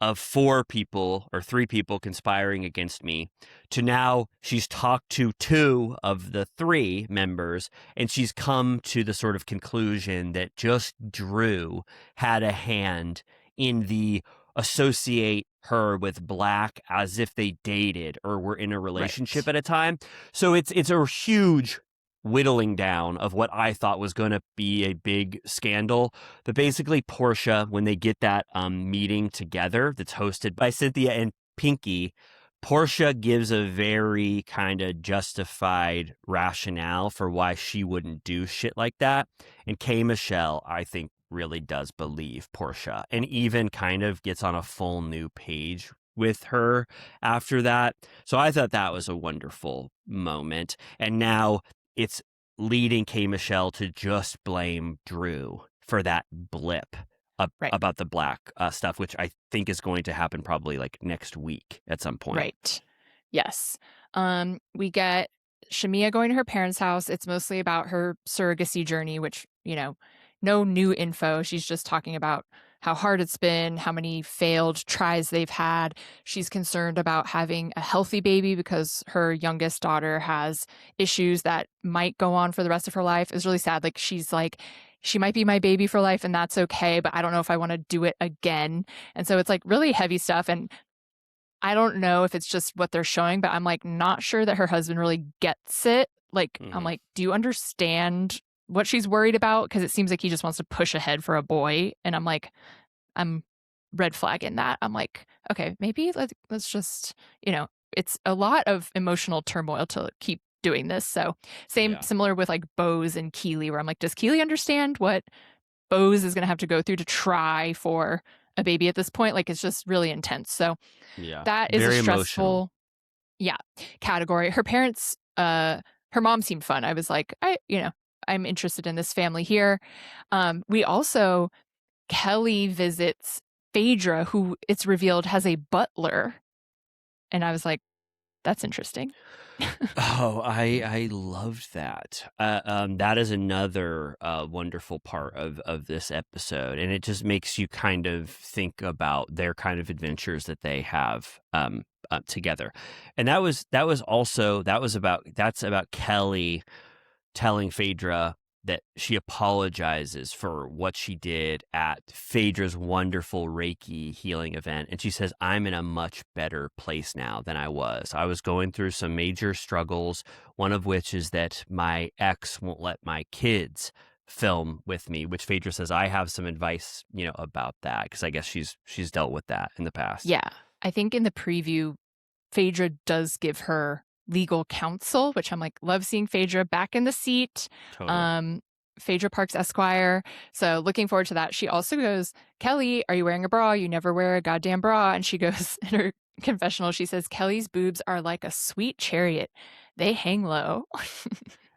of 4 people or 3 people conspiring against me to now she's talked to 2 of the 3 members and she's come to the sort of conclusion that just Drew had a hand in the associate her with Black as if they dated or were in a relationship at a time. So it's a huge whittling down of what I thought was going to be a big scandal. But basically, Portia, when they get that meeting together that's hosted by Cynthia and Pinky, Portia gives a very kind of justified rationale for why she wouldn't do shit like that. And K. Michelle, I think, really does believe Portia and even kind of gets on a full new page with her after that. So I thought that was a wonderful moment. And now it's leading K. Michelle to just blame Drew for that blip about the Black stuff, which I think is going to happen probably like next week at some point. Right. Yes. We get Shamia going to her parents' house. It's mostly about her surrogacy journey, which, no new info. She's just talking about how hard it's been, how many failed tries they've had. She's concerned about having a healthy baby because her youngest daughter has issues that might go on for the rest of her life. It's really sad. Like, she's like, she might be my baby for life and that's okay, but I don't know if I want to do it again. And so it's like really heavy stuff. And I don't know if it's just what they're showing, but I'm like not sure that her husband really gets it. Like, I'm like, do you understand what she's worried about? Because it seems like he just wants to push ahead for a boy. And I'm like, I'm red flagging that. I'm like, okay, maybe let's just, it's a lot of emotional turmoil to keep doing this. So similar with like Bose and Keeley, where I'm like, does Keeley understand what Bose is going to have to go through to try for a baby at this point? Like, it's just really intense. So that is very a stressful category. Her parents, her mom seemed fun. I was like, I'm interested in this family here. We also, Kelly visits Phaedra, who it's revealed has a butler. And I was like, that's interesting. Oh, I loved that. That is another wonderful part of this episode. And it just makes you kind of think about their kind of adventures that they have together. And that's about Kelly telling Phaedra that she apologizes for what she did at Phaedra's wonderful Reiki healing event. And she says, I'm in a much better place now than I was. I was going through some major struggles, one of which is that my ex won't let my kids film with me, which Phaedra says, I have some advice, about that, because I guess she's dealt with that in the past. Yeah. I think in the preview, Phaedra does give her legal counsel, which I'm like, love seeing Phaedra back in the seat. Totally. Phaedra Parks Esquire. So looking forward to that. She also goes, Kelly, are you wearing a bra? You never wear a goddamn bra. And she goes in her confessional, she says, Kelly's boobs are like a sweet chariot. They hang low.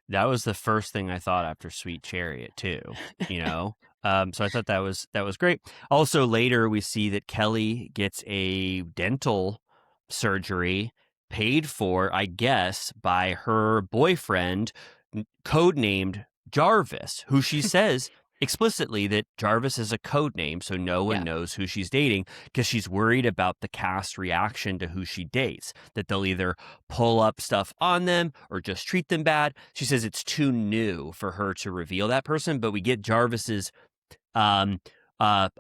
That was the first thing I thought after Sweet Chariot too, So I thought that was great. Also later we see that Kelly gets a dental surgery paid for, I guess, by her boyfriend, codenamed Jarvis, who she says explicitly that Jarvis is a code name, so no one knows who she's dating, because she's worried about the cast reaction to who she dates, that they'll either pull up stuff on them or just treat them bad. She says it's too new for her to reveal that person, but we get Jarvis's a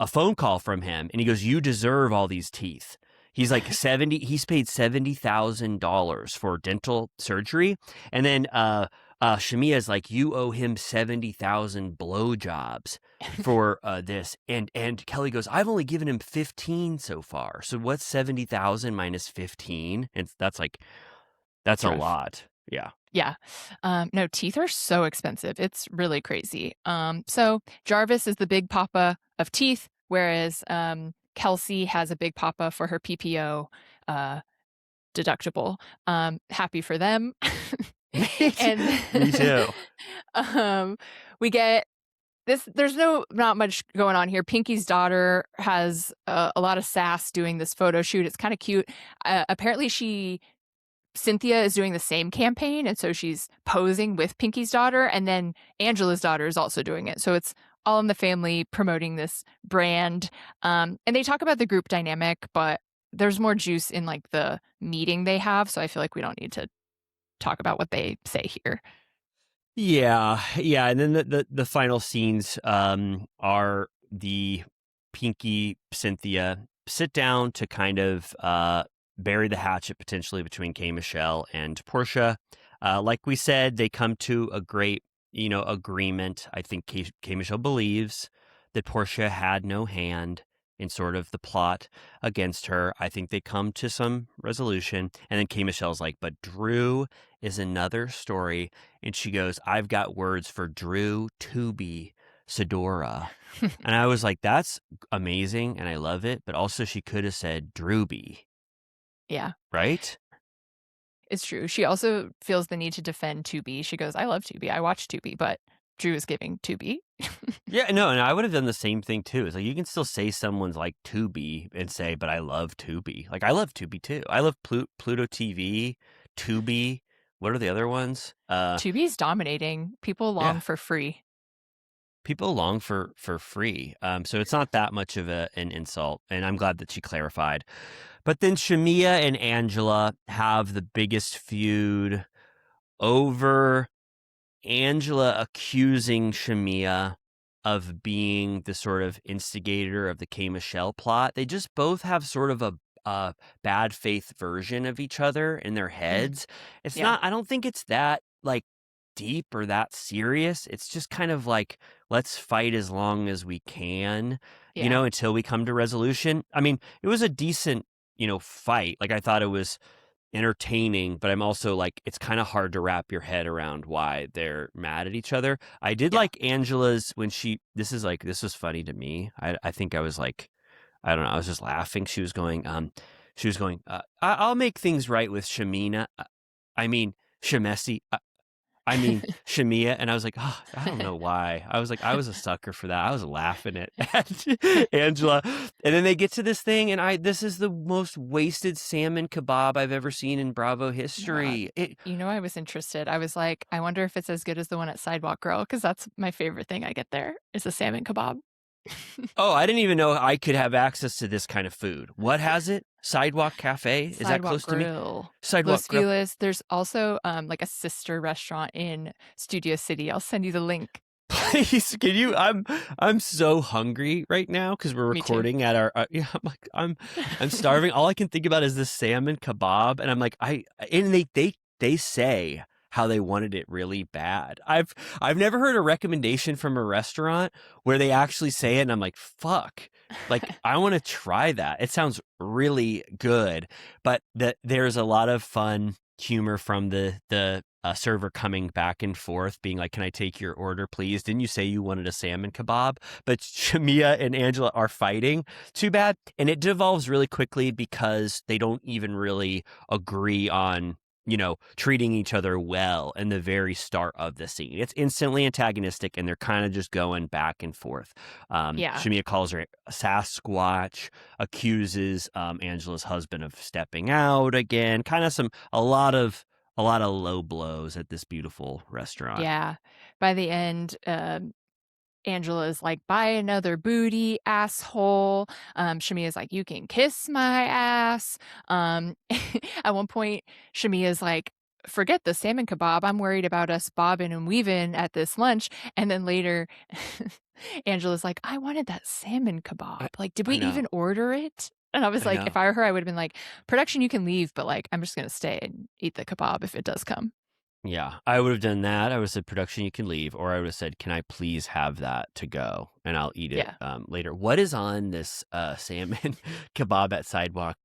phone call from him, and he goes, you deserve all these teeth. He's like he's paid $70,000 for dental surgery. And then Shamia's like, you owe him 70,000 blowjobs for this. And Kelly goes, I've only given him 15 so far. So what's 70,000 minus 15? And that's a lot. Yeah. Yeah. No, teeth are so expensive. It's really crazy. So Jarvis is the big papa of teeth, whereas Kelsey has a big papa for her PPO deductible. Happy for them. And me too. We get this. There's not much going on here. Pinky's daughter has a lot of sass doing this photo shoot. It's kind of cute. Apparently Cynthia is doing the same campaign, and so she's posing with Pinky's daughter, and then Angela's daughter is also doing it. So it's all in the family promoting this brand. And they talk about the group dynamic, but there's more juice in like the meeting they have. So I feel like we don't need to talk about what they say here. Yeah, and then the final scenes are the Pinky, Cynthia sit down to kind of bury the hatchet potentially between K. Michelle and Portia. Like we said, they come to a great agreement. I think K. Michelle believes that Portia had no hand in sort of the plot against her. I think they come to some resolution, and then K. Michelle's like, but Drew is another story. And she goes, I've got words for Drew, Tubi, Sedora. And I was like, that's amazing, and I love it. But also she could have said Drewby. Yeah. Right? It's true. She also feels the need to defend Tubi. She goes, I love Tubi. I watch Tubi, but Drew is giving Tubi. Yeah, no, and I would have done the same thing too. It's like you can still say someone's like Tubi and say, but I love Tubi. Like I love Tubi too. I love Pluto TV, Tubi. What are the other ones? Tubi's dominating. People long for free. People long for free. So it's not that much of an insult, and I'm glad that she clarified. But then Shamia and Angela have the biggest feud over Angela accusing Shamia of being the sort of instigator of the K. Michelle plot. They just both have sort of a bad faith version of each other in their heads. It's not, I don't think it's that like deep or that serious. It's just kind of like, let's fight as long as we can, until we come to resolution. I mean, it was a decent, fight. Like I thought it was entertaining, but I'm also like, it's kind of hard to wrap your head around why they're mad at each other. I did like Angela's when this was funny to me. I think I was like, I don't know, I was just laughing. She was going, I'll make things right with Shamina. Shamesi. Shamia. And I was like, oh, I don't know why. I was like, I was a sucker for that. I was laughing at Angela. And then they get to this thing, and this is the most wasted salmon kebab I've ever seen in Bravo history. I was interested. I was like, I wonder if it's as good as the one at Sidewalk Grill, because that's my favorite thing I get there is a salmon kebab. Oh, I didn't even know I could have access to this kind of food. What has it? Sidewalk Cafe? Is that close to me? Sidewalk Los Grill. Feliz. There's also like a sister restaurant in Studio City. I'll send you the link. Please, can you? I'm so hungry right now because we're recording at our. I'm starving. All I can think about is this salmon kebab, and I'm like, they say how they wanted it really bad. I've never heard a recommendation from a restaurant where they actually say it, and I'm like, fuck. Like, I want to try that. It sounds really good. But there's a lot of fun humor from the server coming back and forth, being like, can I take your order, please? Didn't you say you wanted a salmon kebab? But Shamia and Angela are fighting. Too bad. And it devolves really quickly because they don't even really agree on treating each other well in the very start of the scene. It's instantly antagonistic, and they're kind of just going back and forth. Shamia calls her Sasquatch, accuses Angela's husband of stepping out again. Kind of a lot of low blows at this beautiful restaurant. Yeah. By the end, Angela's like, buy another booty, asshole. Shamia's like, you can kiss my ass. At one point, Shamia's like, forget the salmon kebab. I'm worried about us bobbing and weaving at this lunch. And then later, Angela's like, I wanted that salmon kebab. Like, did we even order it? And I was like, if I were her, I would have been like, production, you can leave, but like, I'm just going to stay and eat the kebab if it does come. Yeah, I would have done that. I would have said, production, you can leave. Or I would have said, can I please have that to go? And I'll eat it later. What is on this salmon kebab at Sidewalk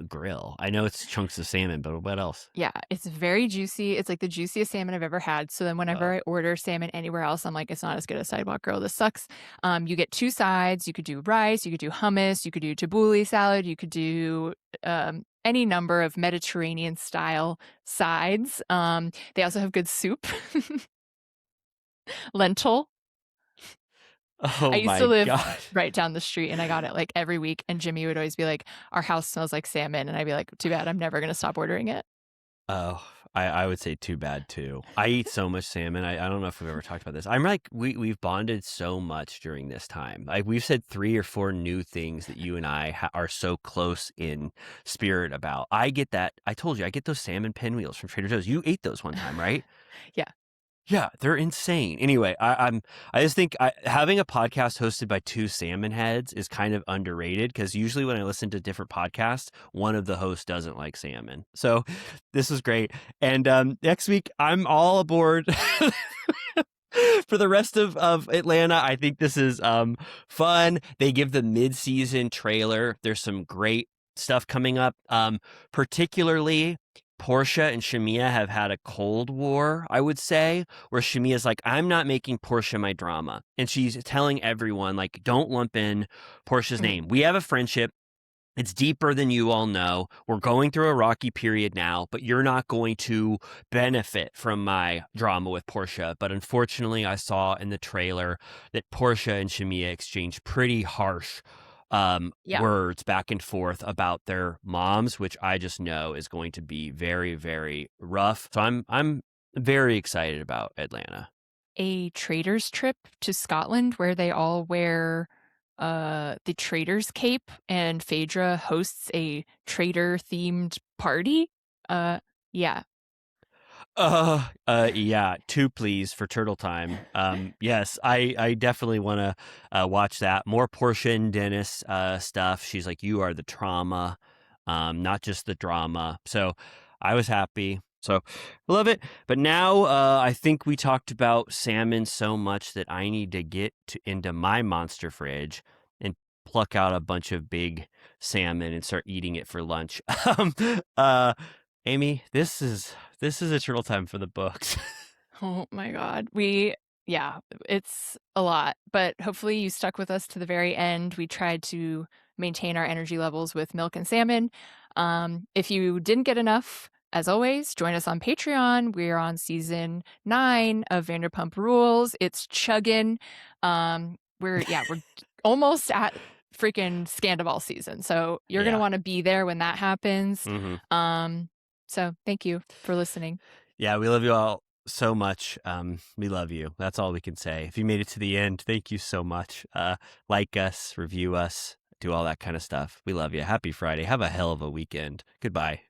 Grill? I know it's chunks of salmon, but what else? Yeah, it's very juicy. It's like the juiciest salmon I've ever had. So then whenever I order salmon anywhere else, I'm like, it's not as good as Sidewalk Grill. This sucks. You get two sides. You could do rice. You could do hummus. You could do tabbouleh salad. You could do any number of Mediterranean style sides. They also have good soup. Lentil. Oh, I used to live right down the street, and I got it like every week. And Jimmy would always be like, our house smells like salmon. And I'd be like, too bad, I'm never going to stop ordering it. Oh, I would say too bad too. I eat so much salmon. I don't know if we've ever talked about this. I'm like we've bonded so much during this time. Like we've said 3 or 4 new things that you and I are so close in spirit about. I get that. I told you I get those salmon pinwheels from Trader Joe's. You ate those one time, right? Yeah. Yeah, they're insane. Anyway, I just think having a podcast hosted by 2 salmon heads is kind of underrated because usually when I listen to different podcasts, one of the hosts doesn't like salmon. So this was great. And next week, I'm all aboard for the rest of Atlanta. I think this is fun. They give the mid-season trailer. There's some great stuff coming up, particularly Portia and Shamia have had a cold war, I would say, where Shamia's like, I'm not making Portia my drama. And she's telling everyone, like, don't lump in Portia's name. We have a friendship. It's deeper than you all know. We're going through a rocky period now, but you're not going to benefit from my drama with Portia. But unfortunately, I saw in the trailer that Portia and Shamia exchanged pretty harsh words back and forth about their moms, which I just know is going to be very, very rough. So I'm very excited about Atlanta. A trader's trip to Scotland where they all wear the trader's cape and Phaedra hosts a trader themed party. Yeah. Yeah, 2 please for Turtle Time. Yes, I definitely want to watch that. More Portia and Dennis stuff. She's like, you are the trauma, not just the drama. So I was happy. So love it. But now I think we talked about salmon so much that I need to get into my monster fridge and pluck out a bunch of big salmon and start eating it for lunch. Amy, this is a Turtle Time for the books. Oh my God. It's a lot, but hopefully you stuck with us to the very end. We tried to maintain our energy levels with milk and salmon. If you didn't get enough, as always, join us on Patreon. We're on season 9 of Vanderpump Rules. It's chugging. We're almost at freaking Scandival season. So you're going to want to be there when that happens. Mm-hmm. So thank you for listening. Yeah, we love you all so much. We love you. That's all we can say. If you made it to the end, thank you so much. Like us, review us, do all that kind of stuff. We love you. Happy Friday. Have a hell of a weekend. Goodbye.